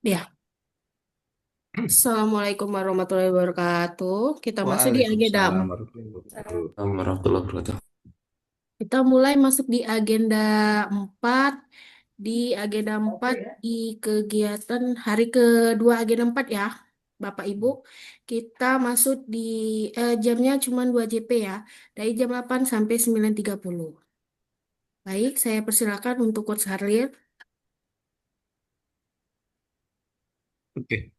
Ya, Assalamualaikum warahmatullahi wabarakatuh. Kita masuk di agenda. Waalaikumsalam warahmatullahi wabarakatuh. Warahmatullahi wabarakatuh. Kita mulai masuk di agenda 4. Di agenda 4 di kegiatan hari kedua agenda 4 ya, Bapak Ibu. Kita masuk di jamnya cuma 2 JP ya. Dari jam 8 sampai 9.30. Baik, saya persilakan untuk Coach Harlil. Oke,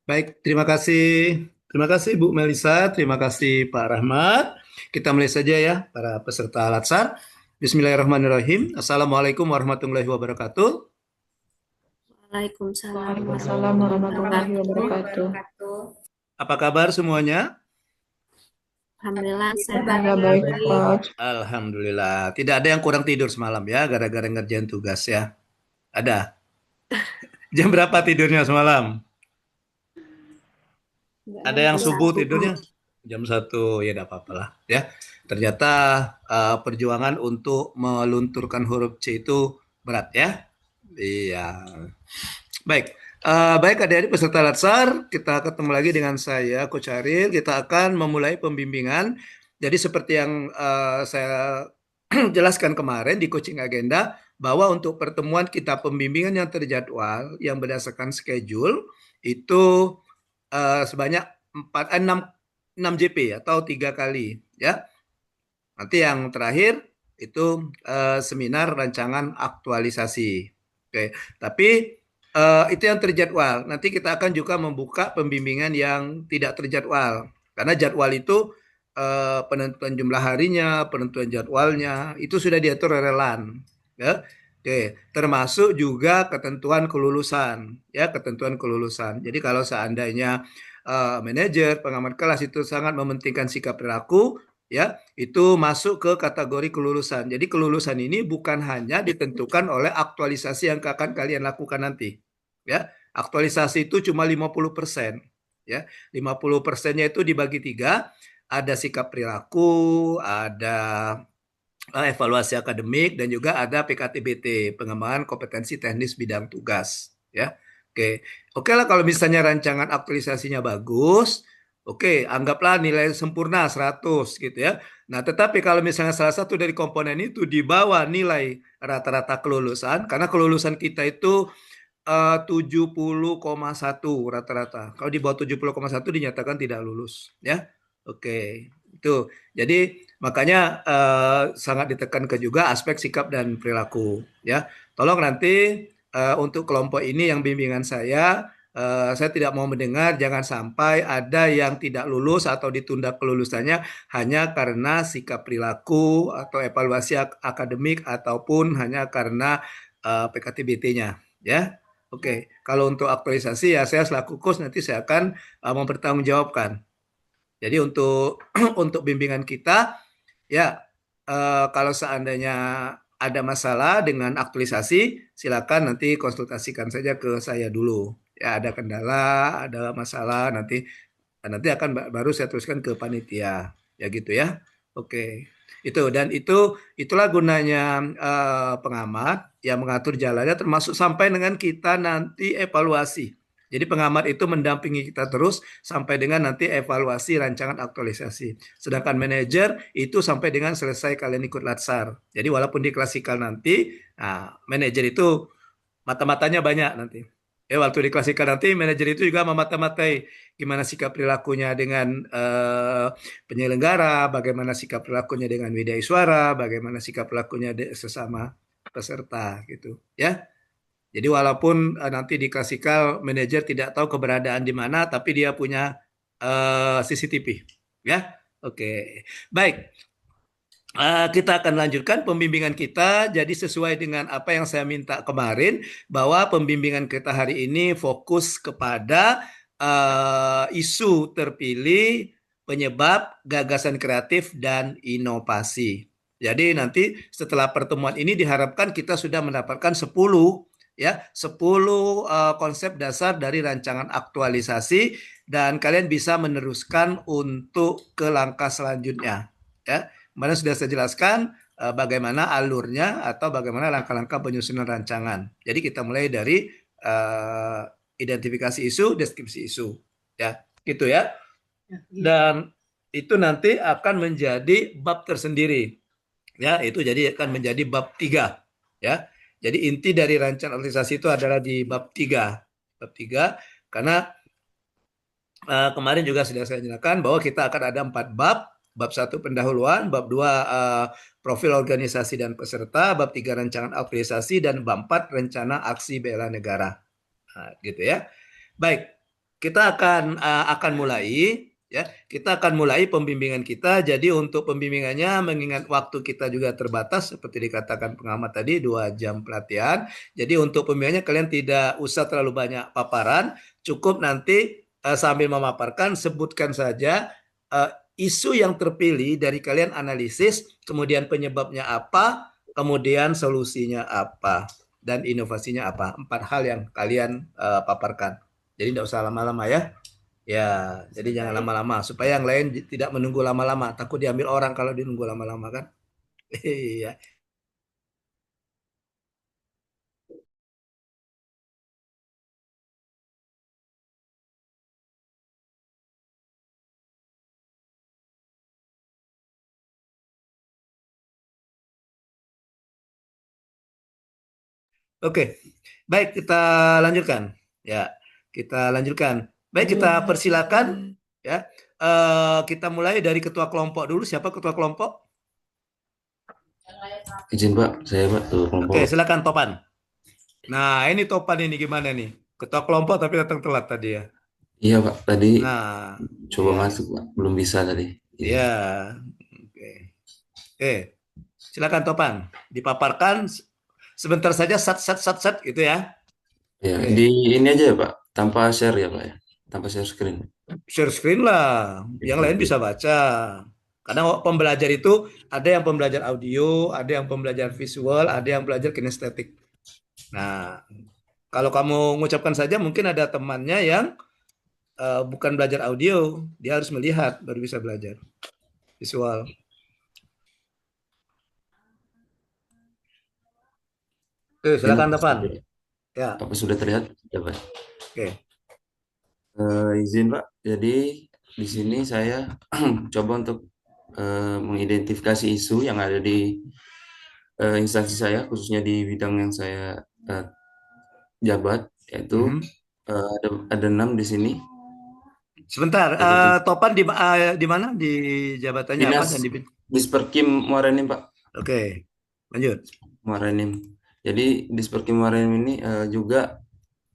baik. Terima kasih. Terima kasih Bu Melisa. Terima kasih Pak Rahmat. Kita mulai saja ya para peserta Latsar. Bismillahirrahmanirrahim. Assalamualaikum warahmatullahi wabarakatuh. Waalaikumsalam Waalaikumsalam warahmatullahi warahmatullahi wabarakatuh. wabarakatuh. Apa kabar semuanya? Alhamdulillah sehat. Alhamdulillah baik, Coach. Alhamdulillah. Tidak ada yang kurang tidur semalam ya, gara-gara ngerjain tugas ya. Ada. Jam berapa tidurnya semalam? Ada yang Jam subuh satu. tidurnya? Jam 1 ya, tidak apa-apa lah ya. Ternyata perjuangan untuk melunturkan huruf C itu berat ya. Iya. Baik. Baik adik-adik peserta Latsar, kita ketemu lagi dengan saya Coach Aril. Kita akan memulai pembimbingan. Jadi seperti yang saya jelaskan kemarin di coaching agenda, bahwa untuk pertemuan kita pembimbingan yang terjadwal yang berdasarkan schedule itu sebanyak 6 JP atau 3 kali ya. Nanti yang terakhir itu seminar rancangan aktualisasi. Oke, tapi itu yang terjadwal. Nanti kita akan juga membuka pembimbingan yang tidak terjadwal. Karena jadwal itu penentuan jumlah harinya, penentuan jadwalnya itu sudah diatur relan. Ya. Oke, termasuk juga ketentuan kelulusan, ya ketentuan kelulusan. Jadi kalau seandainya manajer, pengamat kelas itu sangat mementingkan sikap perilaku, ya itu masuk ke kategori kelulusan. Jadi kelulusan ini bukan hanya ditentukan oleh aktualisasi yang akan kalian lakukan nanti. Ya, aktualisasi itu cuma 50%. Ya, 50%-nya itu dibagi 3, ada sikap perilaku, ada evaluasi akademik, dan juga ada PKTBT, pengembangan kompetensi teknis bidang tugas. Ya, oke, oke lah kalau misalnya rancangan aktualisasinya bagus, oke, anggaplah nilai sempurna 100 gitu ya. Nah, tetapi kalau misalnya salah satu dari komponen itu di bawah nilai rata-rata kelulusan, karena kelulusan kita itu 70,1 rata-rata. Kalau di bawah 70,1 dinyatakan tidak lulus, ya. Oke, itu. Jadi makanya sangat ditekankan juga aspek sikap dan perilaku, ya. Tolong nanti untuk kelompok ini yang bimbingan saya tidak mau mendengar jangan sampai ada yang tidak lulus atau ditunda kelulusannya hanya karena sikap perilaku atau evaluasi akademik ataupun hanya karena PKTBT-nya, ya. Oke, kalau untuk aktualisasi ya saya selaku coach nanti saya akan mempertanggungjawabkan. Jadi untuk untuk bimbingan kita ya kalau seandainya ada masalah dengan aktualisasi silakan nanti konsultasikan saja ke saya dulu. Ya ada kendala, ada masalah nanti nanti akan baru saya teruskan ke panitia. Ya gitu ya. Oke. Itulah gunanya pengamat yang mengatur jalannya termasuk sampai dengan kita nanti evaluasi. Jadi pengamat itu mendampingi kita terus sampai dengan nanti evaluasi rancangan aktualisasi. Sedangkan manajer itu sampai dengan selesai kalian ikut latsar. Jadi walaupun di klasikal nanti, nah, manajer itu mata-matanya banyak nanti. Ya, waktu di klasikal nanti manajer itu juga memata-matai gimana sikap perilakunya dengan penyelenggara, bagaimana sikap perilakunya dengan widya suara, bagaimana sikap perilakunya sesama peserta gitu, ya. Jadi walaupun nanti di klasikal manajer tidak tahu keberadaan di mana, tapi dia punya CCTV, ya. Oke, baik. Kita akan lanjutkan pembimbingan kita. Jadi sesuai dengan apa yang saya minta kemarin, bahwa pembimbingan kita hari ini fokus kepada isu terpilih, penyebab, gagasan kreatif, dan inovasi. Jadi nanti setelah pertemuan ini diharapkan kita sudah mendapatkan 10 ya 10 konsep dasar dari rancangan aktualisasi dan kalian bisa meneruskan untuk ke langkah selanjutnya ya. Mana sudah saya jelaskan bagaimana alurnya atau bagaimana langkah-langkah penyusunan rancangan. Jadi kita mulai dari identifikasi isu, deskripsi isu. Ya, gitu ya. Dan itu nanti akan menjadi bab tersendiri. Ya, itu jadi akan menjadi bab 3. Ya. Jadi inti dari rancangan organisasi itu adalah di bab 3. Bab 3 karena kemarin juga sudah saya jelaskan bahwa kita akan ada 4 bab. Bab 1 pendahuluan, bab 2 profil organisasi dan peserta, bab 3 rancangan organisasi, dan bab 4 rencana aksi bela negara. Nah, gitu ya. Baik, kita akan mulai ya. Kita akan mulai pembimbingan kita. Jadi untuk pembimbingannya mengingat waktu kita juga terbatas seperti dikatakan pengamat tadi 2 jam pelatihan. Jadi untuk pembimbingannya kalian tidak usah terlalu banyak paparan, cukup nanti sambil memaparkan sebutkan saja isu yang terpilih dari kalian analisis, kemudian penyebabnya apa, kemudian solusinya apa, dan inovasinya apa. 4 hal yang kalian paparkan. Jadi tidak usah lama-lama ya. Ya, jadi jangan lama-lama supaya yang lain tidak menunggu lama-lama. Takut diambil orang kalau dinunggu lama-lama kan. Iya. Oke. Baik, kita lanjutkan. Ya, kita lanjutkan. Baik, kita persilakan ya. Kita mulai dari ketua kelompok dulu. Siapa ketua kelompok? Izin Pak, saya Pak tuh kelompok. Oke, silakan Topan. Nah, ini Topan ini gimana nih? Ketua kelompok tapi datang telat tadi ya. Iya Pak, tadi Nah, coba ya. masuk Pak, belum bisa tadi. Iya. Oke. Oke. Silakan Topan, dipaparkan sebentar saja sat gitu ya. Ya, Oke. di ini aja ya Pak, tanpa share ya Pak ya, tanpa share screen. Share screen lah, yang lain bisa baca. Karena pembelajar itu ada yang pembelajar audio, ada yang pembelajar visual, ada yang belajar kinestetik. Nah, kalau kamu mengucapkan saja mungkin ada temannya yang bukan belajar audio, dia harus melihat baru bisa belajar visual. Oke, silakan Topan. Ya. Apa sudah terlihat? Ya Pak. Oke. Izin Pak, jadi di sini saya coba untuk mengidentifikasi isu yang ada di instansi saya, khususnya di bidang yang saya jabat, yaitu ada 6 di sini. Sebentar, Topan di mana? Di jabatannya apa? Dinas Dan Disperkim Muaraenim Pak. Oke, lanjut. Muaraenim. Jadi Disperkim Muaraenim ini juga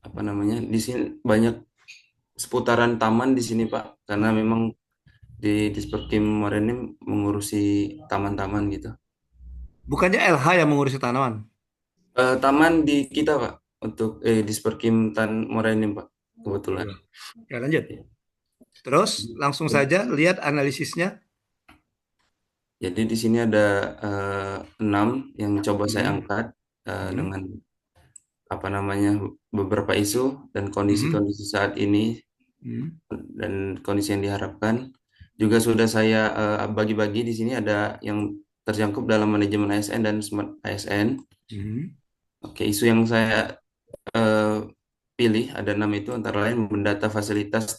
apa namanya? Di sini banyak seputaran taman di sini Pak, karena memang di Disperkim Muaraenim mengurusi taman-taman gitu. Bukannya LH yang mengurusi tanaman? Taman di kita Pak, untuk Disperkim Tan Muaraenim Pak, kebetulan. Ya, lanjut. Terus langsung saja lihat analisisnya. Jadi di sini ada 6 yang coba saya angkat dengan apa namanya beberapa isu dan kondisi-kondisi saat ini dan kondisi yang diharapkan. Juga sudah saya bagi-bagi di sini, ada yang terjangkau dalam manajemen ASN dan smart ASN. Oke, isu yang saya pilih ada 6 itu, antara lain mendata fasilitas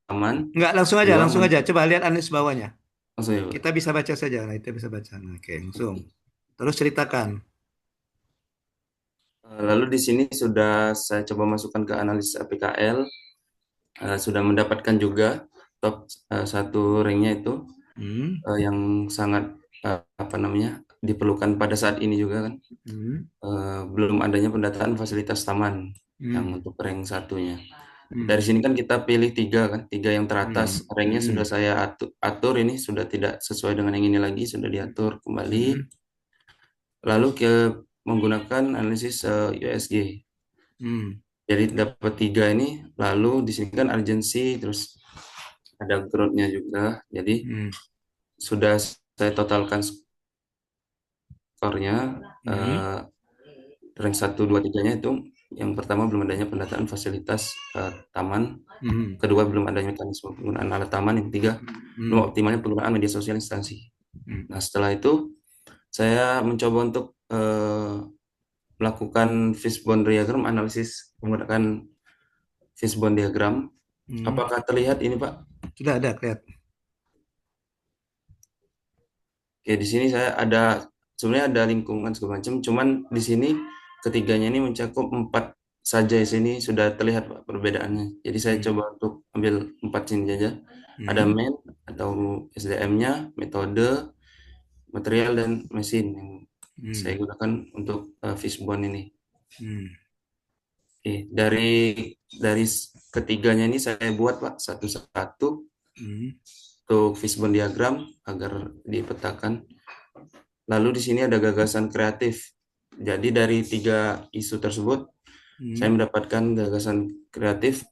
taman. Enggak, langsung aja. Coba lihat analisis bawahnya. Langsung ya, Pak. Kita bisa baca saja. Nah, kita bisa baca. Nah, oke, langsung. Terus ceritakan. Lalu di sini sudah saya coba masukkan ke analisis APKL. Sudah mendapatkan juga top 1 ranknya itu yang sangat apa namanya diperlukan pada saat ini juga kan. Belum adanya pendataan fasilitas taman yang untuk rank 1-nya. Dari sini kan kita pilih 3 kan, 3 yang teratas ranknya sudah saya atur, ini sudah tidak sesuai dengan yang ini lagi, sudah diatur kembali. Lalu ke menggunakan analisis USG. Jadi dapat 3 ini, lalu di sini kan urgency, terus ada growth-nya juga. Jadi sudah saya totalkan skornya. Rank 1, 2, 3-nya itu yang pertama belum adanya pendataan fasilitas taman, kedua belum adanya mekanisme penggunaan alat taman, yang ketiga belum optimalnya penggunaan media sosial instansi. Nah, setelah itu saya mencoba untuk melakukan fishbone diagram analisis menggunakan fishbone diagram. Apakah terlihat ini Pak? Sudah ada kelihatan. Oke, di sini saya sebenarnya ada lingkungan segala macam, cuman di sini ketiganya ini mencakup 4 saja. Di sini sudah terlihat Pak perbedaannya. Jadi saya coba untuk ambil 4 sini saja. Ada main atau SDM-nya, metode, material, dan mesin yang saya gunakan untuk fishbone ini. Oke, dari ketiganya ini saya buat Pak satu-satu untuk fishbone diagram agar dipetakan. Lalu di sini ada gagasan kreatif. Jadi dari 3 isu tersebut saya mendapatkan gagasan kreatif.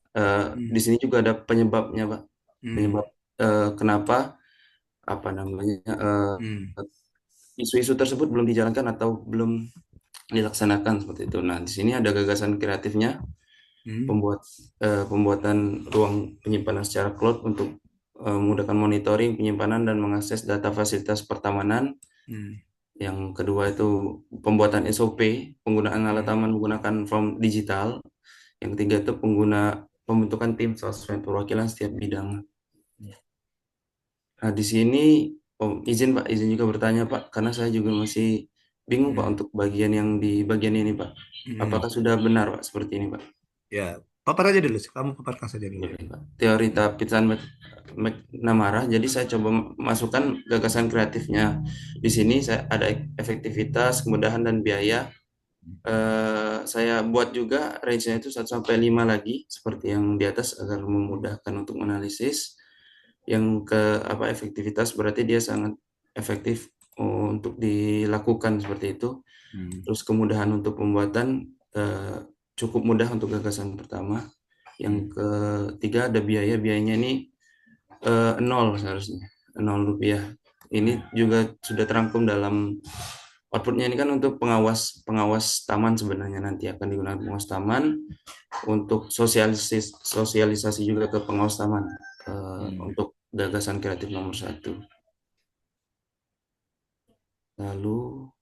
Di sini juga ada penyebabnya Pak. Penyebab kenapa isu-isu tersebut belum dijalankan atau belum dilaksanakan seperti itu. Nah, di sini ada gagasan kreatifnya, pembuatan ruang penyimpanan secara cloud untuk memudahkan monitoring, penyimpanan, dan mengakses data fasilitas pertamanan. Yang kedua itu pembuatan SOP, penggunaan alat aman menggunakan form digital. Yang ketiga itu pembentukan tim sosmed perwakilan setiap bidang. Nah, di sini izin juga bertanya Pak, karena saya juga masih bingung Pak untuk bagian di bagian ini Pak. Apakah sudah benar Pak seperti ini Pak? Ya, papar aja dulu. Kamu paparkan saja dulu. Teori Tapisan McNamara. Jadi saya coba masukkan gagasan kreatifnya. Di sini saya ada efektivitas, kemudahan, dan biaya. Saya buat juga range-nya itu 1 sampai 5 lagi seperti yang di atas agar memudahkan untuk analisis. Yang efektivitas berarti dia sangat efektif untuk dilakukan seperti itu. Terus kemudahan untuk pembuatan cukup mudah untuk gagasan pertama. Yang ketiga ada biayanya ini 0 seharusnya, 0 rupiah. Ini juga sudah terangkum dalam outputnya. Ini kan untuk pengawas taman, sebenarnya nanti akan digunakan pengawas taman untuk sosialisasi juga ke pengawas taman untuk gagasan kreatif nomor 1. Lalu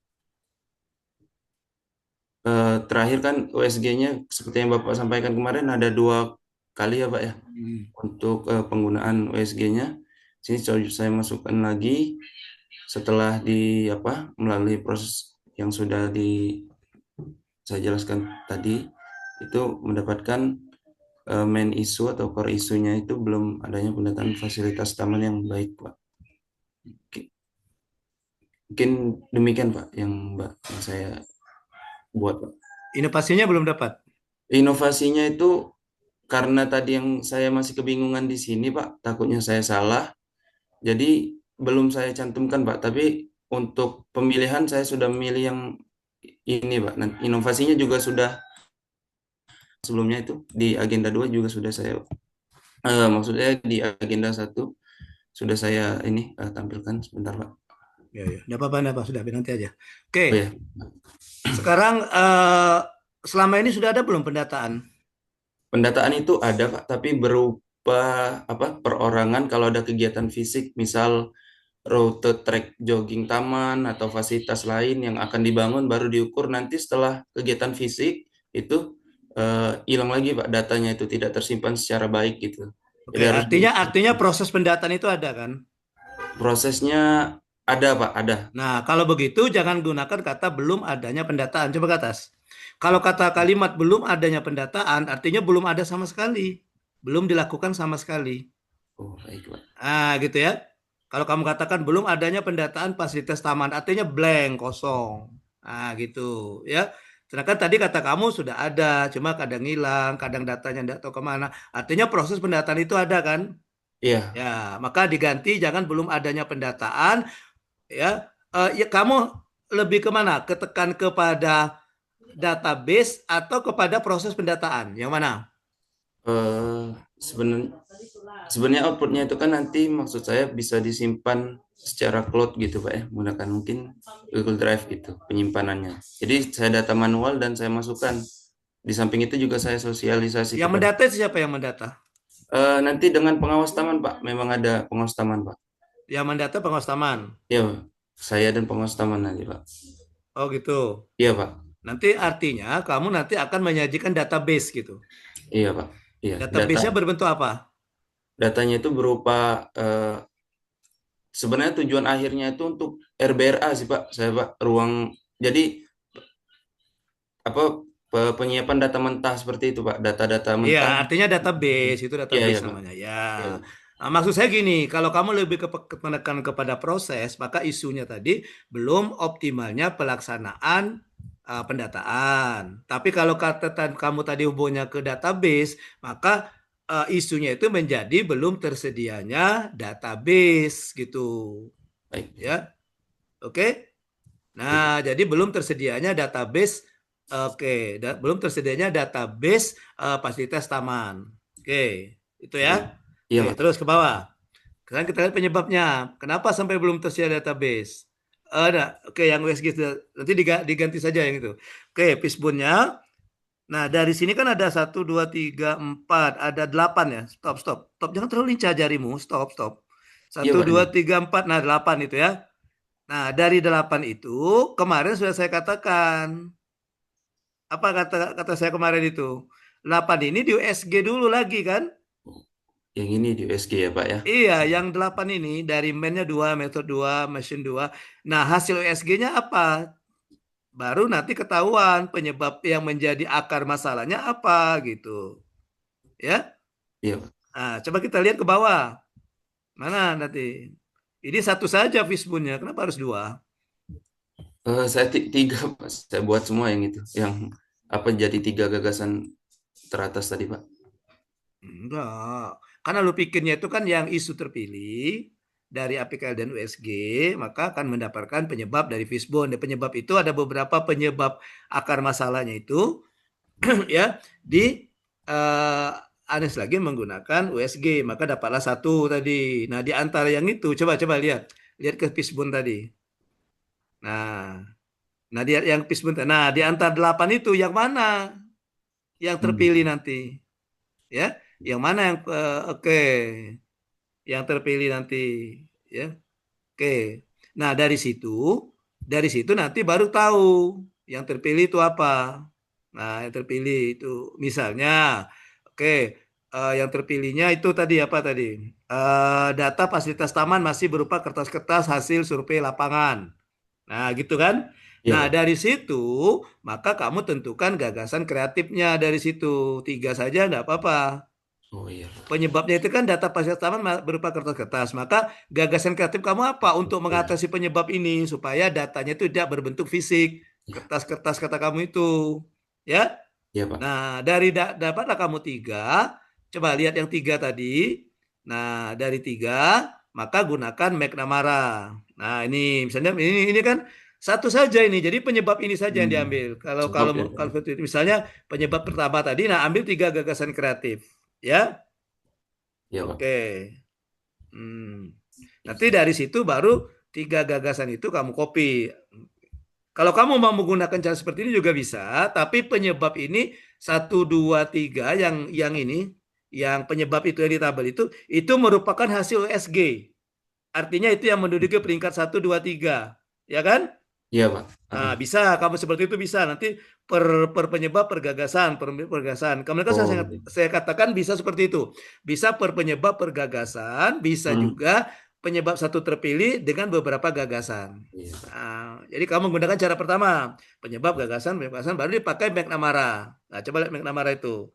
terakhir kan USG-nya seperti yang Bapak sampaikan kemarin ada 2 kali ya Pak ya untuk penggunaan USG-nya. Sini saya masukkan lagi setelah melalui proses yang sudah saya jelaskan tadi, itu mendapatkan main isu atau core isunya itu belum adanya pendataan fasilitas taman yang baik Pak. Mungkin demikian Pak yang saya buat Pak. Inovasinya belum dapat. Inovasinya itu karena tadi yang saya masih kebingungan di sini Pak, takutnya saya salah. Jadi belum saya cantumkan Pak, tapi untuk pemilihan saya sudah memilih yang ini Pak. Nah, inovasinya juga sudah sebelumnya itu di agenda 2 juga sudah saya maksudnya di agenda 1 sudah saya tampilkan sebentar Pak. Ya, enggak apa-apa, sudah nanti aja. Oke. Oh, ya. Sekarang selama ini sudah ada belum pendataan? Pendataan itu ada Pak, tapi berupa perorangan kalau ada kegiatan fisik, misal rute trek jogging taman atau fasilitas lain yang akan dibangun baru diukur nanti setelah kegiatan fisik itu hilang lagi Pak, datanya itu tidak tersimpan secara baik gitu. Oke, artinya proses pendataan itu ada kan? Prosesnya ada Pak, ada. Nah, kalau begitu jangan gunakan kata belum adanya pendataan. Coba ke atas. Kalau kata kalimat belum adanya pendataan, artinya belum ada sama sekali. Belum dilakukan sama sekali. Oh, baik Pak. Gitu ya. Kalau kamu katakan belum adanya pendataan fasilitas taman, artinya blank, kosong. Gitu ya. Sedangkan tadi kata kamu sudah ada, cuma kadang hilang, kadang datanya tidak tahu kemana. Artinya proses pendataan itu ada kan? Iya. Ya, maka diganti jangan belum adanya pendataan. Ya, kamu lebih kemana? Ketekan kepada database atau kepada proses pendataan? Yang mana? Sebenarnya outputnya itu kan nanti maksud saya bisa disimpan secara cloud gitu Pak ya, menggunakan mungkin Google Drive gitu penyimpanan Jadi saya data manual dan saya masukkan. Di samping itu juga saya sosialisasi. Yang mendata siapa yang mendata? Nanti dengan pengawas taman Pak, memang ada pengawas taman Pak. Yang mendata pengawas taman? Iya, saya dan pengawas taman nanti Pak. Oh gitu? Iya Pak. Nanti artinya kamu nanti akan menyajikan database gitu? Iya Pak. Iya, Database-nya berbentuk apa? datanya itu berupa sebenarnya tujuan akhirnya itu untuk RBRA sih Pak, saya Pak, jadi apa penyiapan data mentah seperti itu Pak, data-data Iya, mentah. artinya database, itu Iya, iya database Pak. namanya. Ya. Iya, Pak. Nah, maksud saya gini, kalau kamu lebih menekan kepada proses, maka isunya tadi belum optimalnya pelaksanaan pendataan. Tapi kalau kamu tadi hubungnya ke database, maka isunya itu menjadi belum tersedianya database gitu. Baik. Ya, oke. Iya. Nah, jadi belum tersedianya database. Oke, belum tersedianya database fasilitas taman. Oke, itu Iya. ya. Iya, Oke, Pak. terus ke bawah. Sekarang kita lihat penyebabnya. Kenapa sampai belum tersedia database? Ada. Oke, yang USG nanti diganti saja yang itu. Oke, fishbone-nya. Nah, dari sini kan ada 1, 2, 3, 4, ada 8 ya. Stop, stop. Stop, jangan terlalu lincah jarimu. Stop, stop. Iya, Satu, Pak, ini. dua, tiga, empat. Nah, 8 itu ya. Nah, dari 8 itu kemarin sudah saya katakan. Apa kata kata saya kemarin itu? 8 ini di USG dulu lagi kan? Yang ini di USG ya, Pak ya. Iya, yang 8 ini dari mainnya 2, metode 2, mesin 2. Nah, hasil USG-nya apa? Baru nanti ketahuan penyebab yang menjadi akar masalahnya apa gitu. Ya. Iya, Pak. Nah, coba kita lihat ke bawah. Mana nanti? Ini satu saja fishbone-nya. Kenapa harus dua? Saya tiga, Pak. Saya buat semua yang itu. Yang apa jadi 3 gagasan teratas tadi, Pak. Enggak. Karena lu pikirnya itu kan yang isu terpilih dari APKL dan USG, maka akan mendapatkan penyebab dari fishbone. Dan penyebab itu ada beberapa penyebab akar masalahnya itu ya di Anis lagi menggunakan USG, maka dapatlah satu tadi. Nah, di antara yang itu coba lihat. Lihat ke fishbone tadi. Nah, dia yang fishbone. Nah, di antara 8 itu yang mana yang terpilih nanti? Ya, yang mana yang oke, yang terpilih nanti ya. Oke. Nah, dari situ nanti baru tahu yang terpilih itu apa. Nah, yang terpilih itu misalnya oke, yang terpilihnya itu tadi apa tadi? Data fasilitas taman masih berupa kertas-kertas hasil survei lapangan. Nah, gitu kan? Iya, Nah, Pak. dari situ maka kamu tentukan gagasan kreatifnya dari situ. 3 saja enggak apa-apa. Oh iya, Pak. Penyebabnya itu kan data pasca taman berupa kertas-kertas. Maka gagasan kreatif kamu apa untuk Iya. mengatasi penyebab ini supaya datanya itu tidak berbentuk fisik. Iya. Kertas-kertas kata kamu itu. Ya. Iya, Pak. Nah, dari dapatlah kamu 3. Coba lihat yang 3 tadi. Nah, dari 3 maka gunakan McNamara. Nah, ini misalnya ini kan satu saja ini. Jadi penyebab ini saja yang diambil. Kalau Cukup kalau ya, Pak. kalau misalnya penyebab pertama tadi, nah ambil 3 gagasan kreatif. Ya. Iya, Pak. Oke. Nanti dari situ baru 3 gagasan itu kamu copy. Kalau kamu mau menggunakan cara seperti ini juga bisa, tapi penyebab ini 1, 2, 3 yang ini, yang penyebab itu yang di tabel itu merupakan hasil USG. Artinya itu yang menduduki peringkat 1, 2, 3, ya kan? Iya, Pak. Nah, bisa kamu seperti itu bisa nanti per penyebab pergagasan, pergagasan. Kemudian kan Oh. saya katakan bisa seperti itu. Bisa per penyebab pergagasan, bisa juga penyebab satu terpilih dengan beberapa gagasan. Iya. Nah, jadi kamu menggunakan cara pertama, penyebab gagasan baru dipakai McNamara. Nah, coba lihat McNamara itu.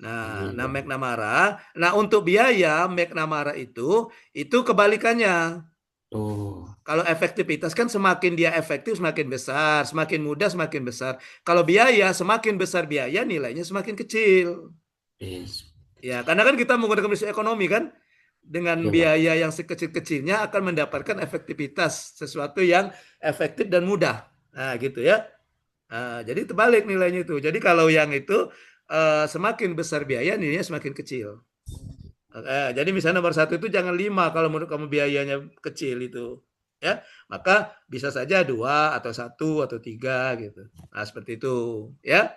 Nah, Iya. McNamara. Nah, untuk biaya McNamara itu kebalikannya. Oh. Kalau efektivitas kan semakin dia efektif semakin besar, semakin mudah semakin besar. Kalau biaya semakin besar biaya nilainya semakin kecil. Yes. Ya, karena kan kita menggunakan prinsip ekonomi kan dengan Iya, Pak. biaya yang sekecil-kecilnya akan mendapatkan efektivitas sesuatu yang efektif dan mudah. Nah, gitu ya. Nah, jadi terbalik nilainya itu. Jadi kalau yang itu semakin besar biaya nilainya semakin kecil. Jadi misalnya nomor 1 itu jangan 5 kalau menurut kamu biayanya kecil itu. Ya, maka bisa saja 2 atau 1 atau 3 gitu. Nah, seperti itu, ya.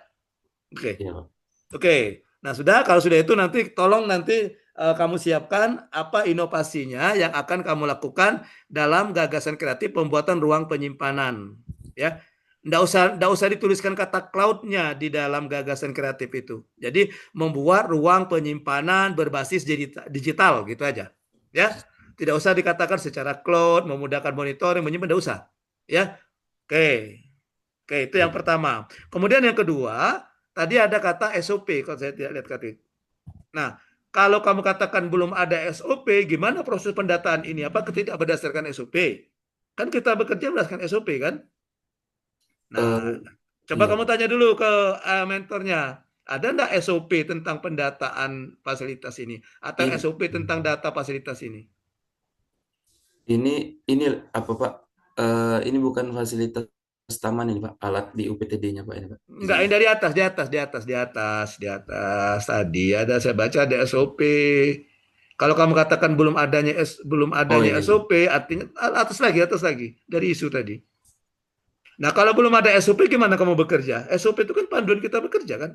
Oke. Iya, Pak. Oke. Nah, kalau sudah itu nanti tolong nanti kamu siapkan apa inovasinya yang akan kamu lakukan dalam gagasan kreatif pembuatan ruang penyimpanan, ya. Nggak usah dituliskan kata cloud-nya di dalam gagasan kreatif itu. Jadi membuat ruang penyimpanan berbasis digital gitu aja. Ya, tidak usah dikatakan secara cloud, memudahkan monitoring, menyimpan, tidak usah. Ya, oke. Oke, itu yang pertama. Kemudian yang kedua, tadi ada kata SOP kalau saya tidak lihat kata itu. Nah, kalau kamu katakan belum ada SOP, gimana proses pendataan ini? Apa tidak berdasarkan SOP? Kan kita bekerja berdasarkan SOP kan? Eh, Nah, coba iya kamu Pak. tanya dulu ke mentornya, ada enggak SOP tentang pendataan fasilitas ini atau Ini SOP tentang data fasilitas ini? ini apa Pak? Ini bukan fasilitas taman ini Pak, alat di UPTD-nya Pak ini Pak. Enggak, Izin ini Pak. dari atas, di atas, di atas, di atas, di atas. Tadi ada saya baca ada SOP. Kalau kamu katakan belum Oh adanya ini. SOP, artinya atas lagi dari isu tadi. Nah, kalau belum ada SOP gimana kamu bekerja? SOP itu kan panduan kita bekerja kan?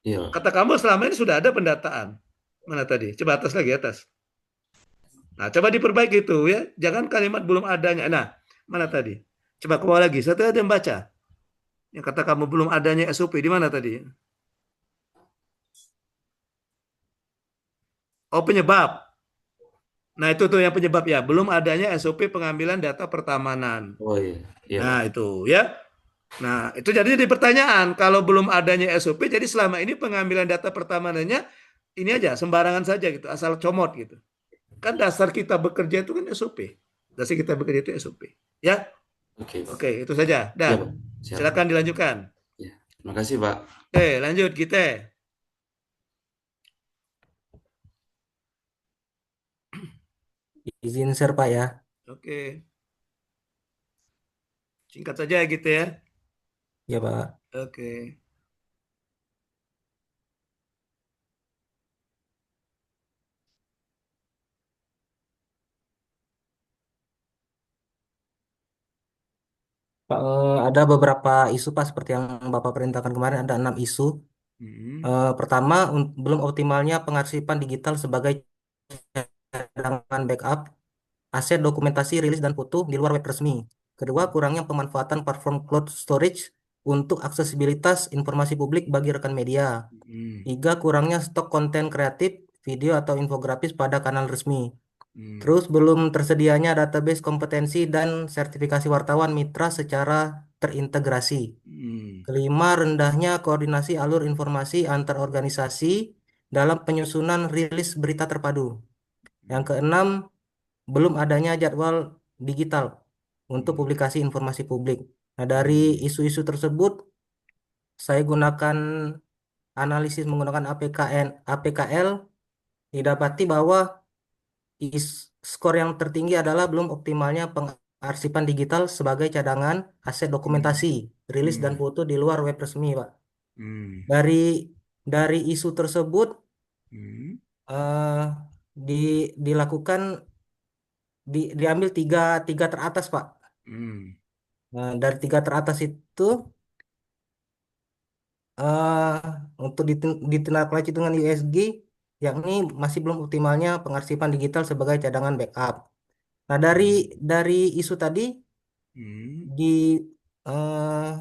Iya Pak. Kata kamu selama ini sudah ada pendataan. Mana tadi? Coba atas lagi atas. Nah, coba diperbaiki itu ya. Jangan kalimat belum adanya. Nah, mana tadi? Coba ke bawah lagi. Saya tadi ada yang baca. Yang kata kamu belum adanya SOP. Di mana tadi? Oh, penyebab. Nah, itu tuh yang penyebab ya. Belum adanya SOP pengambilan data pertamanan. Oh iya. Iya Pak. Nah, itu ya. Nah, itu jadi pertanyaan. Kalau belum adanya SOP, jadi selama ini pengambilan data pertamanannya ini aja, sembarangan saja gitu. Asal comot gitu. Kan dasar kita bekerja itu kan SOP. Dasar kita bekerja itu SOP. Ya, Oke Pak. oke, itu saja. Iya Dah, Pak. Siap. silakan dilanjutkan. Ya. Terima kasih Pak. Oke, lanjut kita. Izin share Pak ya. Oke, singkat saja gitu ya. Ya Pak. Oke. Pak, ada beberapa isu Pak seperti yang Bapak perintahkan kemarin ada 6 isu. Hmm, Pertama, belum optimalnya pengarsipan digital sebagai cadangan backup, aset dokumentasi, rilis dan foto di luar web resmi. Kedua, kurangnya pemanfaatan platform cloud storage untuk aksesibilitas informasi publik bagi rekan media. hmm, Tiga, kurangnya stok konten kreatif, video atau infografis pada kanal resmi. hmm, Terus belum tersedianya database kompetensi dan sertifikasi wartawan mitra secara terintegrasi. hmm, Kelima, rendahnya koordinasi alur informasi antar organisasi dalam penyusunan rilis berita terpadu. Yang keenam, belum adanya jadwal digital untuk hmm, publikasi informasi publik. Nah, dari hmm, isu-isu tersebut, saya gunakan analisis menggunakan APKL, didapati bahwa skor yang tertinggi adalah belum optimalnya pengarsipan digital sebagai cadangan aset dokumentasi, rilis dan hmm, foto di luar web resmi, Pak. hmm, Dari dari isu tersebut hmm, eh, dilakukan diambil tiga tiga teratas, Pak. hmm, Nah, dari tiga teratas itu eh, untuk ditindaklanjuti dengan USG, yakni masih belum optimalnya pengarsipan digital sebagai cadangan backup. Nah, dari isu tadi hmm, di eh,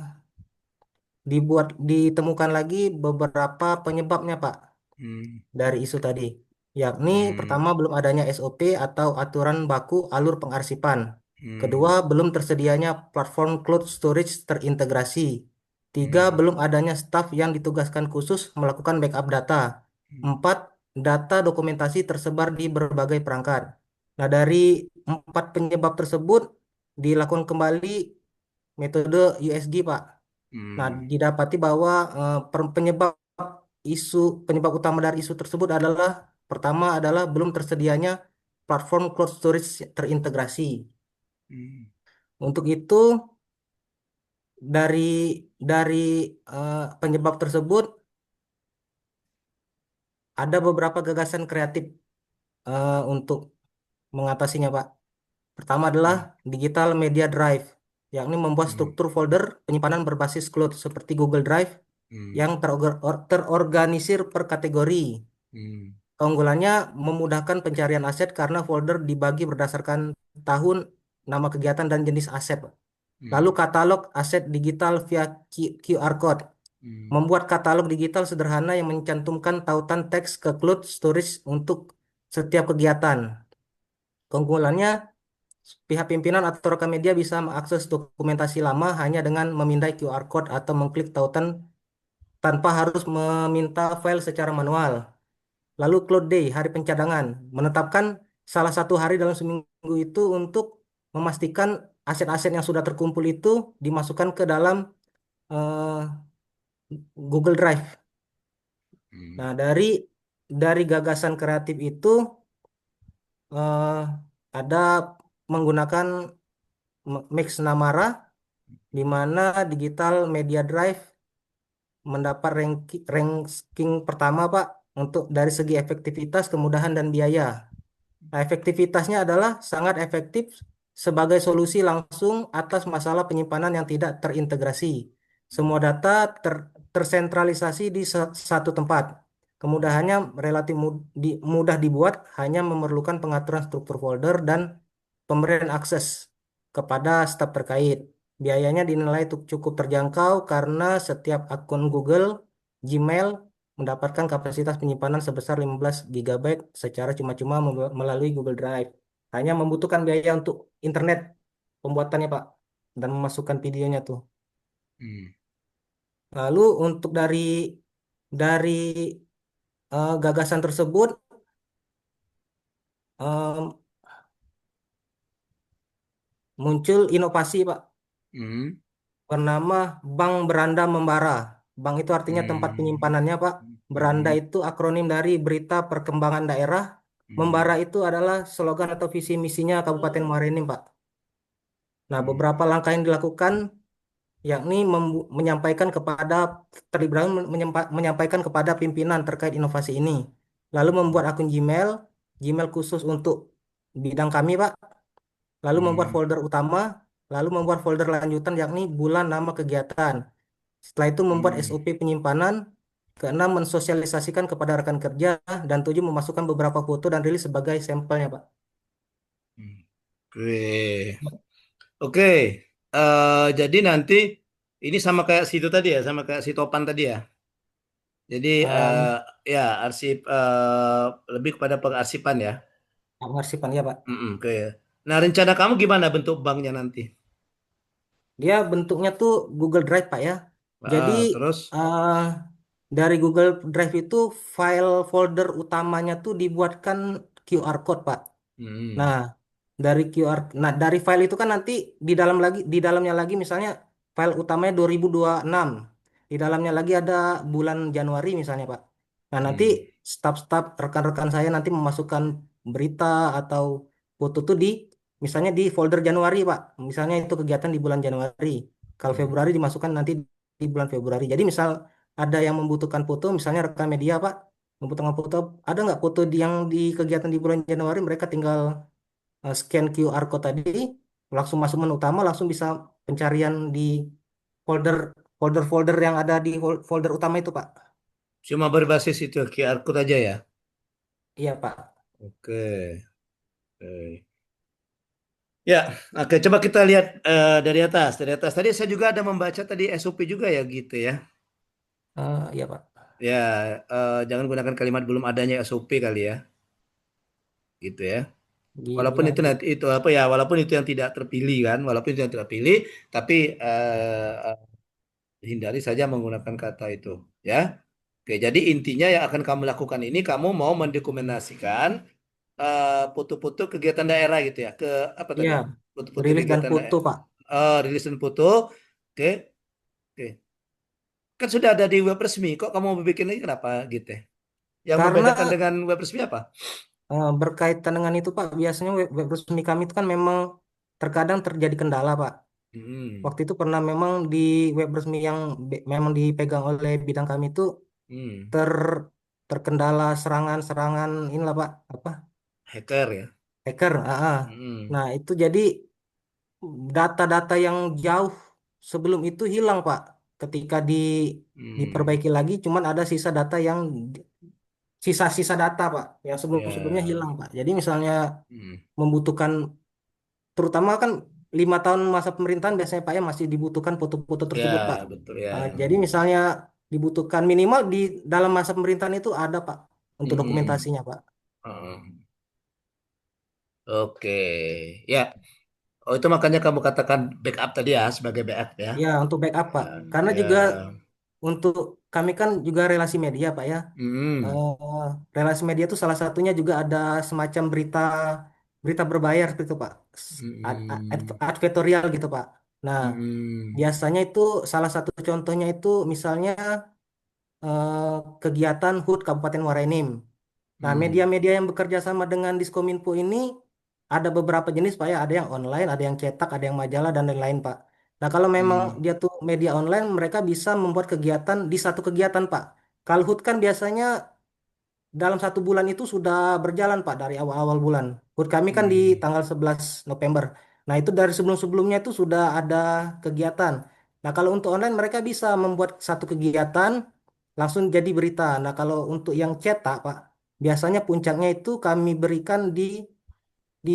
ditemukan lagi beberapa penyebabnya, Pak, hmm, dari isu tadi. Yakni hmm, pertama belum adanya SOP atau aturan baku alur pengarsipan. Kedua, hmm, belum tersedianya platform cloud storage terintegrasi. Tiga, hmm, belum adanya staf yang ditugaskan khusus melakukan backup data. hmm, Empat, data dokumentasi tersebar di berbagai perangkat. Nah, dari empat penyebab tersebut dilakukan kembali metode USD, Pak. Nah, hmm, didapati bahwa penyebab utama dari isu tersebut adalah pertama adalah belum tersedianya platform cloud storage terintegrasi. hmm, Untuk itu dari dari penyebab tersebut ada beberapa gagasan kreatif untuk mengatasinya, Pak. Pertama adalah hmm, digital media drive, yakni membuat hmm, struktur folder penyimpanan berbasis cloud seperti Google Drive hmm, yang terorganisir per kategori. hmm, Keunggulannya memudahkan pencarian aset karena folder dibagi berdasarkan tahun, nama kegiatan, dan jenis aset, Pak. Lalu Hmm. katalog aset digital via QR code. Hmm. Membuat katalog digital sederhana yang mencantumkan tautan teks ke cloud storage untuk setiap kegiatan. Keunggulannya, pihak pimpinan atau rekan media bisa mengakses dokumentasi lama hanya dengan memindai QR code atau mengklik tautan tanpa harus meminta file secara manual. Lalu Cloud Day, hari pencadangan, menetapkan salah satu hari dalam seminggu itu untuk memastikan aset-aset yang sudah terkumpul itu dimasukkan ke dalam eh, Google Drive. Hmm. Nah, dari gagasan kreatif itu eh, ada menggunakan Mix Namara, di mana Digital Media Drive mendapat ranking pertama, Pak, untuk dari segi efektivitas, kemudahan, dan biaya. Nah, efektivitasnya adalah sangat efektif sebagai solusi langsung atas masalah penyimpanan yang tidak terintegrasi. Semua data tersentralisasi di satu tempat. Kemudahannya relatif mudah dibuat, hanya memerlukan pengaturan struktur folder dan pemberian akses kepada staf terkait. Biayanya dinilai cukup terjangkau karena setiap akun Google, Gmail mendapatkan kapasitas penyimpanan sebesar 15 GB secara cuma-cuma melalui Google Drive. Hanya membutuhkan biaya untuk internet pembuatannya, Pak, dan memasukkan videonya tuh. Hmm. Lalu untuk dari gagasan tersebut em, muncul inovasi, Pak, Hmm. bernama Bank Beranda Membara. Bank itu artinya tempat Hmm. penyimpanannya, Pak. Beranda Hmm. itu akronim dari Berita Perkembangan Daerah. Membara Hmm. itu adalah slogan atau visi misinya Kabupaten Muara Enim, Pak. Nah, Hmm. beberapa langkah yang dilakukan yakni menyampaikan kepada Terlebih dahulu menyampaikan kepada pimpinan terkait inovasi ini. Lalu membuat akun Gmail, Gmail khusus untuk bidang kami, Pak. Lalu membuat Hmm. folder utama, lalu membuat folder lanjutan yakni bulan nama kegiatan. Setelah itu membuat Hmm. SOP penyimpanan. Keenam, mensosialisasikan kepada rekan kerja. Dan tujuh, memasukkan beberapa foto dan rilis sebagai sampelnya, Pak. Hmm. Oke. Oke. Jadi nanti ini sama kayak situ tadi ya, sama kayak si Topan tadi ya. Jadi Um, ya arsip lebih kepada pengarsipan ya. Pengarsipan ya, Pak. Oke. Nah, rencana kamu gimana bentuk banknya nanti? Dia bentuknya tuh Google Drive, Pak ya. Jadi Terus? eh, dari Google Drive itu file folder utamanya tuh dibuatkan QR code, Pak. Hmm. Nah, dari file itu kan nanti di dalamnya lagi misalnya file utamanya 2026. Di dalamnya lagi ada bulan Januari misalnya, Pak. Nah, nanti Hmm. staf-staf rekan-rekan saya nanti memasukkan berita atau foto tuh misalnya di folder Januari, Pak. Misalnya itu kegiatan di bulan Januari. Kalau Hmm. Februari dimasukkan nanti di bulan Februari. Jadi misal ada yang membutuhkan foto, misalnya rekan media, Pak, membutuhkan foto, ada nggak foto yang di kegiatan di bulan Januari, mereka tinggal scan QR code tadi, langsung masuk menu utama, langsung bisa pencarian di folder folder-folder yang ada di folder utama itu, Pak. Cuma berbasis itu QR code aja ya. Iya, Pak. Oke. Oke. Ya, oke. Coba kita lihat dari atas. Dari atas tadi saya juga ada membaca tadi SOP juga ya gitu ya. Iya, Pak. Ya, jangan gunakan kalimat belum adanya SOP kali ya, gitu ya. Walaupun Iya, itu nanti itu apa ya, walaupun itu yang tidak terpilih kan, walaupun itu yang terpilih, tapi hindari saja menggunakan kata itu, ya. Oke, jadi intinya yang akan kamu lakukan ini, kamu mau mendokumentasikan foto-foto kegiatan daerah gitu ya, ke apa iya. tadi? Foto-foto Rilis dan kegiatan foto, daerah, Pak. rilis dan foto. Oke, oke. Kan sudah ada di web resmi, kok kamu mau bikin ini kenapa gitu ya? Yang membedakan Karena dengan web resmi apa? berkaitan dengan itu, Pak, biasanya web resmi kami itu kan memang terkadang terjadi kendala, Pak. Hmm, Waktu itu pernah memang di web resmi yang memang dipegang oleh bidang kami itu hmm. ter terkendala serangan-serangan inilah, Pak, apa, Hacker ya. hacker. Hmm, Nah, itu jadi data-data yang jauh sebelum itu hilang, Pak. Ketika hmm. diperbaiki lagi, cuman ada sisa-sisa data, Pak, yang sebelum-sebelumnya Ya. hilang, Pak. Jadi misalnya Hmm, membutuhkan, terutama kan 5 tahun masa pemerintahan biasanya Pak ya masih dibutuhkan foto-foto Ya, tersebut Pak. betul ya. Jadi misalnya dibutuhkan minimal di dalam masa pemerintahan itu ada Pak untuk Mm-mm. dokumentasinya Pak. Mm. Oke, ya. Oh, itu makanya kamu katakan backup tadi ya, sebagai backup ya. Ya untuk backup Pak. Ya, Karena juga ya. untuk kami kan juga relasi media Pak ya. Mm. Eh, Relasi media itu salah satunya juga ada semacam berita berita berbayar gitu Pak. Mm-mm. Advertorial gitu Pak. Nah, Mm-mm. biasanya itu salah satu contohnya itu misalnya eh, kegiatan HUT Kabupaten Muara Enim. Nah, Mm. media-media yang bekerja sama dengan Diskominfo ini ada beberapa jenis Pak ya, ada yang online, ada yang cetak, ada yang majalah dan lain-lain Pak. Nah, kalau memang Mm. dia tuh media online, mereka bisa membuat kegiatan di satu kegiatan Pak. Kalau HUT kan biasanya dalam 1 bulan itu sudah berjalan Pak dari awal-awal bulan. HUT kami kan di Mm. tanggal 11 November. Nah, itu dari sebelum-sebelumnya itu sudah ada kegiatan. Nah, kalau untuk online mereka bisa membuat satu kegiatan langsung jadi berita. Nah, kalau untuk yang cetak Pak, biasanya puncaknya itu kami berikan di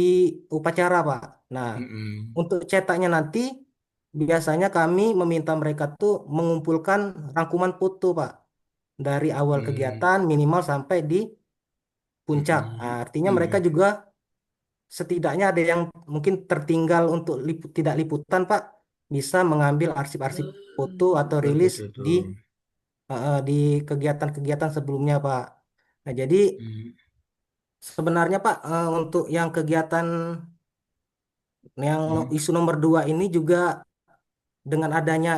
upacara Pak. Nah, Mm-mm. untuk cetaknya nanti biasanya kami meminta mereka tuh mengumpulkan rangkuman foto Pak dari awal Mm. kegiatan minimal sampai di puncak. Mm-mm. Nah, artinya mereka Mm. juga setidaknya ada yang mungkin tertinggal untuk tidak liputan, Pak, bisa mengambil arsip-arsip foto atau rilis Betul di tuh. di kegiatan-kegiatan sebelumnya, Pak. Nah, jadi Mm. sebenarnya, Pak, untuk yang kegiatan yang Mm. isu nomor 2 ini juga dengan adanya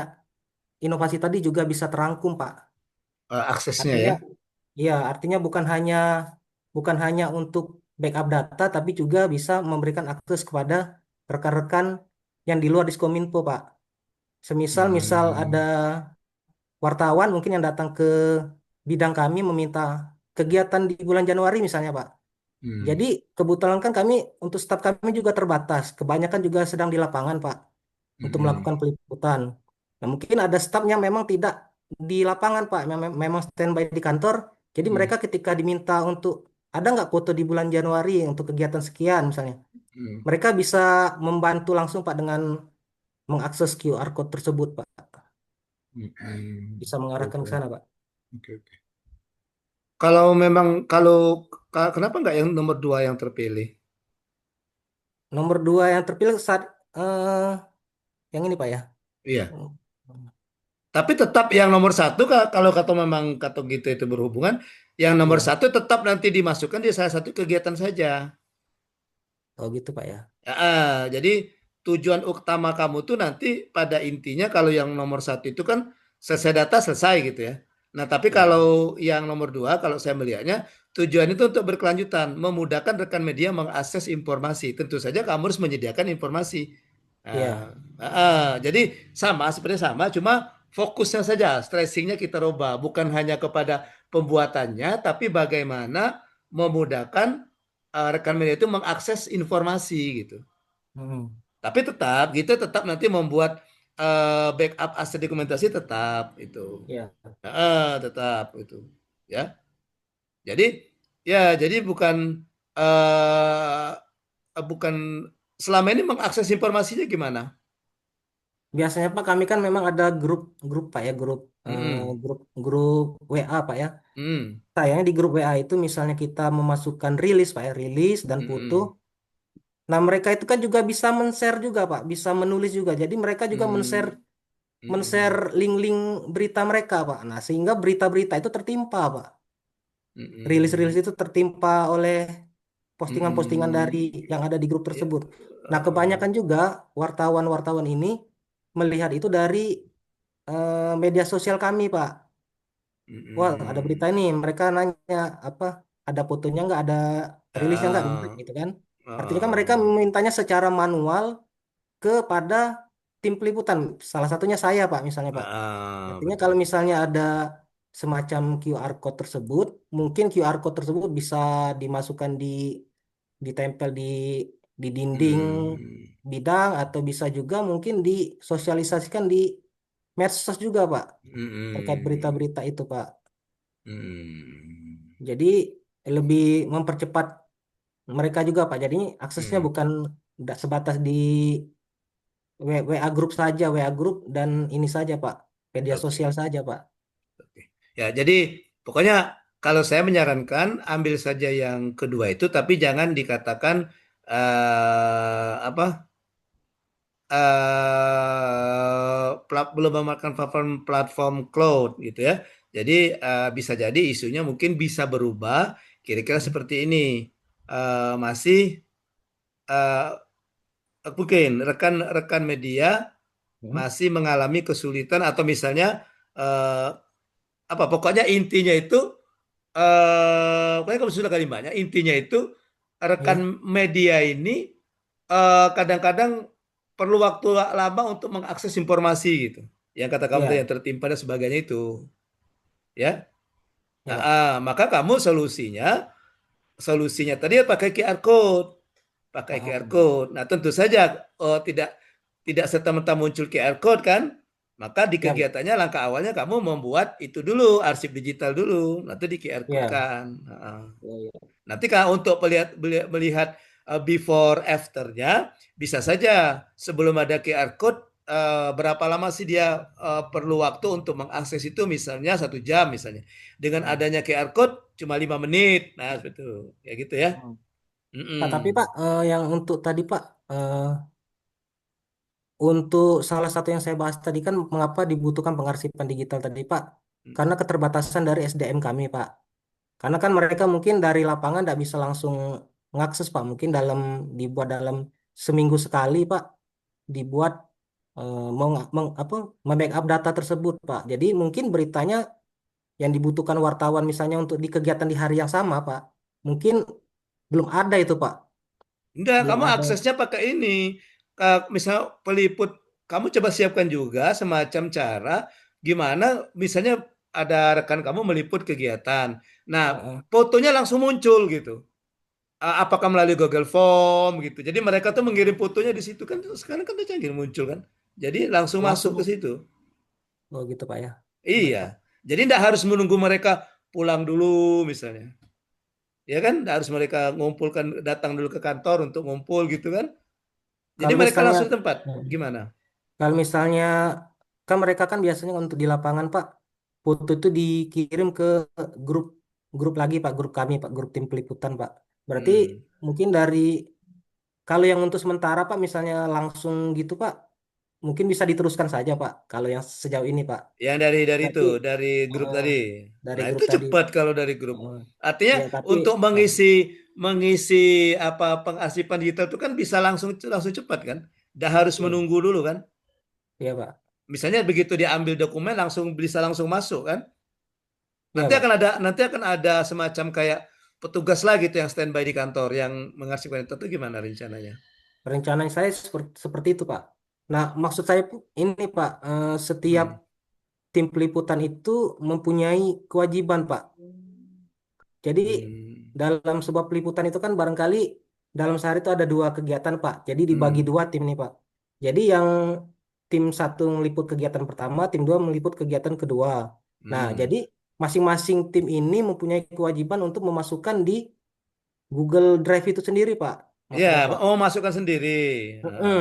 inovasi tadi juga bisa terangkum, Pak. Aksesnya Artinya, ya. iya, artinya bukan hanya untuk backup data, tapi juga bisa memberikan akses kepada rekan-rekan yang di luar Diskominfo, Pak. Misal ada Mm. wartawan mungkin yang datang ke bidang kami meminta kegiatan di bulan Januari misalnya, Pak. Jadi Mm. kebetulan kan kami untuk staf kami juga terbatas. Kebanyakan juga sedang di lapangan, Pak, untuk Mm. melakukan peliputan. Nah, mungkin ada staf yang memang tidak di lapangan, Pak, memang standby di kantor. Jadi Mm. mereka ketika diminta untuk ada nggak foto di bulan Januari untuk kegiatan sekian misalnya, Mm. mereka bisa membantu langsung, Pak, dengan mengakses QR code tersebut, Pak. Mm. Bisa Oke, mengarahkan oke. ke sana, Pak. Oke, oke. Kalau memang kalau kenapa nggak yang nomor 2 yang terpilih? Nomor 2 yang terpilih saat yang ini, Pak ya. Iya. Tapi tetap yang nomor satu kalau kata memang kata gitu itu berhubungan, yang nomor Iya. satu tetap nanti dimasukkan di salah satu kegiatan saja. Oh gitu, Pak ya. Jadi tujuan utama kamu tuh nanti pada intinya kalau yang nomor satu itu kan selesai data selesai gitu ya. Nah tapi Iya. kalau yang nomor 2 kalau saya melihatnya tujuan itu untuk berkelanjutan, memudahkan rekan media mengakses informasi. Tentu saja kamu harus menyediakan informasi. Iya. Jadi sama sebenarnya sama, cuma fokusnya saja, stressingnya kita rubah, bukan hanya kepada pembuatannya, tapi bagaimana memudahkan rekan media itu mengakses informasi gitu. Hmm. Tapi tetap gitu, tetap nanti membuat backup aset dokumentasi tetap itu, Iya. tetap itu, ya. Jadi jadi eh, bukan selama ini mengakses informasinya gimana? Biasanya Pak kami kan memang ada grup Pak ya, grup Mm-mm. grup grup WA Pak ya. Mm. Sayangnya di grup WA itu misalnya kita memasukkan rilis Pak ya, rilis dan foto. Mm-mm. Nah, mereka itu kan juga bisa men-share juga Pak, bisa menulis juga. Jadi mereka juga men-share Mm. men-share Mm-mm. link-link berita mereka Pak. Nah, sehingga berita-berita itu tertimpa Pak. Rilis-rilis Mm-mm. itu tertimpa oleh postingan-postingan dari Mm-mm. yang ada di grup Ya. tersebut. Nah, Uh, kebanyakan juga wartawan-wartawan ini melihat itu dari media sosial kami, Pak. Wah, ada berita mm-mm. ini. Mereka nanya apa? Ada fotonya nggak? Ada rilisnya nggak? Ah, Gitu kan? Artinya kan mereka ah, memintanya secara manual kepada tim peliputan. Salah satunya saya, Pak, misalnya, Pak. Artinya betul kalau betul. misalnya ada semacam QR code tersebut, mungkin QR code tersebut bisa dimasukkan ditempel di dinding Hmm. bidang atau bisa juga mungkin disosialisasikan di medsos juga, Pak, terkait Mm-mm. berita-berita itu, Pak. Hmm. Jadi lebih mempercepat mereka juga, Pak. Jadi aksesnya Hmm. bukan tidak sebatas di WA grup saja, WA grup dan ini saja Pak, media Oke. sosial saja Pak. Oke. Ya, jadi pokoknya kalau saya menyarankan ambil saja yang kedua itu, tapi jangan dikatakan apa belum memakan platform platform cloud gitu ya. Jadi bisa jadi isunya mungkin bisa berubah. Kira-kira Hmm. seperti ini. Masih eh, mungkin rekan-rekan media Hmm. masih mengalami kesulitan atau misalnya eh, apa pokoknya intinya itu pokoknya kalau sudah kalimatnya intinya itu rekan Iya, media ini kadang-kadang perlu waktu lama untuk mengakses informasi gitu yang kata kamu tadi iya, yang tertimpa dan sebagainya itu ya. iya Nah, Pak. maka kamu solusinya tadi ya pakai QR code, pakai QR Heeh. code. Nah, tentu saja tidak tidak serta-merta muncul QR code kan, maka di Iya, Pak. kegiatannya langkah awalnya kamu membuat itu dulu, arsip digital dulu, nanti di QR code Iya, kan. Nah, iya, iya. nanti kalau untuk melihat before afternya, bisa saja sebelum ada QR code berapa lama sih dia perlu waktu untuk mengakses itu misalnya 1 jam misalnya. Dengan Hmm. adanya QR code cuma 5 menit. Nah, betul. Ya gitu ya. Hmm. Pak, tapi Mm-mm. Pak, yang untuk tadi Pak, untuk salah satu yang saya bahas tadi kan mengapa dibutuhkan pengarsipan digital tadi Pak? Karena keterbatasan dari SDM kami Pak. Karena kan mereka mungkin dari lapangan tidak bisa langsung mengakses Pak. Mungkin dibuat dalam seminggu sekali Pak, dibuat apa membackup data tersebut Pak. Jadi mungkin beritanya yang dibutuhkan wartawan misalnya untuk di kegiatan di hari yang sama Pak, mungkin belum ada itu Pak, Enggak, belum kamu ada. aksesnya pakai ini. Misal peliput, kamu coba siapkan juga semacam cara gimana misalnya ada rekan kamu meliput kegiatan. Nah, Heeh. fotonya langsung muncul gitu. Apakah melalui Google Form gitu. Jadi mereka tuh mengirim fotonya di situ kan sekarang kan udah canggih muncul kan. Jadi langsung masuk ke Langsung, situ. oh gitu Pak ya. Iya. Baik Pak. Jadi tidak harus menunggu mereka pulang dulu misalnya. Ya kan, tidak harus mereka ngumpulkan datang dulu ke kantor untuk ngumpul gitu kan. Jadi Kalau mereka misalnya, langsung di tempat. hmm, Gimana? kalau misalnya kan mereka kan biasanya untuk di lapangan Pak, foto itu dikirim ke grup grup lagi Pak, grup kami Pak, grup tim peliputan Pak. Berarti Hmm. mungkin kalau yang untuk sementara Pak, misalnya langsung gitu Pak, mungkin bisa diteruskan saja Pak. Kalau yang sejauh ini Pak. Yang dari itu, Tapi dari grup eh, tadi. dari Nah, itu grup tadi, cepat kalau dari grup. eh, Artinya ya tapi untuk eh, mengisi mengisi apa pengarsipan digital itu kan bisa langsung langsung cepat kan? Tidak harus ya, menunggu dulu kan? ya Pak, Misalnya begitu diambil dokumen langsung bisa langsung masuk kan? ya Pak. Nanti akan ada semacam kayak petugas lagi tuh yang standby di kantor yang mengarsipkan itu gimana rencananya? Rencana saya seperti itu Pak. Nah maksud saya ini Pak, setiap Hmm. tim peliputan itu mempunyai kewajiban Pak. Jadi Hmm. dalam sebuah peliputan itu kan barangkali dalam sehari itu ada dua kegiatan Pak. Jadi dibagi Hmm. dua tim nih Pak. Jadi yang tim satu meliput kegiatan pertama, tim dua meliput kegiatan kedua. Nah, Hmm. jadi masing-masing tim ini mempunyai kewajiban untuk memasukkan di Google Drive itu sendiri Pak. Ya, Maksudnya Pak. oh masukkan sendiri. Mm-mm.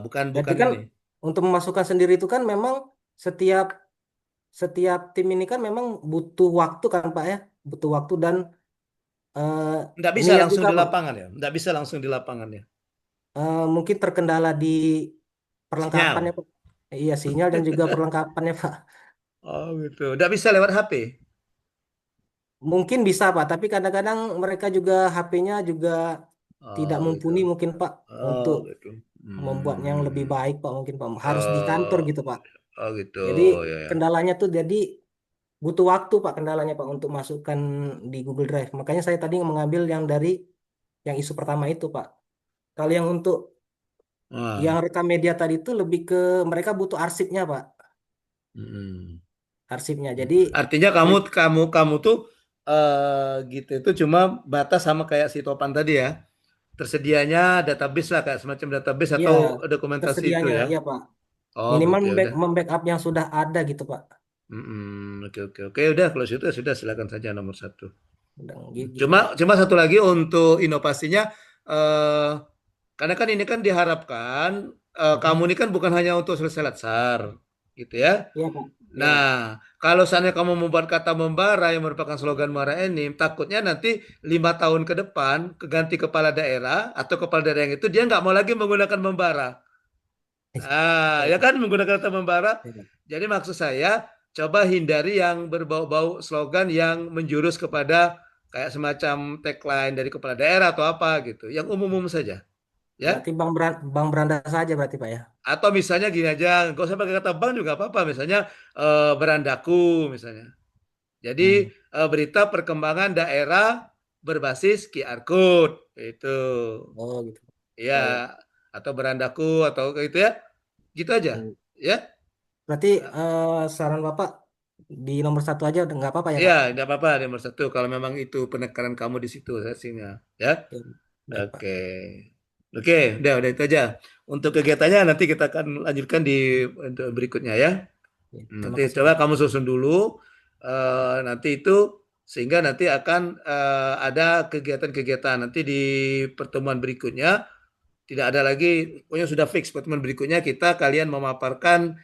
Bukan Jadi bukan kan ini. untuk memasukkan sendiri itu kan memang setiap setiap tim ini kan memang butuh waktu kan Pak ya, butuh waktu dan eh, Nggak bisa niat langsung juga di Pak. lapangan ya. Nggak bisa langsung di lapangan ya. Mungkin terkendala di perlengkapannya Sinyal. Pak. Iya sinyal dan juga perlengkapannya Pak. Oh gitu. Nggak bisa lewat HP. Mungkin bisa Pak, tapi kadang-kadang mereka juga HP-nya juga tidak Oh gitu. mumpuni mungkin Pak Oh untuk gitu. membuat yang lebih Hmm. baik Pak mungkin Pak. Harus di kantor Oh, gitu Pak. oh gitu. Jadi Ya ya. kendalanya tuh jadi butuh waktu Pak kendalanya Pak untuk masukkan di Google Drive. Makanya saya tadi mengambil yang dari yang isu pertama itu Pak. Kalau yang untuk yang Wah. rekam media tadi itu lebih ke mereka butuh arsipnya Pak. Hmm. Arsipnya. Hmm. Jadi Artinya kamu tuh gitu itu cuma batas sama kayak si Topan tadi ya. Tersedianya database lah kayak semacam database ya atau dokumentasi itu tersedianya ya. ya Pak. Oh, Minimal oke udah. membackup yang sudah ada gitu Pak. Oke oke oke udah kalau sudah silakan saja nomor satu. Udah gitu Cuma Pak. cuma satu lagi untuk inovasinya, karena kan ini kan diharapkan kamu ini kan bukan hanya untuk selesai latsar, gitu ya. Iya, Pak. Iya, Nah, Pak. kalau seandainya kamu membuat kata membara yang merupakan slogan Muara Enim, takutnya nanti 5 tahun ke depan keganti kepala daerah atau kepala daerah yang itu dia nggak mau lagi menggunakan membara. Ah, Iya, ya Pak. kan menggunakan kata membara. Iya, Pak. Jadi maksud saya coba hindari yang berbau-bau slogan yang menjurus kepada kayak semacam tagline dari kepala daerah atau apa gitu, yang umum-umum saja, ya. Berarti Bang Beranda saja berarti, Pak ya. Atau misalnya gini aja, nggak usah pakai kata bank juga apa-apa. Misalnya berandaku, misalnya. Jadi Hmm. berita perkembangan daerah berbasis QR code itu, Oh, gitu. ya. Oh, ya. Atau berandaku atau kayak gitu ya, gitu aja, Hmm. ya. Berarti saran Bapak di nomor satu aja udah nggak apa-apa ya, Iya, Pak? tidak apa-apa nomor satu kalau memang itu penekanan kamu di situ sehingga, ya. Oke, baik, Pak. Oke, oke, udah itu aja. Untuk kegiatannya nanti kita akan lanjutkan di untuk berikutnya ya. Ya, terima Nanti kasih, coba Pak. kamu susun dulu, nanti itu sehingga nanti akan ada kegiatan-kegiatan nanti di pertemuan berikutnya tidak ada lagi, pokoknya sudah fix pertemuan berikutnya kita kalian memaparkan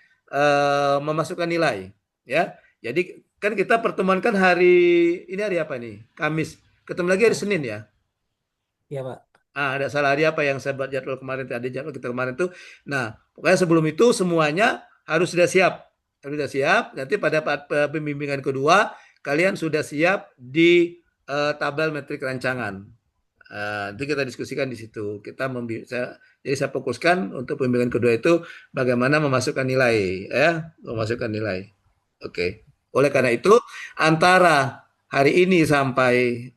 memasukkan nilai, ya. Jadi kan kita pertemuan kan hari ini hari apa nih? Kamis. Ketemu lagi hari Kamu, Senin ya. ya, Pak. Ada salah hari apa yang saya buat jadwal kemarin, ada jadwal kita kemarin tuh. Nah, pokoknya sebelum itu semuanya harus sudah siap. Harus sudah siap. Nanti pada pembimbingan kedua, kalian sudah siap di tabel metrik rancangan. Nanti kita diskusikan di situ. Jadi saya fokuskan untuk pembimbingan kedua itu bagaimana memasukkan nilai, ya, memasukkan nilai. Oke. Oleh karena Baik. itu, antara hari ini sampai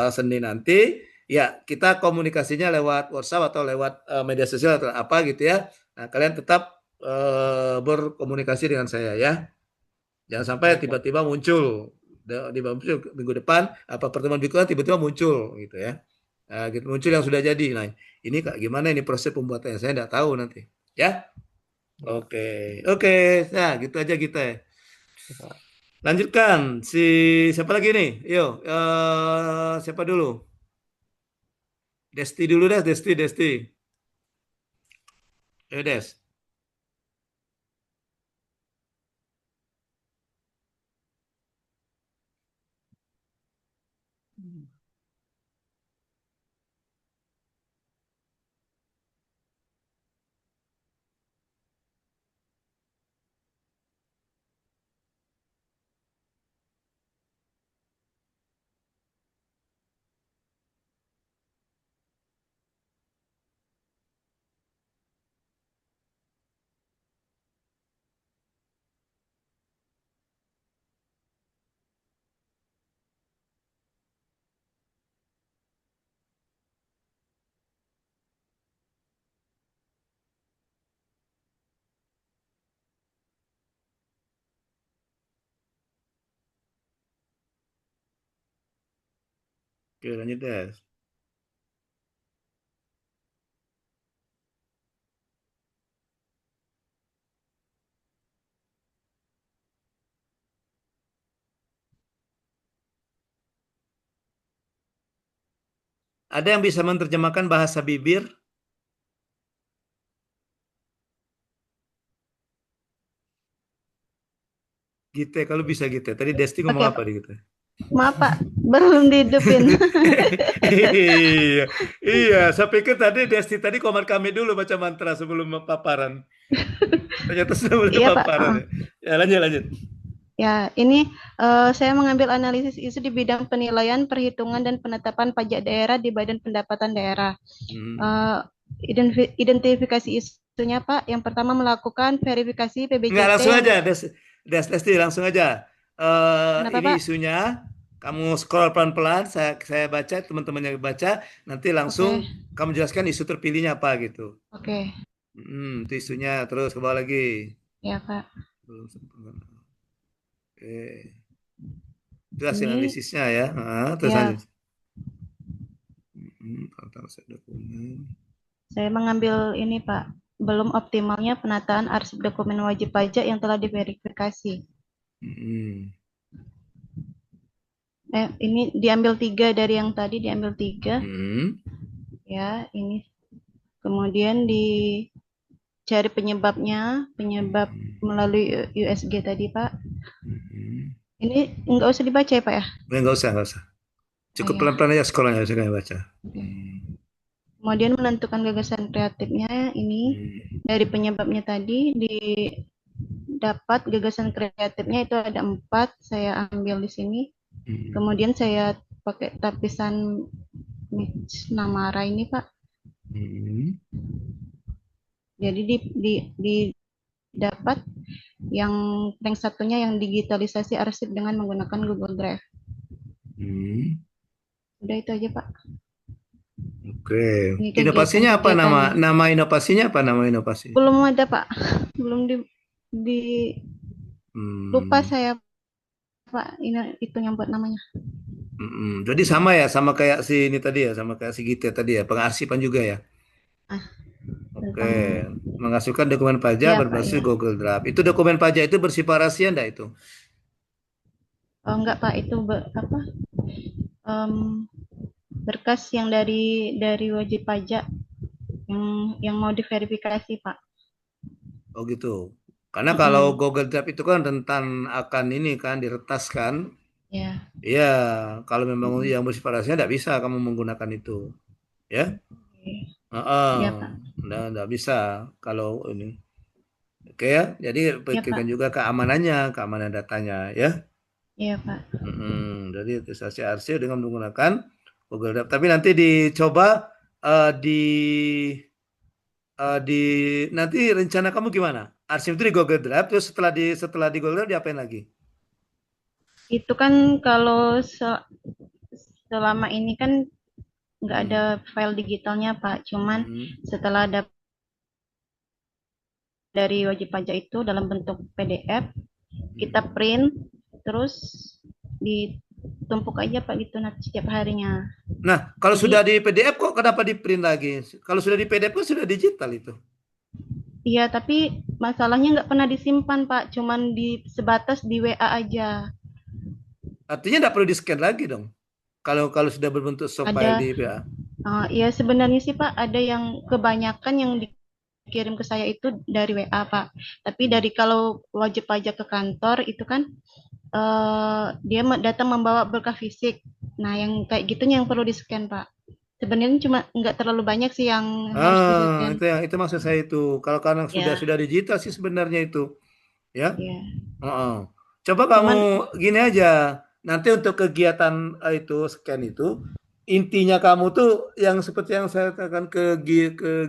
Senin nanti, ya kita komunikasinya lewat WhatsApp atau lewat media sosial atau apa gitu ya. Nah, kalian tetap berkomunikasi dengan saya ya. Jangan sampai Baik, Pak. tiba-tiba muncul di minggu depan apa pertemuan berikutnya tiba-tiba muncul gitu ya. Nah, gitu, muncul yang sudah jadi. Nah, ini Kak, gimana ini proses pembuatannya? Saya tidak tahu nanti. Ya. Ya, Pak. Oke. Oke. Nah, gitu aja kita ya. Ya, Pak. Lanjutkan. Siapa lagi nih? Yuk, siapa dulu? Desti dulu deh, Desti. Ayo, Des. Oke, lanjut Des. Ada yang bisa menerjemahkan bahasa bibir? Gitu ya, kalau bisa gitu ya. Tadi Desti ngomong Oke, apa di gitu? maaf Pak, belum dihidupin. Iya, iya. Saya pikir tadi Desti tadi komat kami dulu baca mantra sebelum paparan. Ternyata sudah mulai Iya Pak. paparan ya. Ya, lanjut. Ya, ini saya mengambil analisis isu di bidang penilaian, perhitungan, dan penetapan pajak daerah di Badan Pendapatan Daerah. Hmm. Identifikasi isunya Pak, yang pertama melakukan verifikasi Enggak, PBJT langsung yang aja, Desti, langsung aja. kenapa Ini Pak? isunya, kamu scroll pelan-pelan, saya baca, teman-temannya baca, nanti langsung Oke, kamu jelaskan isu terpilihnya apa gitu. oke, Itu isunya, terus ke bawah lagi. ya Pak. Belum sempurna. Oke. Itu hasil Ini analisisnya ya. Terus ya lanjut. Tentang set dokumen. saya mengambil ini Pak, belum optimalnya penataan arsip dokumen wajib pajak yang telah diverifikasi. Hmm. Ini diambil 3 dari yang tadi, diambil 3. Hmm. Ya, ini kemudian di cari penyebab melalui USG tadi, Pak. Ini nggak usah dibaca ya, Pak ya? Nggak usah. Oh Cukup ya. pelan-pelan aja scrollnya, saya baca. Kemudian menentukan gagasan kreatifnya ini dari penyebabnya tadi didapat gagasan kreatifnya itu ada 4, saya ambil di sini. Kemudian saya pakai tapisan Mix Namara ini, Pak. Jadi didapat yang rank satunya yang digitalisasi arsip dengan menggunakan Google Drive. Udah itu aja, Pak. Oke. Ini Inovasinya apa kegiatan-kegiatannya. nama inovasinya apa nama inovasi? Belum ada, Pak. Belum lupa saya, Pak. Ini itu yang buat namanya. Jadi sama ya, sama kayak si ini tadi ya, sama kayak si Gita tadi ya, pengarsipan juga ya. Oke, menghasilkan dokumen pajak Iya, Pak, berbasis ya. Google Drive. Itu dokumen pajak itu bersifat rahasia enggak itu? Oh, enggak, Pak. Itu berkas yang dari wajib pajak yang mau diverifikasi, Pak. Oh gitu. Karena kalau Google Drive itu kan rentan akan ini kan diretas kan. Ya. Iya, kalau memang yang bersifat rahasia enggak bisa kamu menggunakan itu. Ya? Iya, Pak. Enggak bisa kalau ini. Oke ya, jadi pikirkan Pak. juga keamanan datanya ya. Iya, Pak. Jadi registrasi arsip dengan menggunakan Google Drive. Tapi nanti dicoba di nanti rencana kamu gimana? Arsip itu di Google Drive, terus setelah di Google Drive diapain lagi? Itu kan kalau selama ini kan nggak ada file digitalnya, Pak. Cuman setelah ada dari wajib pajak itu dalam bentuk PDF, kita print, terus ditumpuk aja, Pak, gitu setiap harinya. Nah, kalau sudah di PDF kok kenapa di print lagi? Kalau sudah di PDF kan sudah digital itu. Iya, tapi masalahnya nggak pernah disimpan, Pak. Cuman sebatas di WA aja. Artinya nggak perlu di-scan lagi dong. Kalau sudah berbentuk soft file di WA. Ya sebenarnya sih, Pak, ada yang kebanyakan yang dikirim ke saya itu dari WA, Pak. Tapi dari kalau wajib pajak ke kantor itu kan dia datang membawa berkas fisik. Nah, yang kayak gitunya yang perlu di-scan, Pak. Sebenarnya cuma nggak terlalu banyak sih yang harus di-scan. Itu maksud saya itu. Kalau karena sudah digital sih sebenarnya itu, ya. Coba kamu gini aja. Nanti untuk kegiatan itu scan itu, intinya kamu tuh yang seperti yang saya katakan ke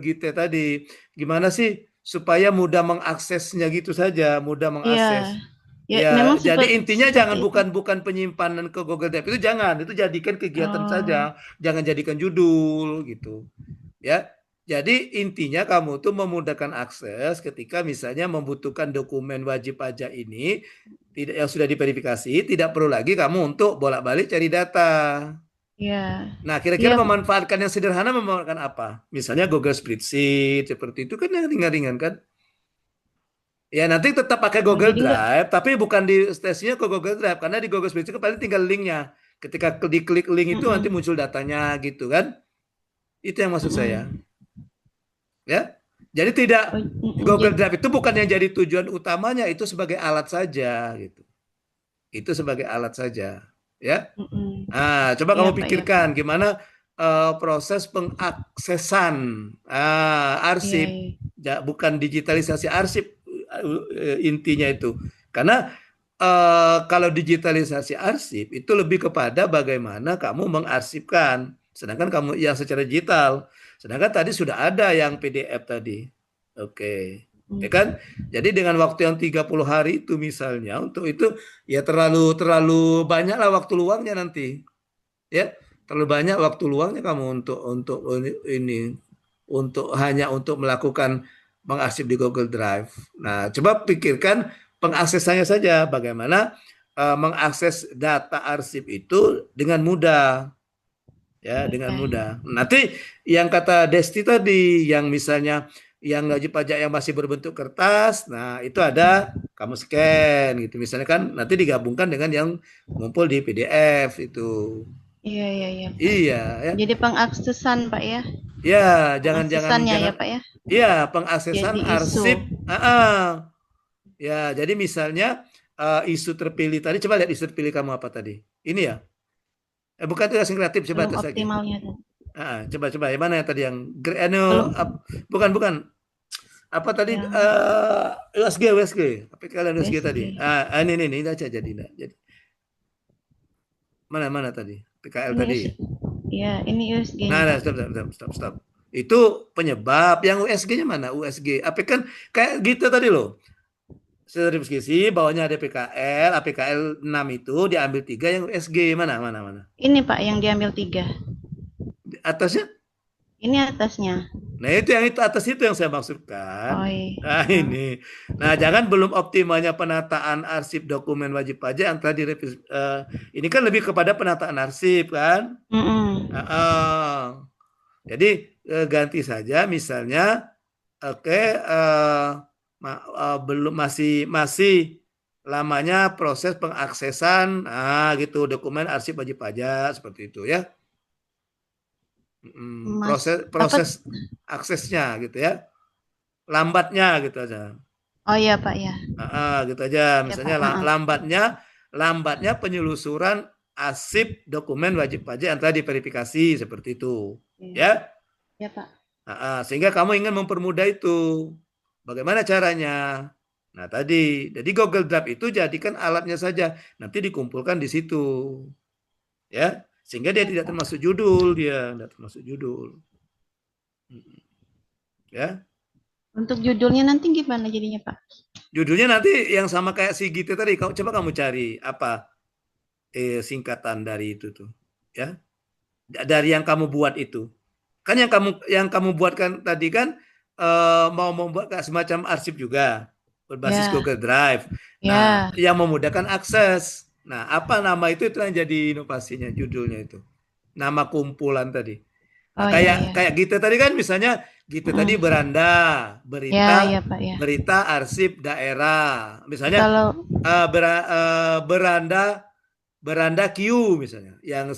Gite tadi, gimana sih supaya mudah mengaksesnya gitu saja, mudah mengakses. Ya, memang jadi intinya jangan bukan penyimpanan ke Google Drive itu jangan, itu jadikan kegiatan saja, jangan jadikan judul gitu. Ya. Jadi intinya kamu tuh memudahkan akses ketika misalnya membutuhkan dokumen wajib pajak ini yang sudah diverifikasi, tidak perlu lagi kamu untuk bolak-balik cari data. Iya. Nah, kira-kira memanfaatkan yang sederhana memanfaatkan apa? Misalnya Google Spreadsheet seperti itu kan yang ringan-ringan kan? Ya nanti tetap pakai Google Drive, tapi bukan di stasiunnya ke Google Drive karena di Google Spreadsheet paling tinggal linknya. Ketika diklik link itu nanti muncul datanya gitu kan? Itu yang maksud saya. Ya, jadi tidak Google Drive itu bukan yang jadi tujuan utamanya, itu sebagai alat saja gitu. Itu sebagai alat saja, ya. Nah, coba kamu pikirkan gimana proses pengaksesan arsip, bukan digitalisasi arsip intinya itu. Karena kalau digitalisasi arsip itu lebih kepada bagaimana kamu mengarsipkan, sedangkan kamu yang secara digital. Sedangkan tadi sudah ada yang PDF tadi. Oke. Ya kan? Jadi dengan waktu yang 30 hari itu misalnya untuk itu ya terlalu banyaklah waktu luangnya nanti. Ya, terlalu banyak waktu luangnya kamu untuk ini hanya untuk melakukan mengarsip di Google Drive. Nah, coba pikirkan pengaksesannya saja bagaimana mengakses data arsip itu dengan mudah. Ya, dengan mudah. Nanti yang kata Desti tadi, yang misalnya yang wajib pajak yang masih berbentuk kertas, nah itu ada kamu scan gitu. Misalnya kan nanti digabungkan dengan yang ngumpul di PDF itu. Iya, Pak. Iya, ya. Jadi pengaksesan, Pak ya. Ya, jangan ya, Pak ya. Iya, pengaksesan jadi isu. arsip. Ya, jadi misalnya isu terpilih tadi, coba lihat isu terpilih kamu apa tadi? Ini ya? Bukan tugas yang kreatif, coba Belum atas lagi. optimalnya tuh. Coba, yang mana yang tadi yang Belum bukan apa tadi yang USG apa kalian USG tadi USG. ini aja jadi enggak jadi mana tadi PKL Ini tadi ya, ini USG-nya, nah Pak. stop itu penyebab yang USG-nya mana USG apa kan kayak gitu tadi loh secara diskusi bawahnya ada PKL APKL 6 itu diambil 3 yang USG mana Ini, Pak, yang diambil 3. atasnya. Ini atasnya. Nah, itu atas itu yang saya maksudkan. Oh, iya. Nah, ini. Nah, jangan belum optimalnya penataan arsip dokumen wajib pajak yang telah direvisi. Ini kan lebih kepada penataan arsip kan? Jadi ganti saja misalnya oke belum masih lamanya proses pengaksesan gitu dokumen arsip wajib pajak seperti itu ya. Proses aksesnya gitu ya. Lambatnya gitu aja. Oh iya Pak ya. Gitu aja. Misalnya Ya, Pak. lambatnya penyelusuran arsip dokumen wajib pajak yang telah diverifikasi seperti itu. Ya. Ya Pak. Sehingga kamu ingin mempermudah itu. Bagaimana caranya? Nah tadi, jadi Google Drive itu jadikan alatnya saja. Nanti dikumpulkan di situ. Ya. Sehingga dia tidak termasuk judul. Tidak termasuk judul. Ya. Untuk judulnya nanti gimana jadinya Pak? Judulnya nanti yang sama kayak si Gitu tadi. Coba kamu cari apa singkatan dari itu tuh, ya. Dari yang kamu buat itu. Kan yang kamu buatkan tadi kan mau membuat semacam arsip juga berbasis Google Drive. Nah, yang memudahkan akses. Nah, apa nama itu yang jadi inovasinya judulnya itu. Nama kumpulan tadi. Nah, kayak gitu tadi kan misalnya gitu tadi berita arsip daerah. Misalnya beranda Q misalnya yang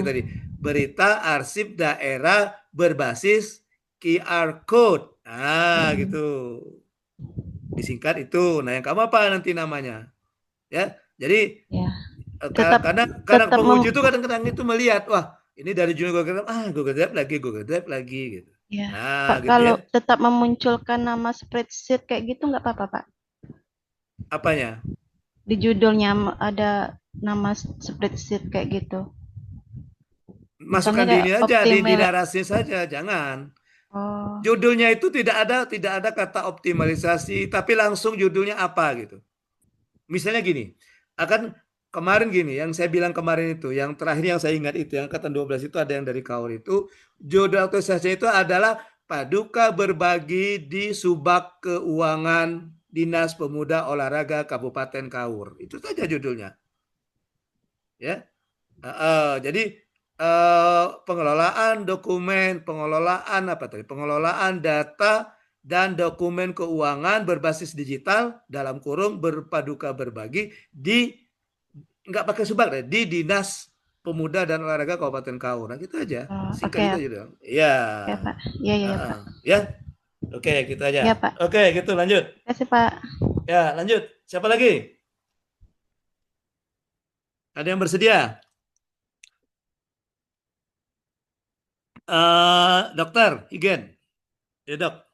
tadi berita arsip daerah berbasis QR code. Gitu. Disingkat itu. Nah, yang kamu apa nanti namanya? Ya. Jadi karena penguji itu kadang-kadang itu melihat wah ini dari judul Google Drive lagi gitu. Ya. Nah, Pak, gitu kalau ya. tetap memunculkan nama spreadsheet kayak gitu nggak apa-apa, Pak? Apanya? Di judulnya ada nama spreadsheet kayak gitu. Masukkan di ini aja, di narasi saja, jangan. Judulnya itu tidak ada kata optimalisasi, tapi langsung judulnya apa gitu. Misalnya gini, kemarin gini, yang saya bilang kemarin itu, yang terakhir yang saya ingat itu, yang angkatan 12 itu ada yang dari Kaur itu, judul aktualisasi itu adalah Paduka Berbagi di Subak Keuangan Dinas Pemuda Olahraga Kabupaten Kaur. Itu saja judulnya. Ya. Jadi pengelolaan dokumen, pengelolaan data dan dokumen keuangan berbasis digital dalam kurung berpaduka berbagi nggak pakai subak deh, di Dinas Pemuda dan Olahraga Kabupaten Kaur. Nah, gitu aja. Singkat itu aja dong. Iya. Ya, Pak. Iya, Pak. Ya. Oke, gitu aja. Ya, Pak. Oke, gitu lanjut. Terima kasih, Pak. Ya, lanjut. Siapa lagi? Ada yang bersedia? Dokter Igen. Ya, Dok.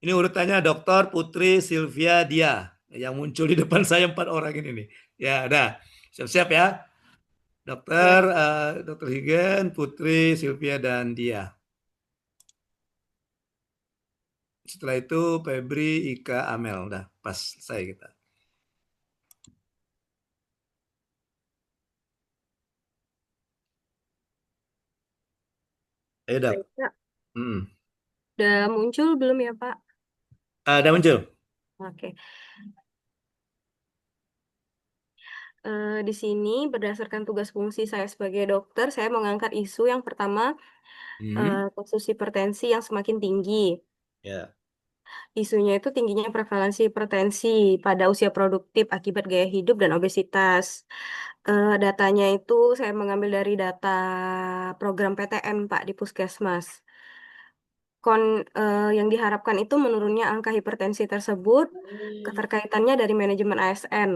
Ini urutannya Dr. Putri Sylvia Dia. Yang muncul di depan saya 4 orang ini nih. Ya, udah. Siap-siap ya. Dokter Higen, Putri, Sylvia, dan Dia. Setelah itu Febri, Ika, Amel. Udah pas saya kita. Ayo, Dok. Udah muncul belum ya, Pak? Udah muncul. Oke. Di sini berdasarkan tugas fungsi saya sebagai dokter, saya mengangkat isu yang pertama kasus hipertensi yang semakin tinggi. Ya. Isunya itu tingginya prevalensi hipertensi pada usia produktif akibat gaya hidup dan obesitas. Datanya itu saya mengambil dari data program PTM Pak di Puskesmas. Yang diharapkan itu menurunnya angka hipertensi tersebut, keterkaitannya dari manajemen ASN.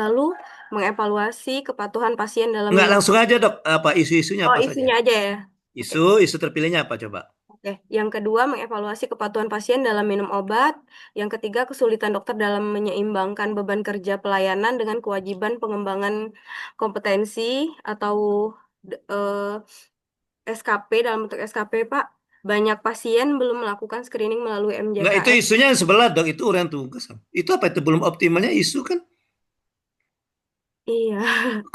Lalu mengevaluasi kepatuhan pasien dalam Enggak, minum. langsung aja dok, apa isu-isunya Oh, apa saja? isunya aja ya. Oke. Isu terpilihnya apa coba? Oke, yang kedua mengevaluasi kepatuhan pasien dalam minum obat. Yang ketiga kesulitan dokter dalam menyeimbangkan beban kerja pelayanan dengan kewajiban pengembangan kompetensi atau SKP dalam bentuk SKP, Pak. Banyak pasien belum melakukan screening melalui Enggak, itu MJKS. isunya yang sebelah dok, itu urian tugas. Itu apa itu belum optimalnya isu kan? Iya.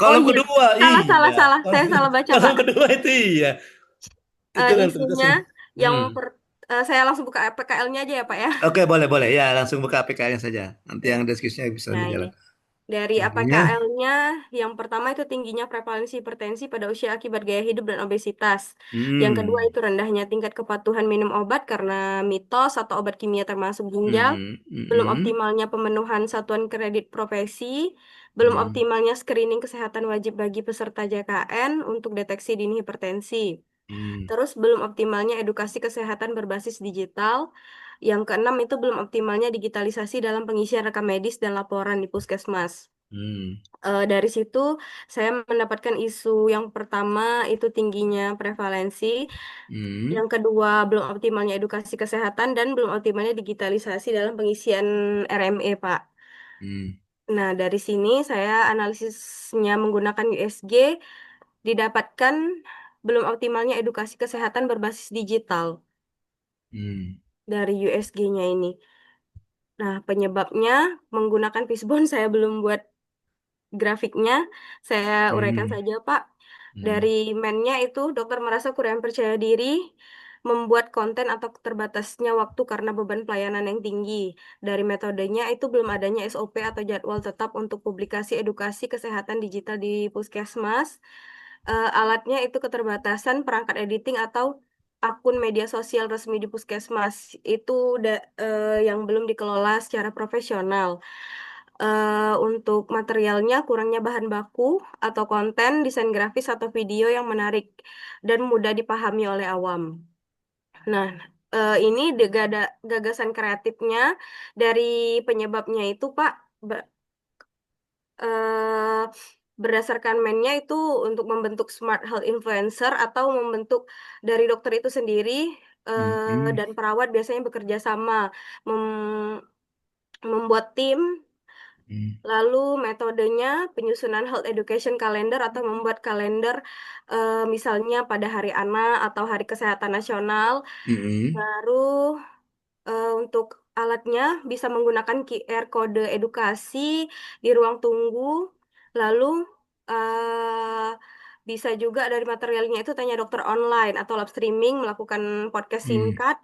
Oh Kalau iya, kedua, salah salah iya. salah. Kalau, Saya salah baca, kalau Pak. kedua itu iya. Itu kan tugas. Isunya yang Hmm. saya langsung buka PKL-nya aja ya, Pak ya. Oke, boleh, boleh. Ya, langsung buka APK-nya saja. Nanti Oke. yang diskusinya bisa Nah, lebih ini jalan. dari Intinya, APKL-nya yang pertama itu tingginya prevalensi hipertensi pada usia akibat gaya hidup dan obesitas. Yang kedua hmm, itu rendahnya tingkat kepatuhan minum obat karena mitos atau obat kimia termasuk ginjal. Belum hmm, optimalnya pemenuhan satuan kredit profesi, belum hmm, optimalnya screening kesehatan wajib bagi peserta JKN untuk deteksi dini hipertensi. hmm, Terus belum optimalnya edukasi kesehatan berbasis digital. Yang keenam itu belum optimalnya digitalisasi dalam pengisian rekam medis dan laporan di puskesmas. hmm, Dari situ saya mendapatkan isu yang pertama itu tingginya prevalensi, hmm, yang kedua belum optimalnya edukasi kesehatan dan belum optimalnya digitalisasi dalam pengisian RME, Pak. hmm, Nah, dari sini saya analisisnya menggunakan USG didapatkan belum optimalnya edukasi kesehatan berbasis digital hmm, dari USG-nya ini. Nah, penyebabnya menggunakan Fishbone saya belum buat grafiknya, saya uraikan hmm, saja, Pak. Dari hmm, mennya itu, dokter merasa kurang percaya diri membuat konten atau terbatasnya waktu karena beban pelayanan yang tinggi. Dari metodenya itu belum adanya SOP atau jadwal tetap untuk publikasi edukasi kesehatan digital di puskesmas. Alatnya itu keterbatasan perangkat editing atau akun media sosial resmi di puskesmas itu yang belum dikelola secara profesional. Untuk materialnya kurangnya bahan baku atau konten, desain grafis atau video yang menarik dan mudah dipahami oleh awam. Nah, ini gagasan kreatifnya dari penyebabnya itu, Pak, be- eh, berdasarkan mennya itu untuk membentuk smart health influencer atau membentuk dari dokter itu sendiri hmm, dan perawat biasanya bekerja sama mem- membuat tim. hmm, Lalu metodenya penyusunan health education calendar atau membuat kalender misalnya pada hari anak atau hari kesehatan nasional. hmm, Baru untuk alatnya bisa menggunakan QR kode edukasi di ruang tunggu. Lalu eh, bisa juga dari materialnya itu tanya dokter online atau live streaming melakukan podcast hmm, singkat.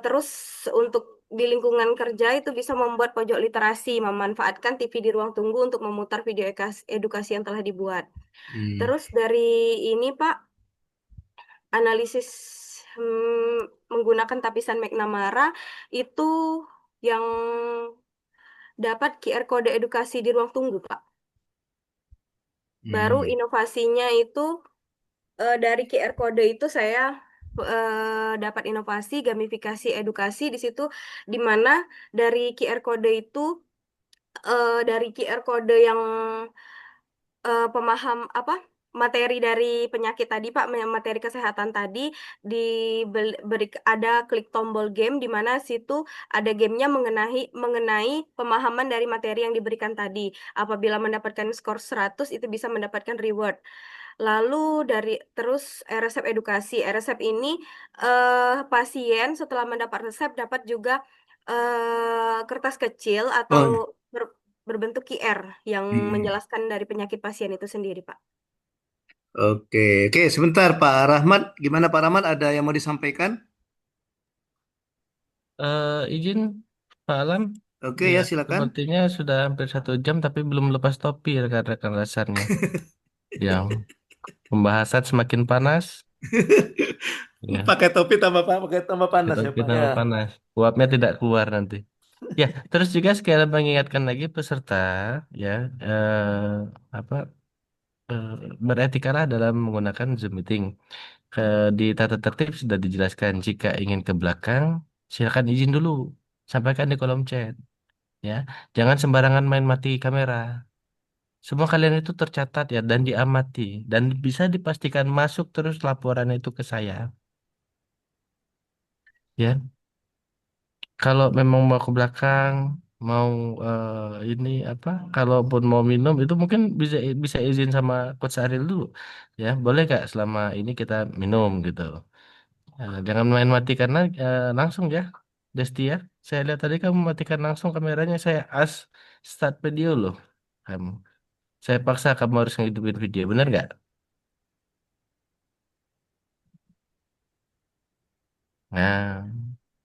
Terus untuk di lingkungan kerja itu bisa membuat pojok literasi, memanfaatkan TV di ruang tunggu untuk memutar video edukasi yang telah dibuat. hmm, Terus dari ini Pak, analisis menggunakan tapisan McNamara itu yang dapat QR kode edukasi di ruang tunggu, Pak. Baru hmm, inovasinya itu dari QR kode itu saya dapat inovasi gamifikasi edukasi di situ di mana dari QR kode itu dari QR kode yang pemaham apa materi dari penyakit tadi Pak, materi kesehatan tadi ada klik tombol game di mana situ ada gamenya mengenai pemahaman dari materi yang diberikan tadi. Apabila mendapatkan skor 100 itu bisa mendapatkan reward. Lalu dari terus resep edukasi. Resep ini pasien setelah mendapat resep dapat juga kertas kecil atau oh, berbentuk QR yang hmm. menjelaskan dari penyakit pasien itu sendiri, Pak. Oke, oke, sebentar Pak Rahmat. Gimana Pak Rahmat? Ada yang mau disampaikan? Izin Pak Alam, Oke ya ya, silakan. sepertinya sudah hampir 1 jam tapi belum lepas topi rekan-rekan rasanya. Yang pembahasan semakin panas. Ya, Pakai tambah panas ya, Pak kita ya. panas. Uapnya tidak keluar nanti. Ya, terus juga sekali lagi mengingatkan lagi peserta, ya, apa, eh, beretikalah dalam menggunakan Zoom meeting. Di tata tertib sudah dijelaskan jika ingin ke belakang, silakan izin dulu, sampaikan di kolom chat, ya. Jangan sembarangan main mati kamera. Semua kalian itu tercatat ya dan diamati dan bisa dipastikan masuk terus laporan itu ke saya, ya. Kalau memang mau ke belakang, mau ini apa, kalaupun mau minum itu mungkin bisa bisa izin sama Coach Ariel dulu, ya. Boleh gak selama ini kita minum gitu. Jangan main mati karena langsung ya, Desti ya. Saya lihat tadi kamu matikan langsung kameranya. Saya start video loh, kamu. Saya paksa kamu harus ngehidupin video, bener nggak? Nah,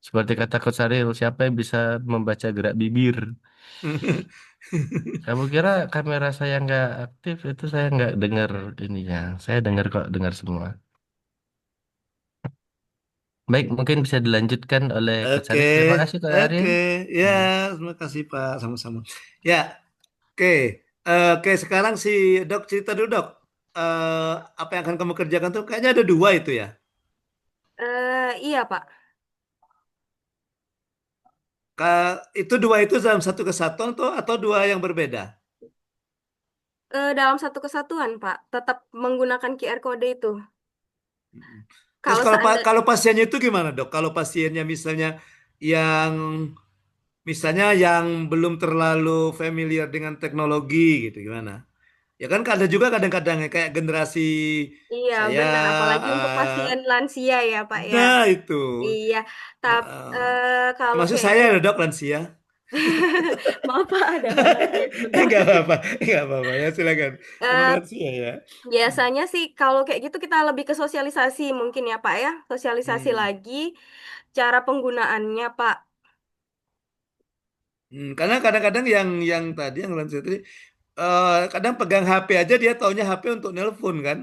seperti kata Coach Ariel, siapa yang bisa membaca gerak bibir? Kamu kira kamera saya nggak aktif itu saya nggak dengar ininya. Saya dengar kok, dengar semua. Baik, mungkin bisa dilanjutkan oleh Coach Oke, Ariel. Terima kasih Coach oke, Ariel. ya, Hmm. terima kasih Pak, sama-sama. Ya, oke, oke. Sekarang si Dok cerita dulu Dok. Apa yang akan kamu kerjakan tuh? Kayaknya ada dua itu ya. Iya, Pak. Itu dua itu dalam satu kesatuan tuh atau dua yang berbeda? Dalam satu kesatuan, Pak. Tetap menggunakan QR code itu. Mm. Terus Kalau seandainya, kalau pasiennya itu gimana Dok? Kalau pasiennya yang misalnya yang belum terlalu familiar dengan teknologi gitu gimana? Ya kan ada juga kadang-kadang ya, kayak generasi iya saya, benar. Apalagi untuk eh, pasien lansia ya, Pak ya. nah itu. Iya. Tapi Eh, kalau Maksud kayak saya gitu, ya Dok lansia. maaf Pak, ada anaknya sebentar. Enggak apa-apa, enggak apa-apa ya silakan. Emang Eh, lansia ya. Biasanya sih kalau kayak gitu kita lebih ke sosialisasi mungkin ya Pak ya. Sosialisasi Hmm. lagi cara penggunaannya Pak. Karena kadang-kadang yang tadi yang lansia tadi kadang pegang HP aja dia taunya HP untuk nelpon kan.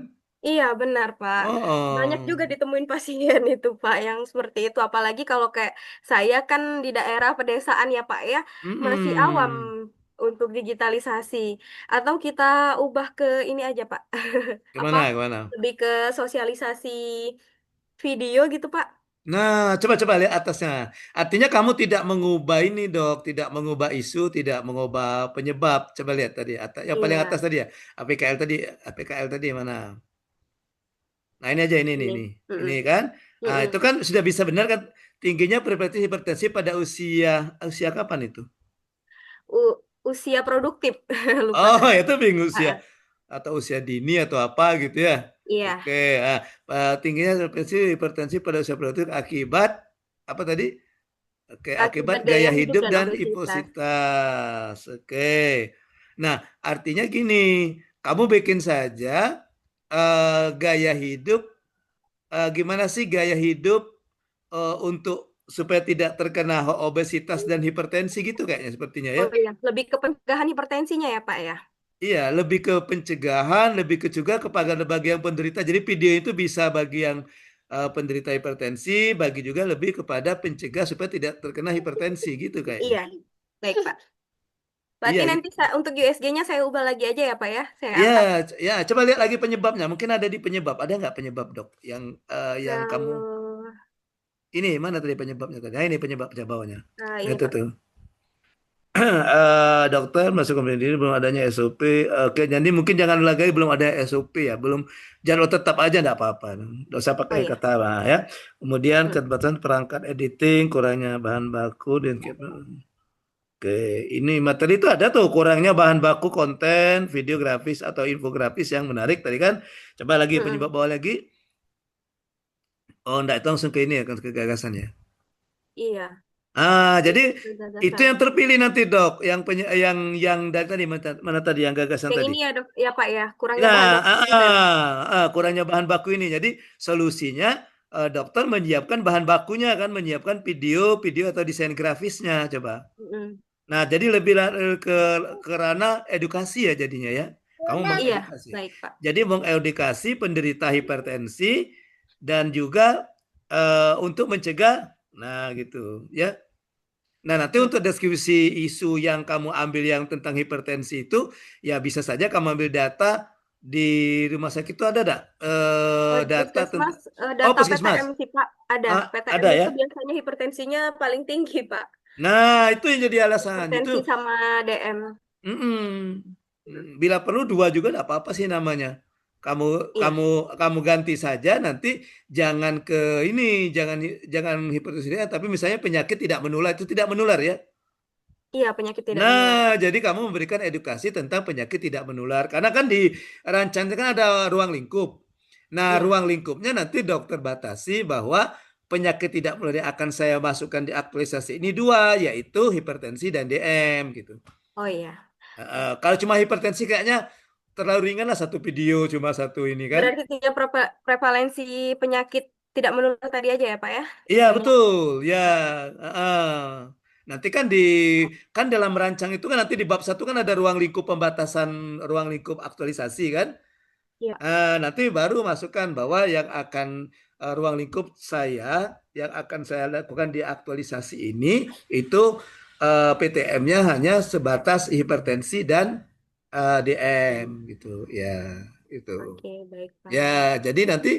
Iya benar Pak. Oh, Banyak oh. juga ditemuin pasien itu Pak yang seperti itu. Apalagi kalau kayak saya kan di daerah pedesaan ya Pak ya. Masih awam Mm-mm. untuk digitalisasi. Atau kita ubah ke ini aja Pak. Apa? Gimana, gimana? Lebih ke sosialisasi video gitu Pak. Nah, coba-coba lihat atasnya. Artinya kamu tidak mengubah ini, Dok, tidak mengubah isu, tidak mengubah penyebab. Coba lihat tadi, yang paling atas Iya, tadi ya, APKL tadi mana? Nah, ini aja ini ini. ini. Ini Mm-mm. kan. Ah, itu Mm-mm. kan sudah bisa benar kan tingginya preventif hipertensi pada usia usia kapan itu? Usia produktif. Lupa Oh, saya. itu bingung Ah, usia ah. atau usia dini atau apa gitu ya. Iya, Oke, tingginya preventif hipertensi pada usia produktif akibat apa tadi? Oke, akibat akibat gaya gaya hidup hidup dan dan obesitas. hipositas. Oke. Nah, artinya gini, kamu bikin saja gaya hidup, gimana sih gaya hidup untuk supaya tidak terkena obesitas dan hipertensi gitu kayaknya sepertinya ya. Oh iya, lebih ke pencegahan hipertensinya ya, Pak ya? Iya, lebih ke pencegahan, lebih ke juga kepada bagi yang penderita. Jadi video itu bisa bagi yang penderita hipertensi, bagi juga lebih kepada pencegah supaya tidak terkena hipertensi gitu kayaknya. Iya, baik, Pak. Berarti Iya, nanti untuk USG-nya saya ubah lagi aja ya, Pak ya? Saya ya, angkat. ya. Coba lihat lagi penyebabnya. Mungkin ada di penyebab. Ada nggak penyebab dok? Yang kamu Kalau ini mana tadi penyebabnya tadi? Nah, ini penyebabnya bawahnya. ini, Itu Pak. tuh. Dokter masuk komisi ini belum adanya SOP. Oke, jadi mungkin jangan lagi belum ada SOP ya, belum jadwal tetap aja enggak apa-apa. Nggak usah Oh pakai iya. kata lah ya. Kemudian Hmm. keterbatasan perangkat editing, kurangnya bahan baku dan oke, ini materi itu ada tuh kurangnya bahan baku konten, video grafis atau infografis yang menarik tadi kan. Coba lagi Hmm. penyebab bawah lagi. Oh, enggak itu langsung ke ini ya, ke gagasan ya. Iya, Jadi itu itu gagasan. yang terpilih nanti dok, yang dari tadi mana tadi yang gagasan Yang tadi. ini ya, Dok. Ya, Pak ya. Kurangnya Ya, bahan baku konten. kurangnya bahan baku ini. Jadi solusinya dokter menyiapkan bahan bakunya kan, menyiapkan video atau desain grafisnya coba. Mm-mm. Nah, jadi lebih ke ranah edukasi ya jadinya ya. Kamu Iya, mengedukasi. baik, Pak. Jadi mengedukasi penderita hipertensi dan juga untuk mencegah, nah gitu ya. Nah, nanti untuk deskripsi isu yang kamu ambil yang tentang hipertensi itu, ya bisa saja kamu ambil data di rumah sakit itu ada enggak? Data tentang, Puskesmas, oh data PTM puskesmas, sih Pak, ada. PTM ada itu ya. biasanya hipertensinya paling tinggi Pak. Nah, itu yang jadi alasan. Itu, Hipertensi sama DM. bila perlu dua juga enggak apa-apa sih namanya. Kamu Iya, kamu kamu ganti saja nanti jangan ke ini, jangan jangan hipertensi, tapi misalnya penyakit tidak menular itu tidak menular ya. iya penyakit tidak menular Nah, Pak. jadi kamu memberikan edukasi tentang penyakit tidak menular. Karena kan di rancangan kan ada ruang lingkup. Nah, Iya. ruang lingkupnya nanti dokter batasi bahwa penyakit tidak menular yang akan saya masukkan di aktualisasi ini dua, yaitu hipertensi dan DM gitu. Oh iya. Kalau cuma hipertensi kayaknya terlalu ringan lah satu video cuma satu ini kan. Berarti tiga prevalensi penyakit tidak menular tadi aja ya Pak ya? Iya Banyak. betul ya. Heeh. Nanti kan kan dalam merancang itu kan nanti di bab satu kan ada ruang lingkup pembatasan, ruang lingkup aktualisasi kan. Iya. Nanti baru masukkan bahwa yang akan ruang lingkup saya yang akan saya lakukan di aktualisasi ini itu PTM-nya hanya sebatas hipertensi dan DM gitu ya itu. Oke, baik Ya, Pak. jadi nanti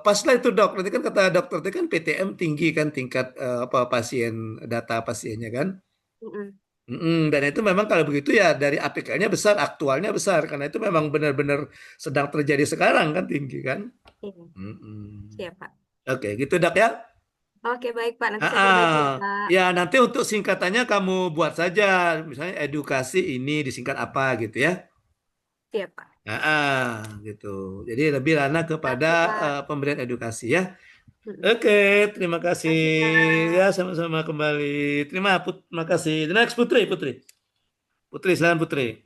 paslah itu dok. Nanti kan kata dokter itu kan PTM tinggi kan tingkat apa pasien data pasiennya kan. Mm-mm. Dan itu memang kalau begitu ya dari APK-nya besar, aktualnya besar karena itu memang benar-benar sedang terjadi sekarang kan tinggi kan. Iya, Mm-mm. siap Pak. Oke, gitu dok ya. Oke, baik Pak. Nanti saya Ah, perbaiki ya Pak. ya nanti untuk singkatannya kamu buat saja, misalnya edukasi ini disingkat apa gitu ya. Siap Pak. Gitu. Jadi lebih ranah kepada Makasih Pak. pemberian edukasi ya. Mm-mm. Oke, terima kasih. Makasih Ya, Pak. sama-sama kembali. Terima kasih. The next Putri, Putri. Putri, silakan Putri.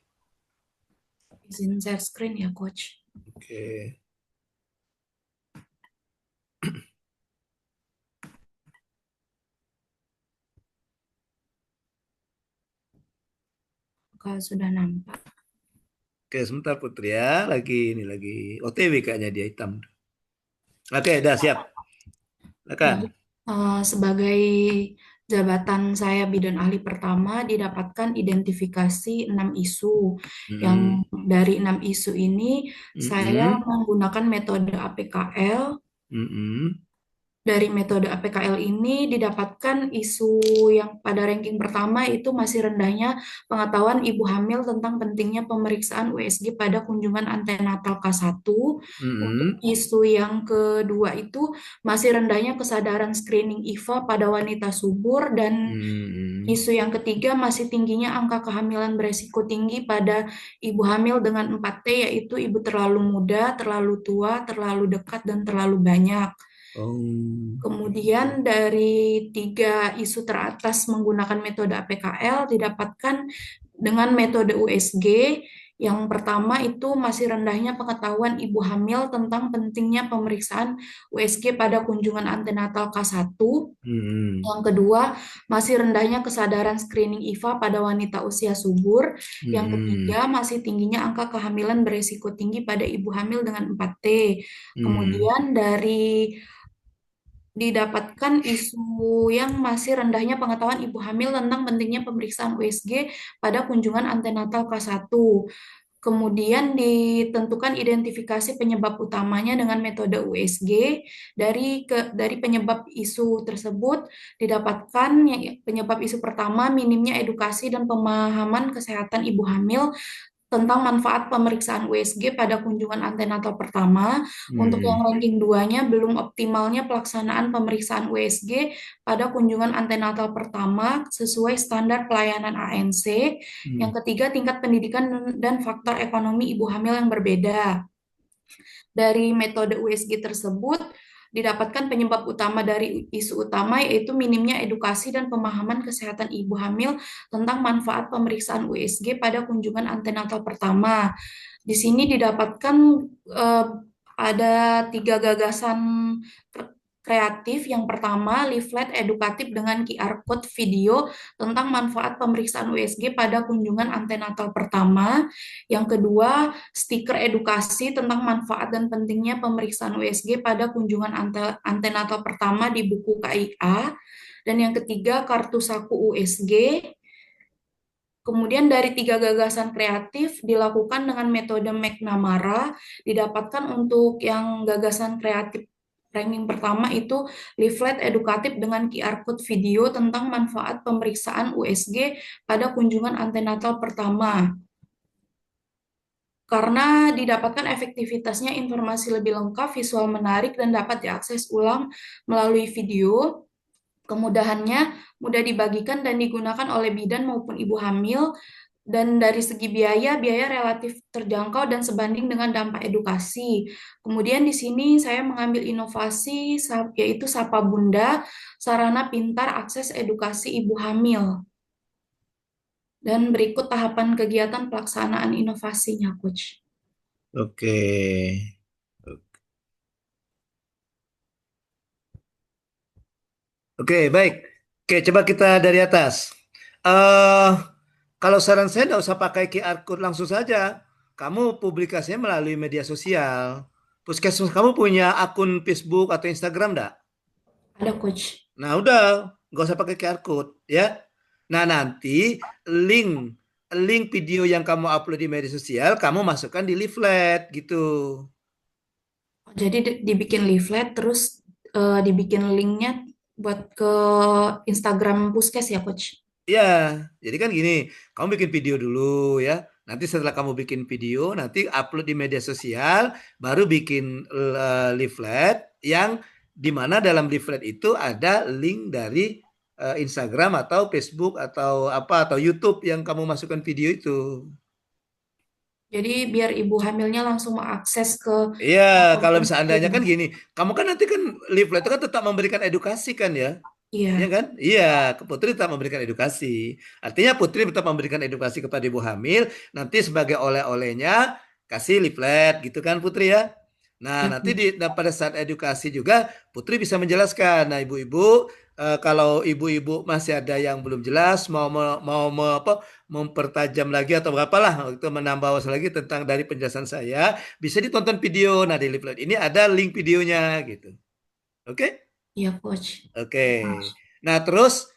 Izin share screen ya, Coach. Oke. Kalau sudah nampak. Oke, sebentar Putri ya. Lagi OTW kayaknya dia hitam. Oke, udah siap. Silakan. Sebagai jabatan saya bidan ahli pertama didapatkan identifikasi 6 isu. Yang dari 6 isu ini saya menggunakan metode APKL. Dari metode APKL ini didapatkan isu yang pada ranking pertama itu masih rendahnya pengetahuan ibu hamil tentang pentingnya pemeriksaan USG pada kunjungan antenatal K1. Untuk isu yang kedua itu masih rendahnya kesadaran screening IVA pada wanita subur, dan isu yang ketiga masih tingginya angka kehamilan beresiko tinggi pada ibu hamil dengan 4T, yaitu ibu terlalu muda, terlalu tua, terlalu dekat, dan terlalu banyak. Kemudian dari 3 isu teratas menggunakan metode APKL didapatkan dengan metode USG. Yang pertama itu masih rendahnya pengetahuan ibu hamil tentang pentingnya pemeriksaan USG pada kunjungan antenatal K1. Yang kedua, masih rendahnya kesadaran screening IVA pada wanita usia subur. Yang ketiga, masih tingginya angka kehamilan beresiko tinggi pada ibu hamil dengan 4T. Kemudian didapatkan isu yang masih rendahnya pengetahuan ibu hamil tentang pentingnya pemeriksaan USG pada kunjungan antenatal K1. Kemudian ditentukan identifikasi penyebab utamanya dengan metode USG. Dari penyebab isu tersebut didapatkan penyebab isu pertama minimnya edukasi dan pemahaman kesehatan ibu hamil tentang manfaat pemeriksaan USG pada kunjungan antenatal pertama. Untuk yang ranking 2-nya, belum optimalnya pelaksanaan pemeriksaan USG pada kunjungan antenatal pertama sesuai standar pelayanan ANC. Yang ketiga, tingkat pendidikan dan faktor ekonomi ibu hamil yang berbeda. Dari metode USG tersebut, didapatkan penyebab utama dari isu utama, yaitu minimnya edukasi dan pemahaman kesehatan ibu hamil tentang manfaat pemeriksaan USG pada kunjungan antenatal pertama. Di sini didapatkan ada 3 gagasan kreatif. Yang pertama, leaflet edukatif dengan QR code video tentang manfaat pemeriksaan USG pada kunjungan antenatal pertama. Yang kedua, stiker edukasi tentang manfaat dan pentingnya pemeriksaan USG pada kunjungan antenatal pertama di buku KIA. Dan yang ketiga, kartu saku USG. Kemudian dari tiga gagasan kreatif dilakukan dengan metode McNamara, didapatkan untuk yang gagasan kreatif ranking pertama itu leaflet edukatif dengan QR code video tentang manfaat pemeriksaan USG pada kunjungan antenatal pertama. Karena didapatkan efektivitasnya informasi lebih lengkap, visual menarik, dan dapat diakses ulang melalui video. Kemudahannya mudah dibagikan dan digunakan oleh bidan maupun ibu hamil, dan dari segi biaya relatif terjangkau dan sebanding dengan dampak edukasi. Kemudian di sini saya mengambil inovasi yaitu Sapa Bunda, sarana pintar akses edukasi ibu hamil. Dan berikut tahapan kegiatan pelaksanaan inovasinya, Coach. Oke. Oke, baik. Oke, coba kita dari atas. Kalau saran saya nggak usah pakai QR code langsung saja. Kamu publikasinya melalui media sosial. Puskesmas kamu punya akun Facebook atau Instagram nggak? Ada, Coach. Nah, udah. Nggak usah pakai QR code, ya. Nah, nanti link video yang kamu upload di media sosial, kamu masukkan di leaflet, gitu. Jadi dibikin leaflet, terus dibikin linknya buat ke Instagram Puskes ya, Coach? Ya, jadi kan gini, kamu bikin video dulu ya. Nanti setelah kamu bikin video, nanti upload di media sosial, baru bikin leaflet yang dimana dalam leaflet itu ada link dari Instagram atau Facebook atau apa atau YouTube yang kamu masukkan video itu. Jadi biar ibu hamilnya langsung mengakses ke Iya, kalau konten seandainya itu. kan gini, kamu kan nanti kan leaflet itu kan tetap memberikan edukasi kan ya. Iya. Iya kan? Iya, Putri tetap memberikan edukasi. Artinya Putri tetap memberikan edukasi kepada ibu hamil, nanti sebagai oleh-olehnya kasih leaflet gitu kan Putri ya. Nah, nanti pada saat edukasi juga Putri bisa menjelaskan. Nah, ibu-ibu kalau ibu-ibu masih ada yang belum jelas mempertajam lagi atau berapalah itu menambah lagi tentang dari penjelasan saya, bisa ditonton video. Nah, di leaflet ini ada link videonya gitu. Oke? Iya, Coach. Oke. Nah, terus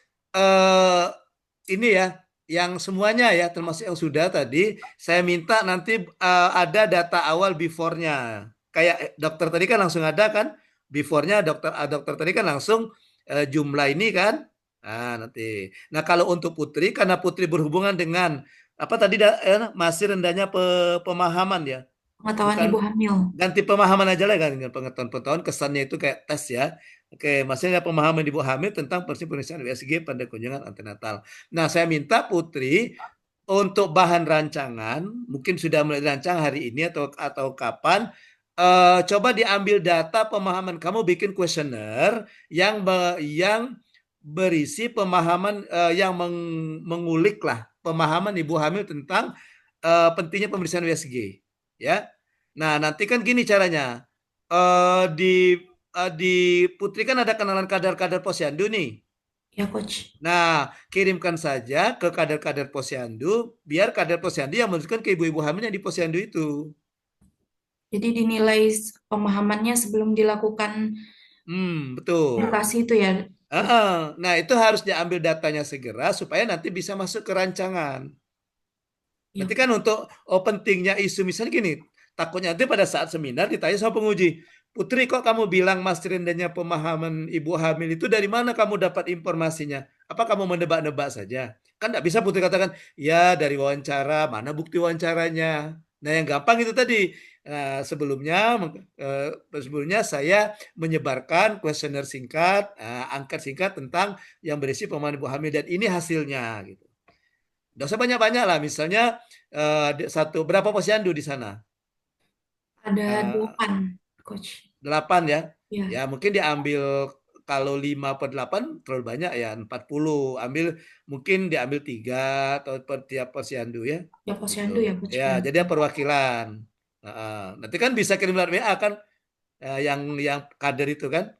ini ya, yang semuanya ya, termasuk yang sudah tadi, saya minta nanti ada data awal before-nya. Kayak dokter tadi kan langsung ada kan, before-nya dokter tadi kan langsung jumlah ini kan. Nah, nanti. Nah, kalau untuk Putri, karena Putri berhubungan dengan apa tadi masih rendahnya pemahaman ya. Pengetahuan Bukan ibu hamil. ganti pemahaman aja lah kan dengan pengetahuan kesannya itu kayak tes ya. Oke, maksudnya pemahaman ibu hamil tentang prinsip pemeriksaan USG pada kunjungan antenatal. Nah, saya minta Putri untuk bahan rancangan, mungkin sudah mulai dirancang hari ini atau kapan, coba diambil data pemahaman kamu, bikin kuesioner yang berisi pemahaman yang mengulik lah pemahaman ibu hamil tentang pentingnya pemeriksaan USG, ya. Nah, nanti kan gini caranya. Di Putri kan ada kenalan kadar-kadar posyandu nih. Ya, Coach. Nah, kirimkan saja ke kadar-kadar posyandu, biar kadar posyandu yang menunjukkan ke ibu-ibu hamil yang di posyandu itu. Jadi dinilai pemahamannya sebelum dilakukan betul. edukasi itu ya. Nah, itu harus diambil datanya segera supaya nanti bisa masuk ke rancangan. Nanti kan untuk pentingnya isu misalnya gini, takutnya nanti pada saat seminar ditanya sama penguji, Putri kok kamu bilang masih rendahnya pemahaman ibu hamil itu dari mana kamu dapat informasinya? Apa kamu menebak-nebak saja? Kan tidak bisa Putri katakan, ya dari wawancara, mana bukti wawancaranya? Nah yang gampang itu tadi, sebelumnya saya menyebarkan kuesioner singkat, angket singkat tentang yang berisi pemahaman ibu hamil dan ini hasilnya gitu. Tidak usah banyak-banyak lah, misalnya berapa posyandu di sana? Ada 8, Coach. 8 ya? Ya. Ya mungkin diambil kalau 5 per 8 terlalu banyak ya, 40. Mungkin diambil 3 atau per tiap posyandu ya. Ya, posyandu ya, Coach. Ya, jadi perwakilan. Nanti kan bisa kirim lewat WA kan, yang kader itu kan.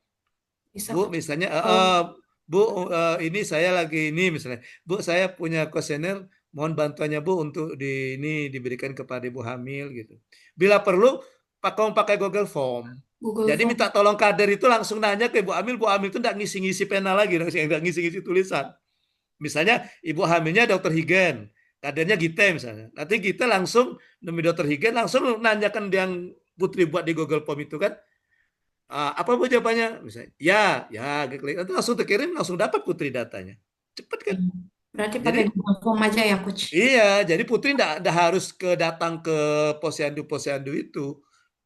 Bisa, Bu, Coach. misalnya, Oh, Bu, ini saya lagi ini misalnya, Bu, saya punya kuesioner, mohon bantuannya Bu untuk ini diberikan kepada ibu hamil gitu. Bila perlu, pakai Google Form. Google Jadi Form. minta tolong kader itu langsung nanya ke ibu hamil itu enggak ngisi-ngisi pena lagi, enggak ngisi-ngisi tulisan. Misalnya ibu hamilnya dokter Higen, kadernya Gite misalnya. Nanti Gite langsung demi dokter Higen langsung nanyakan yang Putri buat di Google Form itu kan. Apa bu jawabannya? Misalnya, ya, ya, klik itu langsung terkirim, langsung dapat Putri datanya. Cepet kan? Berarti pakai Jadi Google Form aja ya, Coach. iya, jadi Putri ndak harus datang ke posyandu itu.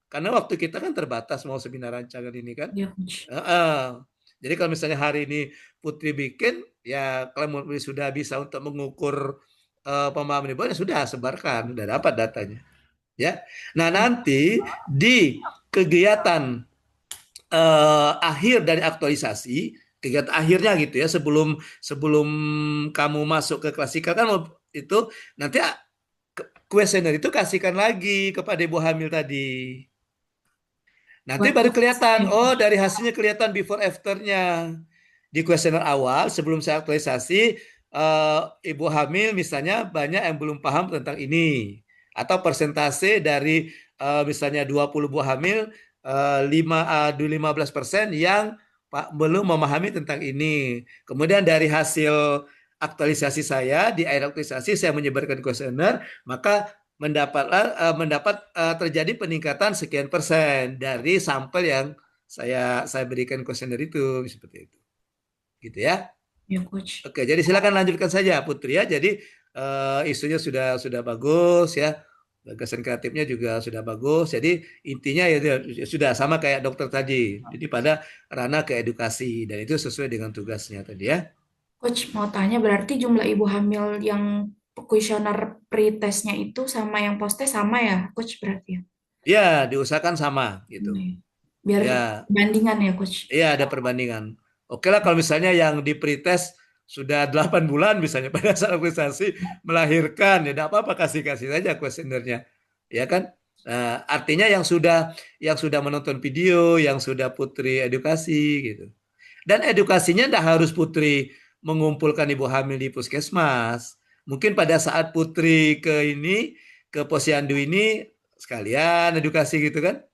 Karena waktu kita kan terbatas mau seminar rancangan ini kan. Iya, Coach. Heeh. Jadi kalau misalnya hari ini Putri bikin, ya kalau Putri sudah bisa untuk mengukur pemahaman ibu, ya sudah sebarkan, sudah dapat datanya. Ya. Nah nanti di kegiatan akhir dari aktualisasi, kegiatan akhirnya gitu ya, sebelum sebelum kamu masuk ke klasikal kan itu nanti kuesioner itu kasihkan lagi kepada ibu hamil tadi. Nanti Buat baru proses. kelihatan, oh dari hasilnya kelihatan before afternya. Di kuesioner awal sebelum saya aktualisasi, ibu hamil misalnya banyak yang belum paham tentang ini. Atau persentase dari misalnya 20 ibu hamil, 15% yang belum memahami tentang ini. Kemudian dari hasil aktualisasi saya, di akhir aktualisasi saya menyebarkan kuesioner, maka mendapat terjadi peningkatan sekian persen dari sampel yang saya berikan kuesioner itu seperti itu, gitu ya. Ya, Coach. Oke, jadi silakan lanjutkan saja Putri ya. Jadi isunya sudah bagus ya, gagasan kreatifnya juga sudah bagus. Jadi intinya ya sudah sama kayak dokter tadi. Jadi pada ranah keedukasi dan itu sesuai dengan tugasnya tadi ya. Coach mau tanya berarti jumlah ibu hamil yang kuesioner pre-testnya itu sama yang post-test sama ya, Coach berarti ya? Ya, diusahakan sama gitu. Biar Ya. bandingan ya, Coach. Iya, ada perbandingan. Oke lah kalau misalnya yang di pretest sudah 8 bulan misalnya pada saat aktualisasi melahirkan, ya tidak apa-apa kasih-kasih saja kuesionernya. Ya kan? Nah, artinya yang sudah menonton video, yang sudah Putri edukasi gitu. Dan edukasinya tidak harus Putri mengumpulkan ibu hamil di puskesmas. Mungkin pada saat Putri ke posyandu ini sekalian edukasi gitu kan.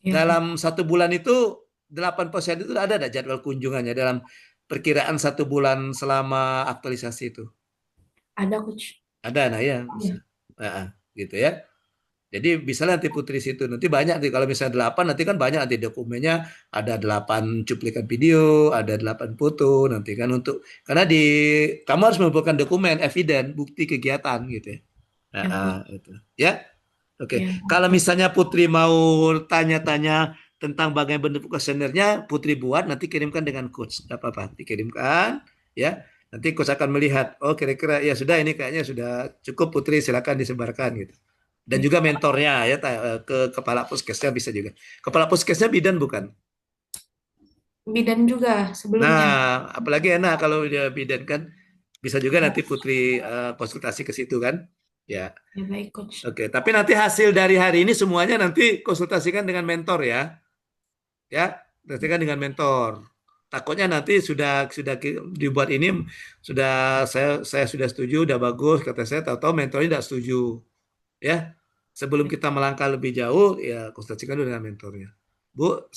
Ya, Dalam 1 bulan itu 8% itu ada jadwal kunjungannya dalam perkiraan 1 bulan selama aktualisasi itu. ada, Coach. Ada, nah ya bisa. Nah, gitu ya. Jadi bisa nanti Putri situ nanti banyak nanti kalau misalnya 8 nanti kan banyak nanti dokumennya ada 8 cuplikan video, ada 8 foto nanti kan karena kamu harus mengumpulkan dokumen eviden bukti kegiatan gitu ya. Nah, itu. Ya. Oke, Ya. kalau misalnya Putri mau tanya-tanya tentang bagaimana bentuk kuesionernya, Putri buat nanti kirimkan dengan coach, tidak apa-apa, dikirimkan, ya. Nanti coach akan melihat, oh kira-kira ya sudah ini kayaknya sudah cukup Putri silakan disebarkan gitu. Dan juga mentornya ya ke kepala puskesnya bisa juga. Kepala puskesnya bidan bukan? Bidan juga sebelumnya. Nah, apalagi enak kalau dia bidan kan bisa juga nanti Putri konsultasi ke situ kan, ya. Ya, baik, Coach. Oke, tapi nanti hasil dari hari ini semuanya nanti konsultasikan dengan mentor ya. Ya, konsultasikan dengan mentor. Takutnya nanti sudah dibuat ini saya sudah setuju, udah bagus kata saya, tahu-tahu mentornya tidak setuju. Ya. Sebelum kita melangkah lebih jauh ya konsultasikan dulu dengan mentornya. Bu,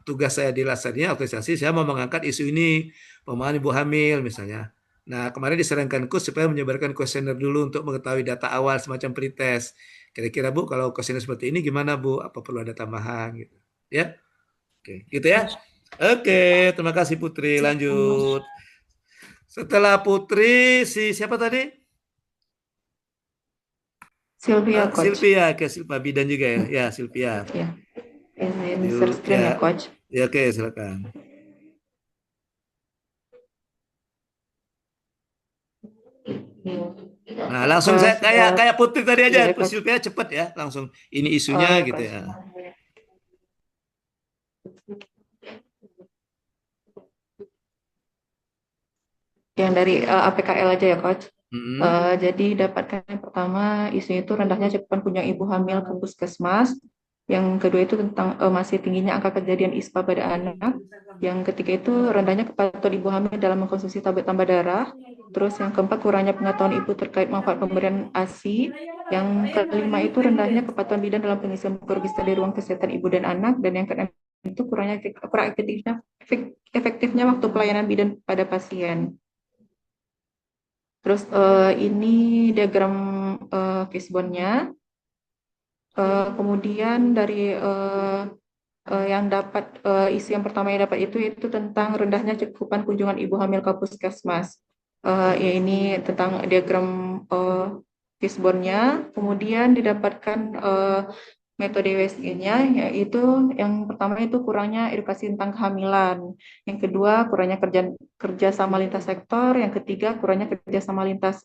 tugas saya di Lasarnya aktualisasi saya mau mengangkat isu ini, pemahaman ibu hamil misalnya. Nah, kemarin disarankan coach supaya menyebarkan kuesioner dulu untuk mengetahui data awal semacam pretest. Kira-kira Bu, kalau kuesioner seperti ini gimana Bu? Apa perlu ada tambahan gitu? Ya. Oke, gitu ya. Oke, terima kasih Putri. Lanjut. Setelah Putri siapa tadi? Sylvia, Coach. Sylvia, ke Silpa Bidan juga ya. Ya, Sylvia. Ya. Izin share screen ya, Coach. Ya, oke, silakan. Nah, langsung saya kayak Putri tadi aja, ya, Sylvia cepet ya, langsung ini isunya gitu ya. Yang dari APKL aja ya, Coach. Jadi dapatkan yang pertama, isunya itu rendahnya cakupan kunjungan ibu hamil ke puskesmas. Yang kedua itu tentang masih tingginya angka kejadian ISPA pada anak. Yang ketiga itu rendahnya kepatuhan ibu hamil dalam mengkonsumsi tablet tambah darah. Terus yang keempat kurangnya pengetahuan ibu terkait manfaat pemberian ASI. Yang kelima itu rendahnya kepatuhan bidan dalam pengisian buku register di ruang kesehatan ibu dan anak. Dan yang keenam itu kurang efektifnya waktu pelayanan bidan pada pasien. Terus ini diagram fishbone-nya. Kemudian dari yang dapat isu yang pertama yang dapat itu tentang rendahnya cakupan kunjungan ibu hamil ke puskesmas. Ya ini tentang diagram fishbone-nya. Kemudian didapatkan metode USG-nya, yaitu yang pertama itu kurangnya edukasi tentang kehamilan, yang kedua kurangnya kerjasama lintas sektor, yang ketiga kurangnya kerjasama lintas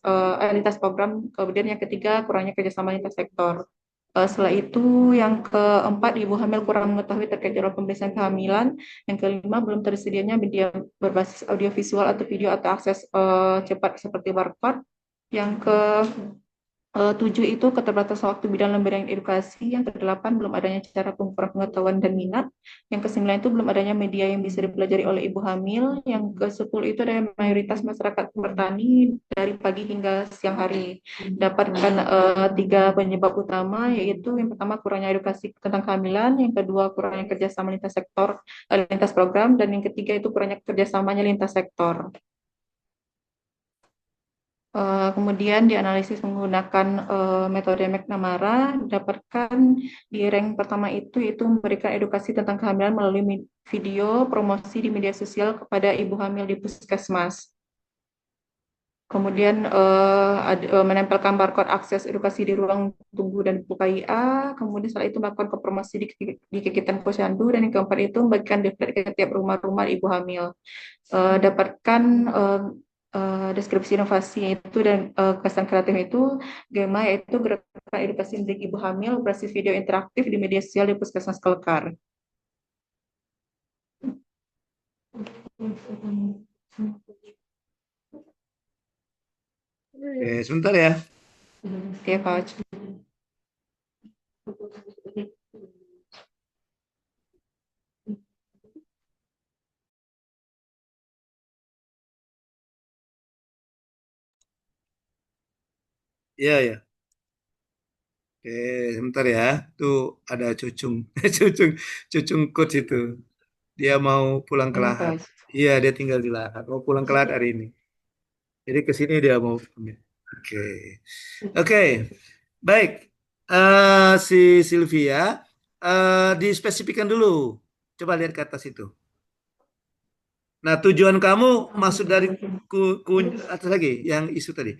program, kemudian yang ketiga kurangnya kerjasama lintas sektor. Setelah itu yang keempat, ibu hamil kurang mengetahui terkait jadwal pemeriksaan kehamilan, yang kelima belum tersedianya media berbasis audiovisual atau video atau akses cepat seperti barcode, yang ke 7 itu keterbatasan waktu bidang lembaga edukasi, yang kedelapan belum adanya cara pengukuran pengetahuan dan minat, yang kesembilan itu belum adanya media yang bisa dipelajari oleh ibu hamil, yang ke-10 itu ada mayoritas masyarakat bertani dari pagi hingga siang hari. Dapatkan 3 penyebab utama, yaitu yang pertama kurangnya edukasi tentang kehamilan, yang kedua kurangnya kerjasama lintas sektor, lintas program, dan yang ketiga itu kurangnya kerjasamanya lintas sektor. Kemudian dianalisis menggunakan metode McNamara, didapatkan di rank pertama itu memberikan edukasi tentang kehamilan melalui video promosi di media sosial kepada ibu hamil di puskesmas. Kemudian menempelkan barcode akses edukasi di ruang tunggu dan buku KIA, kemudian setelah itu melakukan promosi di kegiatan posyandu, dan yang keempat itu membagikan leaflet ke tiap rumah-rumah ibu hamil. Dapatkan deskripsi inovasi itu dan kesan kreatif itu GEMA, yaitu gerakan edukasi untuk ibu hamil berbasis video interaktif di media sosial di puskesmas Kelkar. Oke, sebentar ya. Ya, Coach. Iya, ya. Oke, sebentar ya. Tuh ada Cucung. Cucung coach itu. Dia mau pulang ke Lahat. Iya, dia tinggal di Lahat. Mau pulang ke Lahat hari ini. Jadi ke sini dia mau. Oke. Oke. Baik. Si Sylvia dispesifikan dulu. Coba lihat ke atas itu. Nah, tujuan kamu masuk dari atas lagi yang isu tadi.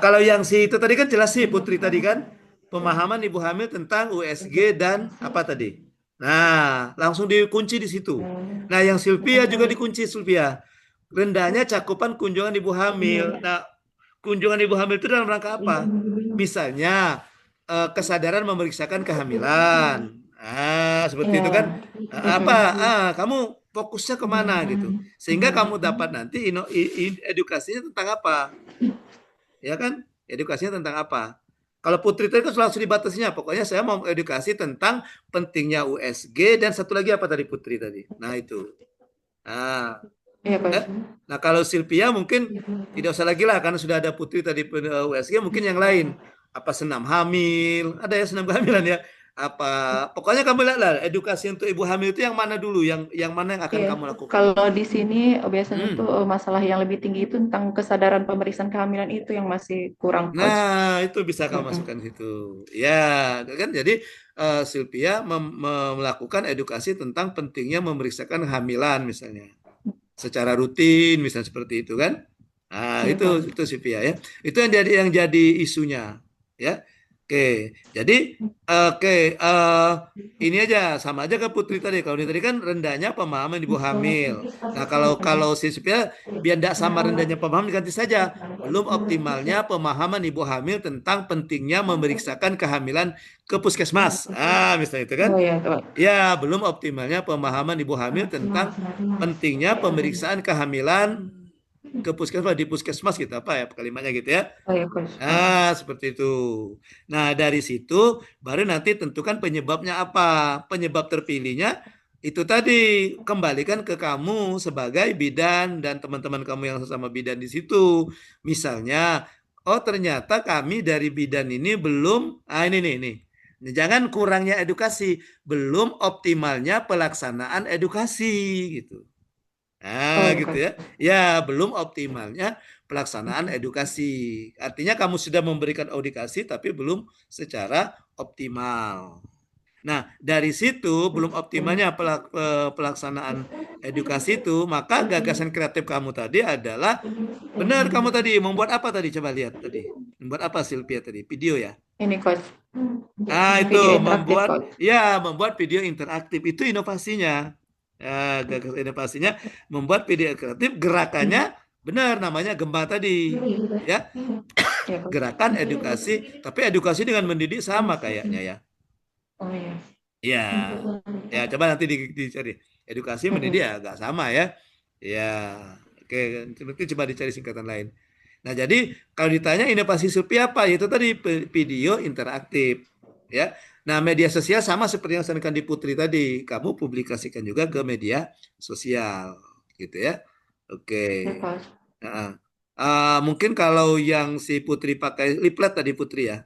Kalau yang si itu tadi kan jelas sih Putri tadi kan pemahaman ibu hamil tentang USG dan apa tadi. Nah, langsung dikunci di situ. Nah, yang Sylvia juga dikunci Sylvia. Rendahnya cakupan kunjungan ibu hamil. Nah, kunjungan ibu hamil itu dalam rangka apa? Misalnya kesadaran memeriksakan kehamilan. Seperti itu kan. Kamu fokusnya kemana gitu. Sehingga kamu dapat nanti edukasinya tentang apa. Ya kan? Edukasinya tentang apa. Kalau Putri tadi kan langsung dibatasinya. Pokoknya saya mau edukasi tentang pentingnya USG dan satu lagi apa tadi Putri tadi. Nah itu. Nah kalau Sylvia mungkin tidak usah lagi lah karena sudah ada Putri tadi USG, mungkin yang lain. Apa senam hamil? Ada ya senam kehamilan ya? Apa pokoknya kamu lihat lah edukasi untuk ibu hamil itu yang mana dulu, yang mana yang akan kamu lakukan. Kalau di sini biasanya tuh masalah yang lebih tinggi itu tentang kesadaran pemeriksaan kehamilan itu yang masih kurang. Nah itu bisa kamu masukkan situ ya kan. Jadi Sylvia melakukan edukasi tentang pentingnya memeriksakan kehamilan misalnya secara rutin misalnya seperti itu kan. Nah itu Sylvia ya, itu yang jadi isunya ya. Jadi ini aja sama aja ke Putri tadi. Kalau ini tadi kan rendahnya pemahaman ibu hamil. Nah kalau Sylvia biar tidak sama rendahnya pemahaman diganti saja belum optimalnya pemahaman ibu hamil tentang pentingnya memeriksakan kehamilan ke puskesmas. Misalnya itu kan. Ya belum optimalnya pemahaman ibu hamil tentang pentingnya pemeriksaan kehamilan ke puskesmas di puskesmas gitu apa ya kalimatnya gitu ya. Oh ya, Coach. Seperti itu. Nah, dari situ baru nanti tentukan penyebabnya apa. Penyebab terpilihnya itu tadi kembalikan ke kamu sebagai bidan dan teman-teman kamu yang sesama bidan di situ. Misalnya, oh ternyata kami dari bidan ini belum, ini nih, nih. Jangan kurangnya edukasi, belum optimalnya pelaksanaan edukasi gitu. Oh ya, Gitu Coach. ya. Ya, belum optimalnya pelaksanaan edukasi. Artinya kamu sudah memberikan edukasi tapi belum secara optimal. Nah, dari situ belum optimalnya pelaksanaan edukasi itu, maka gagasan kreatif kamu tadi adalah benar kamu tadi membuat apa tadi? Coba lihat tadi. Membuat apa Sylvia tadi? Video ya. Ini, Coach. Itu Video interaktif, membuat Coach. membuat video interaktif itu inovasinya. Gagasan inovasinya membuat video kreatif gerakannya benar namanya Gemba tadi ya. Ya, Coach. Gerakan edukasi tapi edukasi dengan mendidik sama kayaknya ya. Oh ya. Ya, ya coba nanti dicari edukasi mendidik ya agak sama ya. Ya, oke nanti coba dicari singkatan lain. Nah, jadi kalau ditanya inovasi Shopee apa? Itu tadi video interaktif, ya. Nah, media sosial sama seperti yang disampaikan di Putri tadi. Kamu publikasikan juga ke media sosial, gitu ya. Oke. Ya, Coach. Nah, mungkin kalau yang si Putri pakai leaflet tadi Putri ya.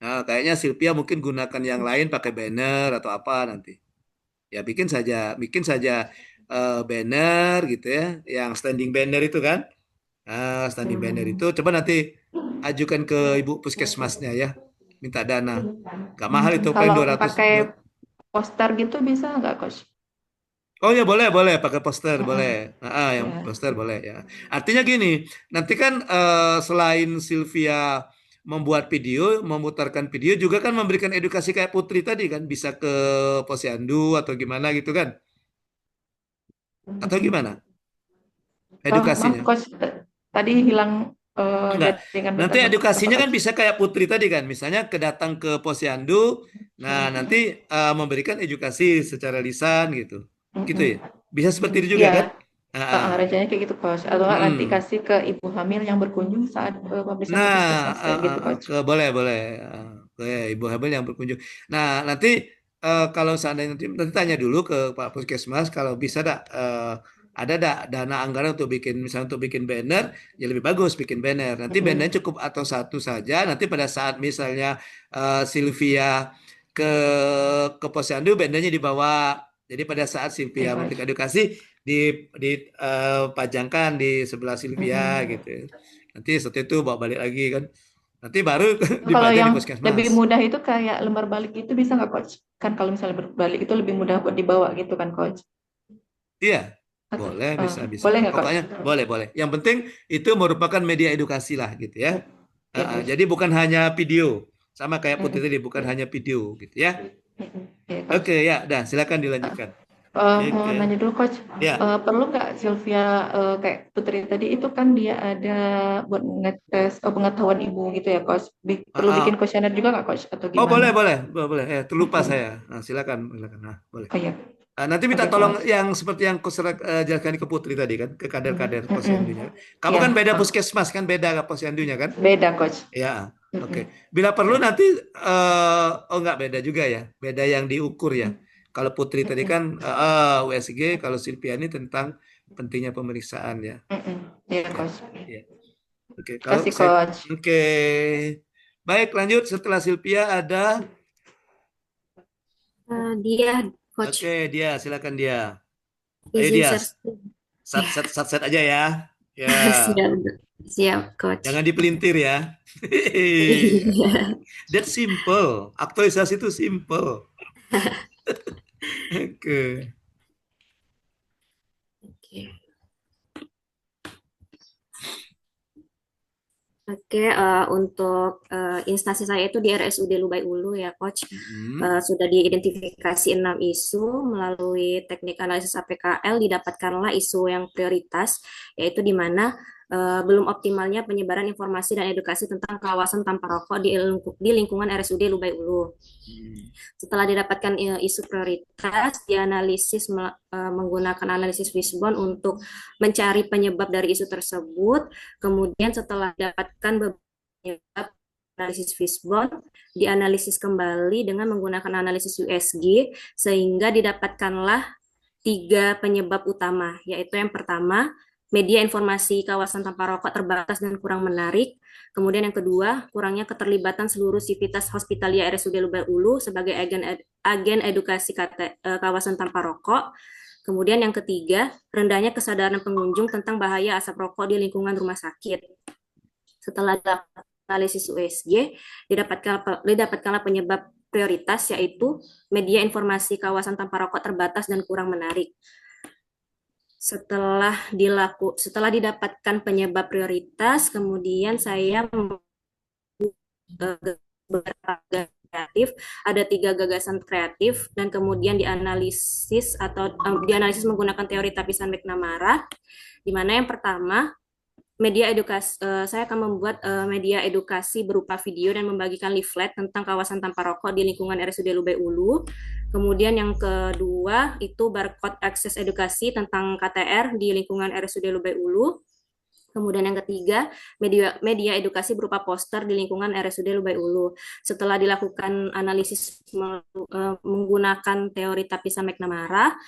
Nah, kayaknya Sylvia mungkin gunakan yang lain pakai banner atau apa nanti. Ya, bikin saja banner gitu ya, yang standing banner itu kan. Standing banner itu coba nanti ajukan ke ibu puskesmasnya ya, minta dana. Gak mahal itu, paling Kalau 200. pakai poster gitu bisa nggak, Coach? Oh ya boleh pakai poster boleh. Yang Ya. poster boleh ya. Artinya gini, nanti kan selain Sylvia membuat video, memutarkan video juga kan memberikan edukasi kayak Putri tadi kan, bisa ke Posyandu atau gimana gitu kan? Atau gimana? Maaf, Edukasinya? Coach. Tadi hilang Enggak. jaringan Nanti beberapa, edukasinya kan Coach. bisa kayak Putri tadi kan, misalnya datang ke Posyandu, nah nanti memberikan edukasi secara lisan gitu, gitu ya. Bisa seperti itu juga kan? Iya, rencananya kayak gitu, Coach. Atau nggak nanti Mm. kasih ke ibu hamil yang berkunjung saat pemeriksaan ke Nah, puskesmas kayak gitu, Coach. boleh, ke ibu hamil yang berkunjung. Nah, nanti kalau seandainya nanti tanya dulu ke Pak Puskesmas kalau bisa ada dana anggaran untuk bikin misalnya untuk bikin banner, ya lebih bagus bikin banner. Nanti banner cukup atau satu saja. Nanti pada saat misalnya Sylvia ke Posyandu bannernya dibawa. Jadi pada saat Sylvia memberikan edukasi dipajangkan di sebelah Sylvia gitu. Nanti setelah itu bawa balik lagi kan. Nanti baru Kalau dipajang di yang lebih puskesmas. mudah itu kayak lembar balik itu bisa nggak, Coach? Kan kalau misalnya berbalik itu lebih mudah buat dibawa gitu kan, Coach? Iya, Atau, boleh, bisa. boleh nggak, Coach? Pokoknya boleh. Yang penting itu merupakan media edukasi lah gitu ya. Ya, Coach. Jadi bukan hanya video, sama kayak Putri Mm-mm. tadi, bukan hanya video gitu ya. Ya, Coach. Oke, ya, dah silakan dilanjutkan. Mau nanya dulu, Coach. Ya. Perlu nggak Sylvia kayak Putri tadi itu kan dia ada buat ngetes pengetahuan ibu gitu ya, Coach? Perlu bikin kuesioner juga nggak, Coach? Atau Oh, gimana? boleh. Terlupa saya. Nah, silakan. Nah, boleh. Oh iya. Nanti minta Oke, tolong Coach. yang seperti yang jelaskan ke Putri tadi kan, ke kader-kader posyandunya. Kamu Ya, kan beda puskesmas kan, beda posyandunya kan? beda, Coach. Ya, oke. Bila perlu nanti, enggak beda juga ya, beda yang diukur ya. Kalau Putri tadi kan USG, kalau Silviani tentang pentingnya pemeriksaan ya. Ya, Coach. Ya. Oke, kalau Kasih, Coach. Oke. Baik, lanjut setelah Silvia ada Dia, Coach. Oke, dia silakan dia. Ayo Izin dia. share. Sat aja ya. Ya. Siap, Coach. Jangan dipelintir ya. Iya. That's simple. Aktualisasi itu simple. Oke. Oke, untuk instansi saya itu di RSUD Lubai Ulu ya, Coach. Sudah diidentifikasi 6 isu melalui teknik analisis APKL, didapatkanlah isu yang prioritas, yaitu di mana belum optimalnya penyebaran informasi dan edukasi tentang kawasan tanpa rokok di lingkungan RSUD Lubai Ulu. Setelah didapatkan isu prioritas, dianalisis menggunakan analisis Fishbone untuk mencari penyebab dari isu tersebut. Kemudian setelah didapatkan beberapa analisis Fishbone, dianalisis kembali dengan menggunakan analisis USG, sehingga didapatkanlah 3 penyebab utama, yaitu yang pertama, media informasi kawasan tanpa rokok terbatas dan kurang menarik. Kemudian yang kedua, kurangnya keterlibatan seluruh sivitas hospitalia RSUD Lubai Ulu sebagai agen edukasi kawasan tanpa rokok. Kemudian yang ketiga, rendahnya kesadaran pengunjung tentang bahaya asap rokok di lingkungan rumah sakit. Setelah analisis USG, didapatkanlah penyebab prioritas, yaitu media informasi kawasan tanpa rokok terbatas dan kurang menarik. Setelah didapatkan penyebab prioritas, kemudian saya beberapa kreatif, ada 3 gagasan kreatif, dan kemudian dianalisis menggunakan teori tapisan McNamara, di mana yang pertama, media edukasi, saya akan membuat media edukasi berupa video dan membagikan leaflet tentang kawasan tanpa rokok di lingkungan RSUD Lubai Ulu. Kemudian yang kedua itu barcode akses edukasi tentang KTR di lingkungan RSUD Lubai Ulu. Kemudian yang ketiga, media edukasi berupa poster di lingkungan RSUD Lubai Ulu. Setelah dilakukan analisis menggunakan teori tapisan McNamara,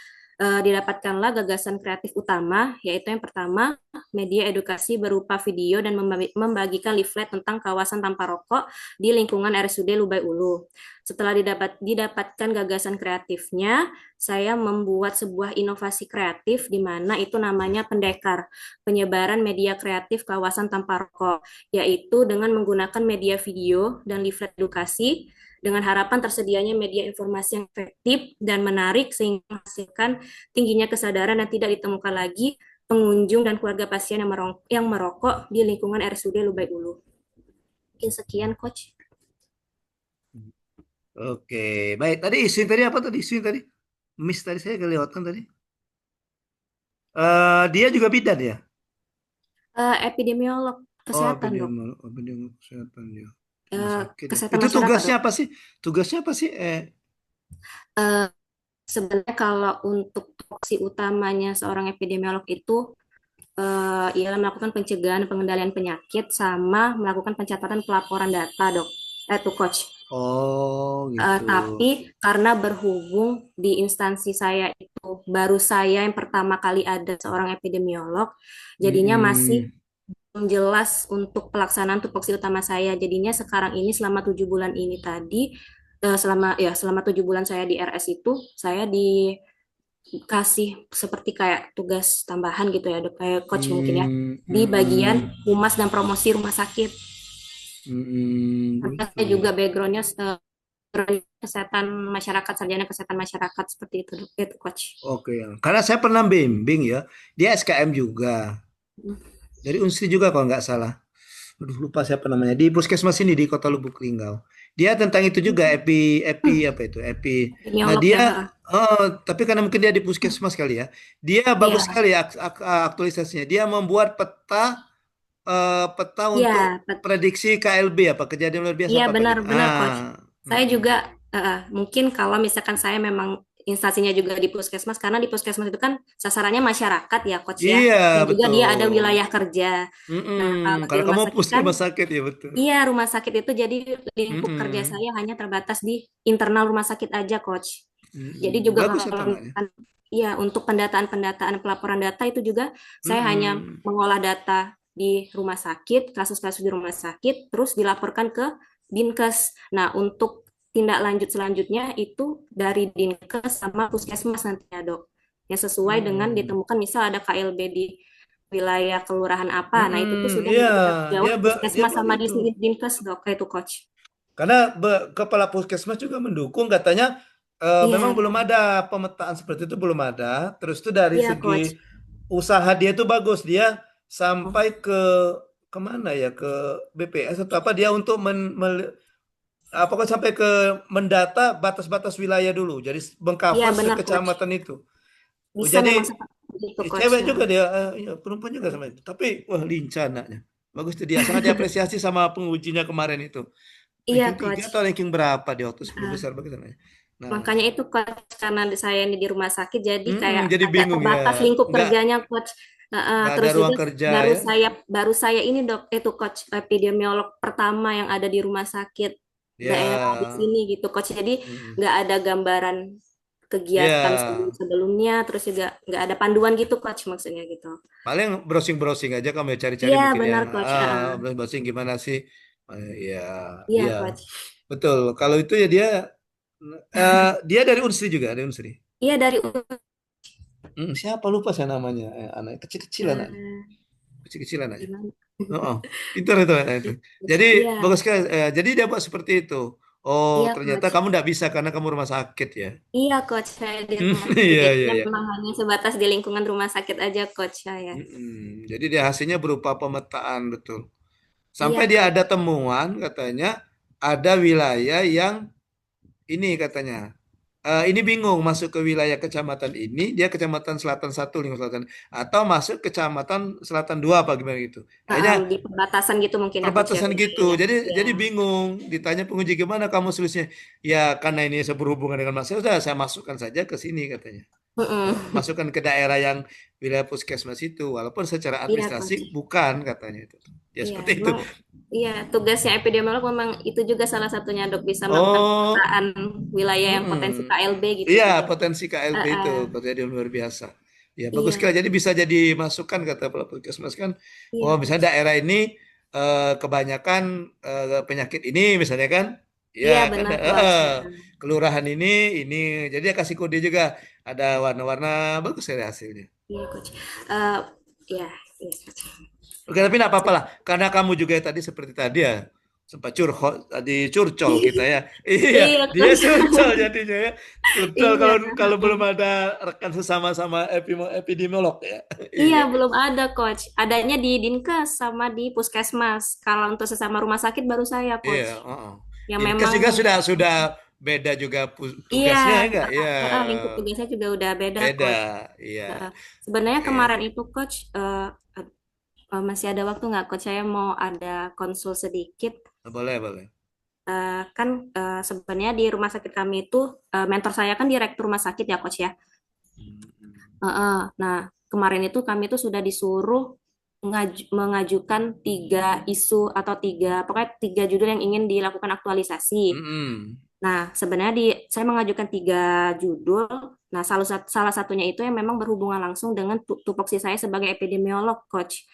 didapatkanlah gagasan kreatif utama, yaitu yang pertama, media edukasi berupa video dan membagikan leaflet tentang kawasan tanpa rokok di lingkungan RSUD Lubai Ulu. Setelah didapatkan gagasan kreatifnya, saya membuat sebuah inovasi kreatif di mana itu namanya pendekar, penyebaran media kreatif kawasan tanpa rokok, yaitu dengan menggunakan media video dan leaflet edukasi, dengan harapan tersedianya media informasi yang efektif dan menarik sehingga menghasilkan tingginya kesadaran dan tidak ditemukan lagi pengunjung dan keluarga pasien yang merokok di lingkungan RSUD Lubai Ulu. Mungkin sekian, Coach. Oke, baik. Tadi isu tadi apa tadi isu tadi? Miss tadi saya kelewatkan tadi. Dia juga bidan ya? Epidemiolog kesehatan, Dok. Epidemiolog kesehatan dia. Kesehatan itu tugasnya Dok. apa sih? Tugasnya apa sih? Sebenarnya kalau untuk tupoksi utamanya seorang epidemiolog itu ialah melakukan pencegahan pengendalian penyakit sama melakukan pencatatan pelaporan data, Dok. Itu Coach. Oh, gitu. Tapi karena berhubung di instansi saya itu baru saya yang pertama kali ada seorang epidemiolog, jadinya masih jelas untuk pelaksanaan tupoksi utama saya. Jadinya sekarang ini selama 7 bulan ini tadi, selama 7 bulan saya di RS itu, saya dikasih seperti kayak tugas tambahan gitu ya, Dok, kayak Coach mungkin ya, di bagian humas dan promosi rumah sakit. Karena saya juga backgroundnya kesehatan masyarakat, sarjana kesehatan masyarakat seperti itu, Dok. Itu Coach. Oke, karena saya pernah bimbing ya, dia SKM juga. Dari Unsri juga kalau nggak salah. Aduh, lupa siapa namanya. Di puskesmas ini di Kota Lubuk Linggau. Dia tentang itu juga epi apa itu? Nah, dia tapi karena mungkin dia di puskesmas kali ya. Dia bagus sekali aktualisasinya. Dia membuat peta untuk prediksi KLB apa kejadian luar biasa. Iya, benar Coach. Saya juga mungkin kalau misalkan saya memang instansinya juga di puskesmas, karena di puskesmas itu kan sasarannya masyarakat ya, Coach ya. Iya, dan juga betul. dia ada wilayah kerja. Nah, kalau kamu rumah sakit ya betul. Iya, rumah sakit itu jadi lingkup kerja saya hanya terbatas di internal rumah sakit aja, Coach. Jadi juga untuk pendataan pelaporan data itu juga saya hanya mengolah data di rumah sakit, kasus-kasus di rumah sakit, terus dilaporkan ke Dinkes. Nah, untuk tindak lanjut selanjutnya itu dari Dinkes sama puskesmas nantinya, Dok. Yang sesuai dengan ditemukan misal ada KLB di wilayah kelurahan apa. Nah, itu tuh sudah jawab puskesmas sama di Dinkes, Dok. Itu Coach. Karena kepala puskesmas juga mendukung katanya memang belum ada pemetaan seperti itu, belum ada. Terus itu dari segi usaha dia itu bagus, dia sampai ke kemana ya, ke BPS atau apa, dia untuk apakah sampai ke mendata batas-batas wilayah dulu, jadi mengcover sekecamatan itu. Bisa jadi gitu coach. Cewek juga dia, ya, perempuan juga sama itu. Tapi wah lincah anaknya. Bagus tuh dia sangat diapresiasi sama pengujinya kemarin itu. Iya Ranking 3 coach. atau ranking berapa dia waktu 10 Ah, besar begitu namanya. Nah, makanya itu coach, karena saya ini di rumah sakit jadi kayak jadi agak bingung ya. terbatas lingkup Nggak kerjanya coach. nggak ada Terus juga ruang kerja ya. baru saya ini dok itu coach epidemiolog pertama yang ada di rumah sakit daerah di Ya. sini gitu coach. Jadi Mm. nggak ada gambaran kegiatan Ya. sebelumnya, terus juga nggak ada panduan gitu coach maksudnya gitu. Paling browsing-browsing aja kamu ya cari-cari Iya mungkin ya. benar coach. Browsing gimana sih? Ya, Iya iya. coach. Betul. Kalau itu ya dia dari Unsri juga, dari Unsri. Iya dari Siapa lupa saya namanya. Anak kecil-kecil anaknya. eh, Kecil-kecil anaknya. gimana? Oh, pintar itu anak itu. Jadi Iya, bagus sekali. Jadi dia buat seperti itu. Oh, iya ternyata coach. kamu tidak bisa karena kamu rumah sakit ya. Iya coach, saya di rumah sakit. Iya, iya, Jadinya iya. memang hanya sebatas di lingkungan rumah sakit aja coach saya. Jadi dia hasilnya berupa pemetaan betul. Sampai Iya dia coach. ada temuan katanya ada wilayah yang ini katanya. Ini bingung masuk ke wilayah kecamatan ini, dia kecamatan Selatan satu Linggo Selatan, atau masuk kecamatan Selatan 2 apa gimana gitu. Akhirnya Di perbatasan gitu mungkin ya coach ya perbatasan gitu. wilayahnya. Iya. Jadi bingung. Ditanya penguji gimana kamu solusinya? Ya karena ini berhubungan dengan masalah, sudah saya masukkan saja ke sini katanya. Mm-mm. Masukkan ke daerah yang wilayah puskesmas itu, walaupun secara Iya administrasi coach. bukan katanya itu. Ya Iya, seperti itu. memang iya tugasnya epidemiolog memang itu juga salah satunya dok bisa melakukan Oh, pemetaan wilayah yang potensi mm-mm. KLB gitu Iya, juga. potensi KLB itu Uh-uh. kejadian luar biasa. Ya, bagus Iya, sekali. Jadi bisa jadi masukan kata Pak Puskesmas kan. iya Oh, coach. misalnya daerah ini kebanyakan penyakit ini misalnya kan. Ya, Iya kan benar coach. kelurahan ini. Jadi dia kasih kode juga ada warna-warna bagus sekali hasilnya. Iya coach. Eh iya, iya coach. Oke, tapi tidak apa-apa lah. Karena kamu juga tadi seperti tadi ya. Sempat tadi curcol kita ya. Iya, Iya dia coach. curcol jadinya ya. Curcol Iya. kalau kalau belum ada rekan sesama-sama epidemiolog ya. Iya, Iya. belum ada coach. Adanya di Dinkes sama di Puskesmas. Kalau untuk sesama rumah sakit baru saya Iya, coach. heeh. Yang Dinkes memang juga sudah beda juga iya, tugasnya ya enggak? Iya. lingkup tugasnya juga udah beda Beda. coach. Iya. Sebenarnya Oke. kemarin itu coach masih ada waktu nggak coach? Saya mau ada konsul sedikit. Boleh, boleh. Kan sebenarnya di rumah sakit kami itu mentor saya kan direktur rumah sakit ya coach ya. Nah, kemarin itu kami itu sudah disuruh mengajukan 3 isu atau pokoknya 3 judul yang ingin dilakukan aktualisasi. Nah, sebenarnya saya mengajukan 3 judul. Nah, salah satunya itu yang memang berhubungan langsung dengan tupoksi saya sebagai epidemiolog, coach,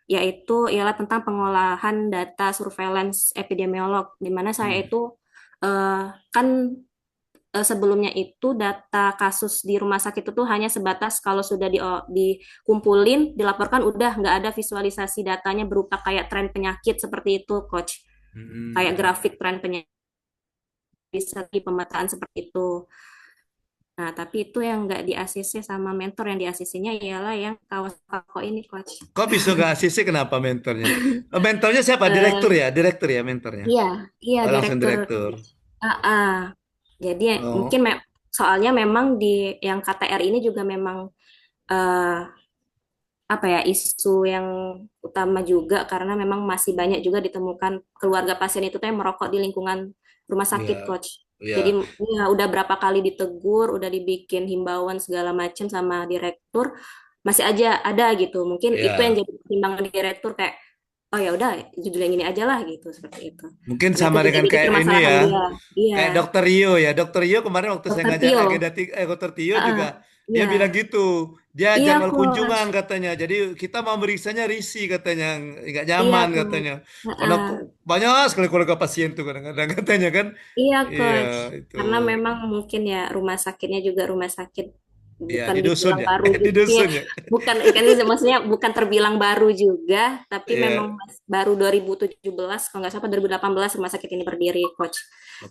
yaitu ialah tentang pengolahan data surveillance epidemiolog, di mana saya itu kan sebelumnya itu data kasus di rumah sakit itu hanya sebatas kalau sudah dikumpulin, dilaporkan udah nggak ada visualisasi datanya berupa kayak tren penyakit seperti itu, coach. Kayak grafik tren penyakit bisa di pemetaan seperti itu. Nah, tapi itu yang nggak di ACC sama mentor, yang di ACC-nya ialah yang kawas kako ini, coach. Kok bisa nggak ACC kenapa mentornya? Mentornya siapa? Direktur Eh, ya? Direktur ya mentornya? iya, iya Oh, langsung direktur. direktur. Ah, ah. Jadi Oh. mungkin soalnya memang di yang KTR ini juga memang eh, apa ya isu yang utama juga karena memang masih banyak juga ditemukan keluarga pasien itu tuh yang merokok di lingkungan rumah sakit, Iya, coach. Jadi iya, ya udah berapa kali ditegur, udah dibikin himbauan segala macam sama direktur, masih aja ada gitu. Mungkin itu yang iya. jadi pertimbangan direktur kayak oh ya udah judul yang ini aja lah gitu seperti itu. Mungkin Karena itu sama juga dengan jadi kayak ini permasalahan ya, dia. Iya, kayak Dokter Rio ya. Dokter Rio kemarin waktu saya Dokter ngajak Tio. agenda Dokter Tio Ah, juga, dia iya, bilang gitu. Dia iya jadwal coach. kunjungan katanya. Jadi kita mau meriksanya risih katanya, nggak Iya nyaman coach. katanya. Karena Heeh. banyak sekali keluarga pasien tuh kadang-kadang katanya kan. Iya, Iya, Coach. itu. Karena memang mungkin ya rumah sakitnya juga rumah sakit Iya, bukan di dusun dibilang ya. baru Di juga. Ya, dusun ya. bukan kan maksudnya bukan terbilang baru juga, tapi memang Iya, baru 2017 kalau nggak salah 2018 rumah sakit ini berdiri, Coach.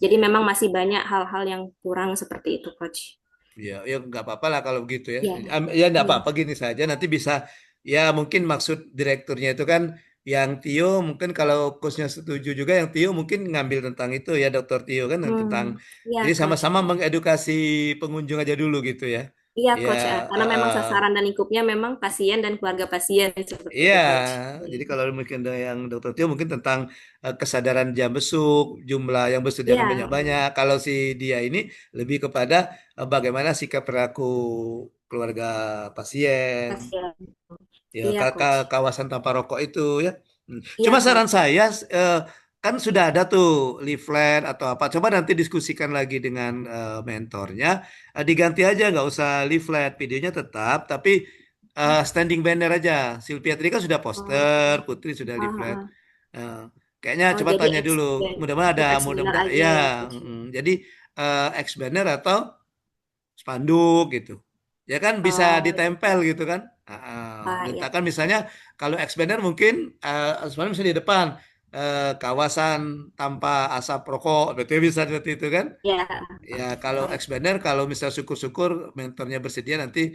Jadi oke. memang masih banyak hal-hal yang kurang seperti itu, Coach. Ya, ya nggak apa-apa lah kalau begitu ya. Iya, Ya nggak iya. apa-apa gini saja. Nanti bisa ya mungkin maksud direkturnya itu kan yang Tio mungkin kalau coachnya setuju juga yang Tio mungkin ngambil tentang itu ya Dokter Tio kan yang tentang Iya, jadi Coach. sama-sama mengedukasi pengunjung aja dulu gitu ya. Iya, Ya, Coach. Karena memang sasaran dan lingkupnya memang pasien dan keluarga pasien seperti iya, itu, Coach. jadi kalau mungkin ada yang dokter Tio mungkin tentang kesadaran jam besuk, jumlah yang besuk jangan Iya, banyak-banyak. Kalau si dia ini lebih kepada bagaimana sikap perilaku keluarga pasien, pasien. ya Iya, Coach. kawasan tanpa rokok itu ya. Iya, Cuma saran Coach. saya kan sudah ada tuh leaflet atau apa. Coba nanti diskusikan lagi dengan mentornya. Diganti aja nggak usah leaflet, videonya tetap, tapi standing banner aja. Sylvia tadi kan sudah Oh, poster, Putri sudah ah, leaflet. ah. Eh, Kayaknya Oh, coba jadi tanya dulu. Mudah-mudahan ada, untuk banner mudah-mudahan aja ya. ya, Coach. Jadi X banner atau spanduk gitu. Ya kan bisa Oh, ditempel gitu kan. ya. Letakkan misalnya kalau expander mungkin sebenarnya bisa di depan kawasan tanpa asap rokok, betul bisa seperti itu kan. Ya, Ya kalau baik. expander kalau misalnya syukur-syukur mentornya bersedia nanti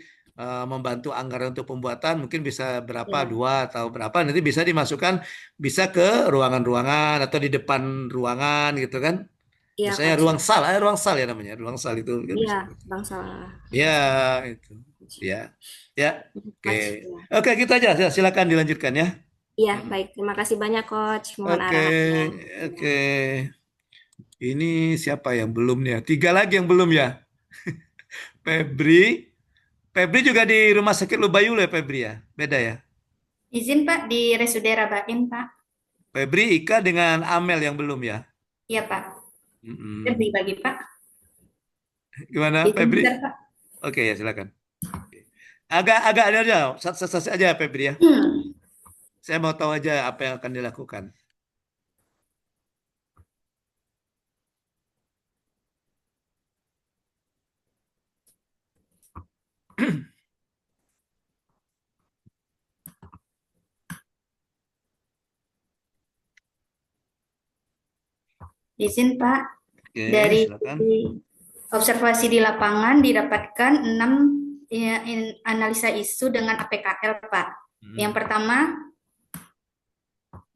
membantu anggaran untuk pembuatan mungkin bisa berapa Ya, dua atau berapa nanti bisa dimasukkan bisa ke ruangan-ruangan atau di depan ruangan gitu kan. iya, Biasanya Coach. ruang sal ya namanya. Ruang sal itu kan Iya, bisa. bangsa. Ya, itu. Ya. Ya. Oke. Coach. Ya. Oke, gitu aja. Ya, silakan dilanjutkan ya. Iya, Mm. baik. Terima kasih banyak, Coach. Mohon Oke. arahannya. Oke. Ini siapa yang belum nih ya? Tiga lagi yang belum ya. Febri. Febri juga di Rumah Sakit Lubayule ya, Febri ya. Beda ya. Izin Pak di Resude Rabain Pak. Febri Ika dengan Amel yang belum ya. Iya Pak. Mm-mm. Bagi Pak. Gimana Izin Febri? share Pak. Oke ya silakan. Agak ada aja. Satu aja Febri ya. Saya mau tahu aja apa yang akan dilakukan. Izin Pak. Oke, Dari silakan. observasi di lapangan didapatkan 6 analisa isu dengan APKL Pak. Yang pertama,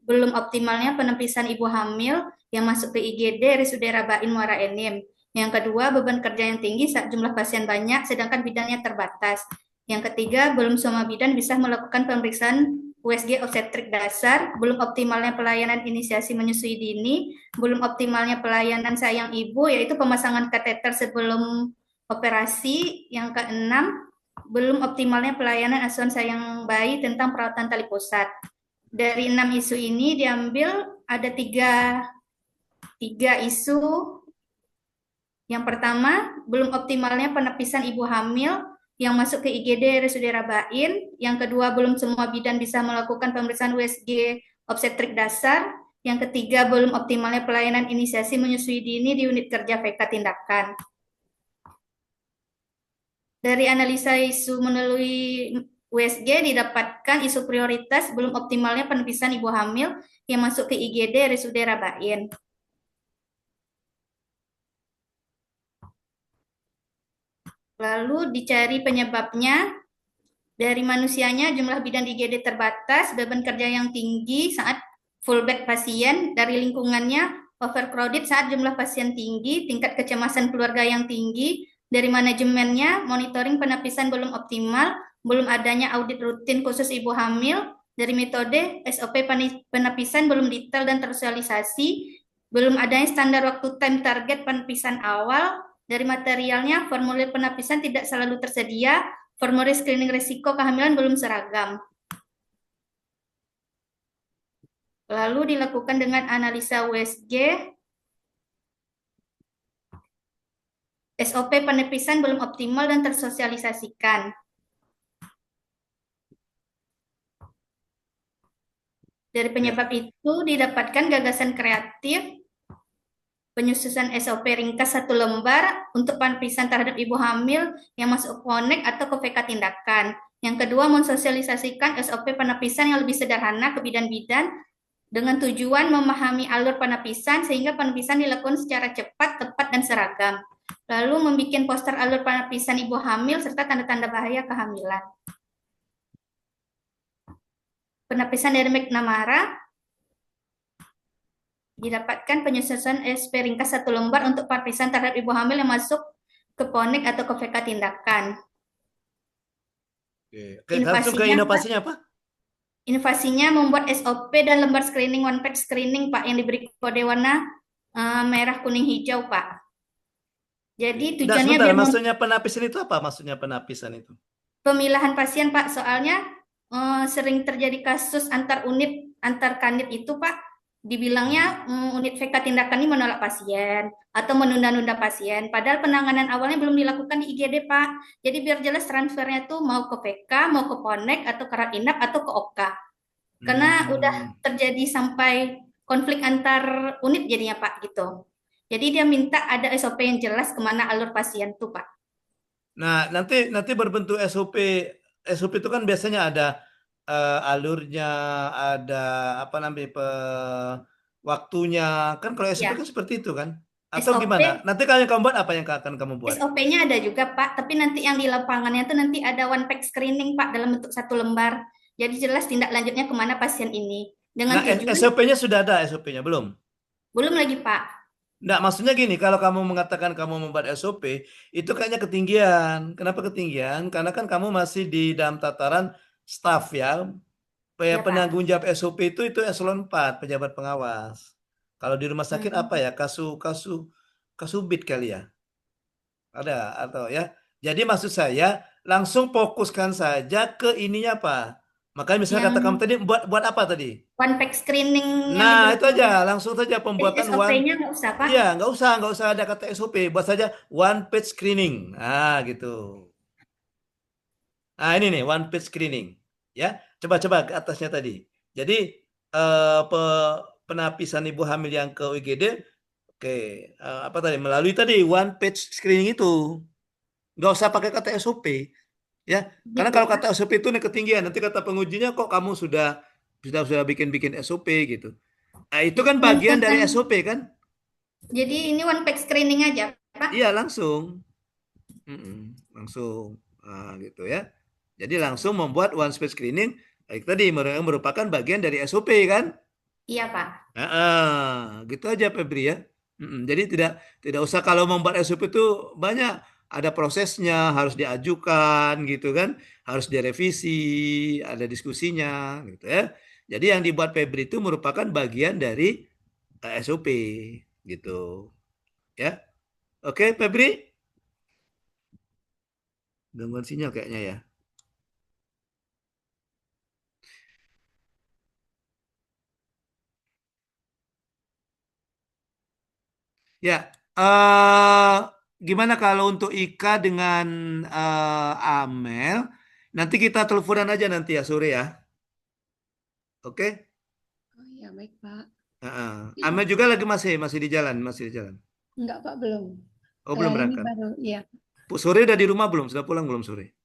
belum optimalnya penempisan ibu hamil yang masuk ke IGD RSUD Rabain Muara Enim. Yang kedua, beban kerja yang tinggi saat jumlah pasien banyak sedangkan bidangnya terbatas. Yang ketiga, belum semua bidan bisa melakukan pemeriksaan USG obstetrik dasar, belum optimalnya pelayanan inisiasi menyusui dini, belum optimalnya pelayanan sayang ibu, yaitu pemasangan kateter sebelum operasi. Yang keenam, belum optimalnya pelayanan asuhan sayang bayi tentang perawatan tali pusat. Dari 6 isu ini diambil ada tiga isu. Yang pertama, belum optimalnya penepisan ibu hamil yang masuk ke IGD RSUD Rabain. Yang kedua, belum semua bidan bisa melakukan pemeriksaan USG obstetrik dasar. Yang ketiga, belum optimalnya pelayanan inisiasi menyusui dini di unit kerja VK tindakan. Dari analisa isu melalui USG didapatkan isu prioritas belum optimalnya penepisan ibu hamil yang masuk ke IGD RSUD Rabain. Lalu dicari penyebabnya. Dari manusianya jumlah bidan IGD terbatas, beban kerja yang tinggi saat full bed pasien, dari lingkungannya overcrowded saat jumlah pasien tinggi, tingkat kecemasan keluarga yang tinggi, dari manajemennya monitoring penapisan belum optimal, belum adanya audit rutin khusus ibu hamil, dari metode SOP penapisan belum detail dan tersosialisasi, belum adanya standar waktu time target penapisan awal, dari materialnya formulir penapisan tidak selalu tersedia, formulir screening risiko kehamilan belum seragam. Lalu dilakukan dengan analisa USG, SOP penepisan belum optimal dan tersosialisasikan. Dari penyebab itu didapatkan gagasan kreatif, penyusunan SOP ringkas 1 lembar untuk penepisan terhadap ibu hamil yang masuk konek atau ke VK tindakan. Yang kedua, mensosialisasikan SOP penepisan yang lebih sederhana ke bidan-bidan dengan tujuan memahami alur penepisan sehingga penepisan dilakukan secara cepat, tepat, dan seragam. Lalu membuat poster alur penepisan ibu hamil serta tanda-tanda bahaya kehamilan. Penepisan dari McNamara didapatkan penyusunan SP ringkas 1 lembar untuk penepisan terhadap ibu hamil yang masuk ke PONEK atau ke VK tindakan. Oke, langsung ke Inovasinya, Pak, inovasinya apa? inovasinya membuat SOP dan lembar screening one page screening, Pak, yang diberi kode warna merah, kuning, hijau, Pak. Jadi Nah, tujuannya sebentar, biar maksudnya penapisan itu apa? Maksudnya penapisan itu? pemilahan pasien, Pak. Soalnya sering terjadi kasus antar unit, antar kanit itu, Pak. Dibilangnya unit VK tindakan ini menolak pasien atau menunda-nunda pasien. Padahal penanganan awalnya belum dilakukan di IGD, Pak. Jadi biar jelas transfernya tuh mau ke VK, mau ke Ponek, atau ke rawat inap, atau ke OK. Karena udah terjadi sampai konflik antar unit jadinya, Pak, gitu. Jadi dia minta ada SOP yang jelas kemana alur pasien tuh, Pak. Nah, nanti berbentuk SOP. SOP itu kan biasanya ada alurnya, ada apa namanya waktunya. Kan kalau SOP Ya, kan seperti itu kan? Atau SOP gimana? Nanti kalian kamu buat apa yang akan kamu buat? SOP-nya ada juga, Pak, tapi nanti yang di lapangannya tuh nanti ada one page screening, Pak, dalam bentuk satu lembar. Jadi jelas tindak lanjutnya kemana pasien ini. Dengan Nah, tujuan, SOP-nya sudah ada SOP-nya belum? belum lagi, Pak. Nggak, maksudnya gini, kalau kamu mengatakan kamu membuat SOP, itu kayaknya ketinggian. Kenapa ketinggian? Karena kan kamu masih di dalam tataran staff ya. Ya, Pak. Penanggung jawab SOP itu eselon 4, pejabat pengawas. Kalau di rumah sakit apa ya? Kasubit kali ya. Ada atau ya. Jadi maksud saya langsung fokuskan saja ke ininya Pak. Makanya misalnya kata kamu Yang tadi buat apa tadi? one page screening yang Nah, diberi itu aja, langsung saja pembuatan one. SOP-nya nggak usah, Pak. Iya, nggak usah ada kata SOP, buat saja one page screening. Nah, gitu. Nah, ini nih one page screening. Ya, coba-coba ke atasnya tadi. Jadi penapisan ibu hamil yang ke UGD, oke, apa tadi? Melalui tadi one page screening itu. Nggak usah pakai kata SOP. Ya, karena Gitu, kalau Pak. kata SOP itu nih ketinggian, nanti kata pengujinya kok kamu sudah bikin SOP gitu. Nah, itu kan bagian dari Mengumpulkan. SOP kan? Jadi ini one page screening aja, Pak. Iya, langsung. Langsung. Nah, gitu ya. Jadi langsung membuat one page screening, tadi merupakan bagian dari SOP kan? Iya, Pak. Gitu aja Febri ya. Jadi tidak usah kalau membuat SOP itu banyak ada prosesnya, harus diajukan gitu kan, harus direvisi, ada diskusinya gitu ya. Jadi yang dibuat Febri itu merupakan bagian dari SOP gitu ya. Oke Febri, gangguan sinyal kayaknya ya. Ya, gimana kalau untuk Ika dengan Amel? Nanti kita teleponan aja nanti ya sore ya. Oke? Oh iya, baik, Pak. Amel juga lagi masih di jalan, Enggak, Pak, belum. Oh, belum Ini berangkat. baru, ya. Sore udah di rumah belum? Sudah pulang belum sore?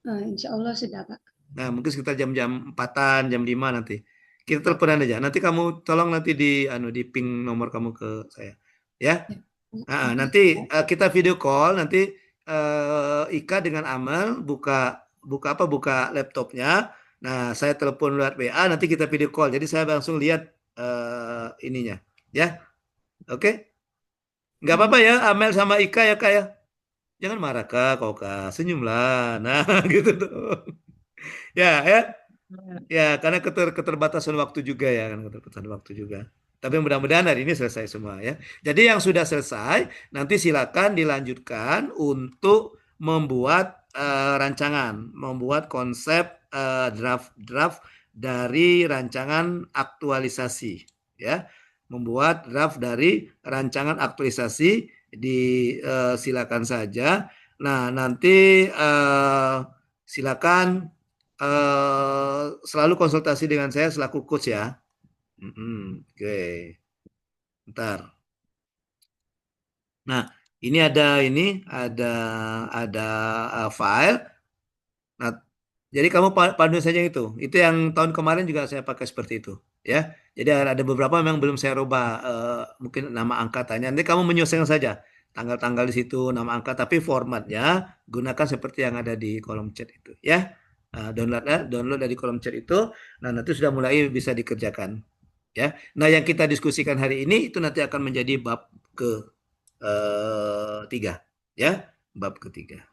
Insya Allah sudah, Pak. Nah, mungkin sekitar jam-jam 4-an, jam 5 nanti. Kita teleponan aja. Nanti kamu tolong nanti di ping nomor kamu ke saya. Ya? Nanti kita video call, nanti Ika dengan Amal buka laptopnya. Nah, saya telepon lewat WA, nanti kita video call. Jadi saya langsung lihat ininya. Ya? Oke? Nggak apa-apa ya, Amel sama Ika ya, Kak ya. Jangan marah, Kak. Senyumlah. Nah, gitu tuh. Ya, ya. Ya, karena keterbatasan waktu juga ya, kan keterbatasan waktu juga. Tapi mudah-mudahan hari ini selesai semua ya. Jadi yang sudah selesai, nanti silakan dilanjutkan untuk membuat rancangan, membuat konsep draft dari rancangan aktualisasi ya. Membuat draft dari rancangan aktualisasi silakan saja. Nah, nanti silakan selalu konsultasi dengan saya selaku coach ya. Oke. Bentar. Nah, ini ada file. Nah, jadi kamu pandu saja itu. Itu yang tahun kemarin juga saya pakai seperti itu, ya. Jadi ada beberapa memang belum saya rubah, mungkin nama angkatannya. Nanti kamu menyesuaikan saja tanggal-tanggal di situ, nama angka, tapi formatnya gunakan seperti yang ada di kolom chat itu, ya. Download dari kolom chat itu. Nah, nanti sudah mulai bisa dikerjakan, ya. Nah, yang kita diskusikan hari ini itu nanti akan menjadi bab ke 3, ya, bab ketiga.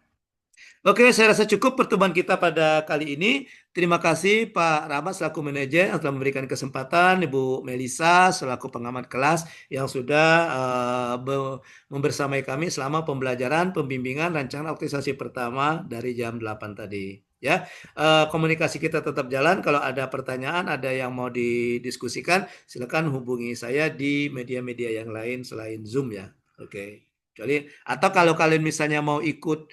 Oke, saya rasa cukup pertemuan kita pada kali ini. Terima kasih Pak Rahmat selaku manajer yang telah memberikan kesempatan, Ibu Melisa selaku pengamat kelas yang sudah membersamai kami selama pembelajaran, pembimbingan, rancangan aktualisasi pertama dari jam 8 tadi. Ya, komunikasi kita tetap jalan. Kalau ada pertanyaan, ada yang mau didiskusikan, silakan hubungi saya di media-media yang lain selain Zoom ya. Oke. Kecuali atau kalau kalian misalnya mau ikut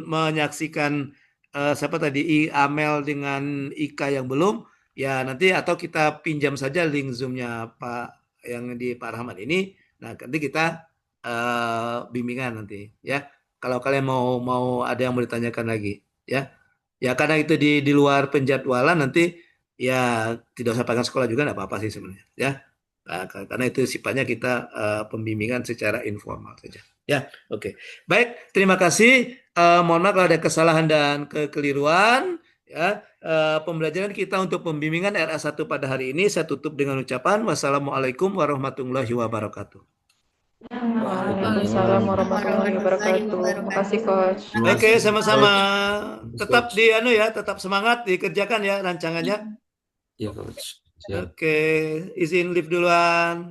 menyaksikan siapa tadi Amel dengan Ika yang belum ya nanti atau kita pinjam saja link Zoom-nya Pak yang di Pak Rahmat ini. Nah, nanti kita bimbingan nanti ya. Kalau kalian mau ada yang mau ditanyakan lagi ya. Ya karena itu di luar penjadwalan nanti ya tidak usah pakai sekolah juga enggak apa-apa sih sebenarnya ya. Nah, karena itu sifatnya kita pembimbingan secara informal saja. Ya, oke. Baik, terima kasih. Mohon maaf kalau ada kesalahan dan kekeliruan. Ya, pembelajaran kita untuk pembimbingan RA1 pada hari ini saya tutup dengan ucapan wassalamualaikum warahmatullahi wabarakatuh. Waalaikumsalam warahmatullahi wabarakatuh. Terima kasih, Coach. Oke, sama-sama. Tetap tetap semangat dikerjakan ya rancangannya. Iya, Coach. Oke, izin live duluan.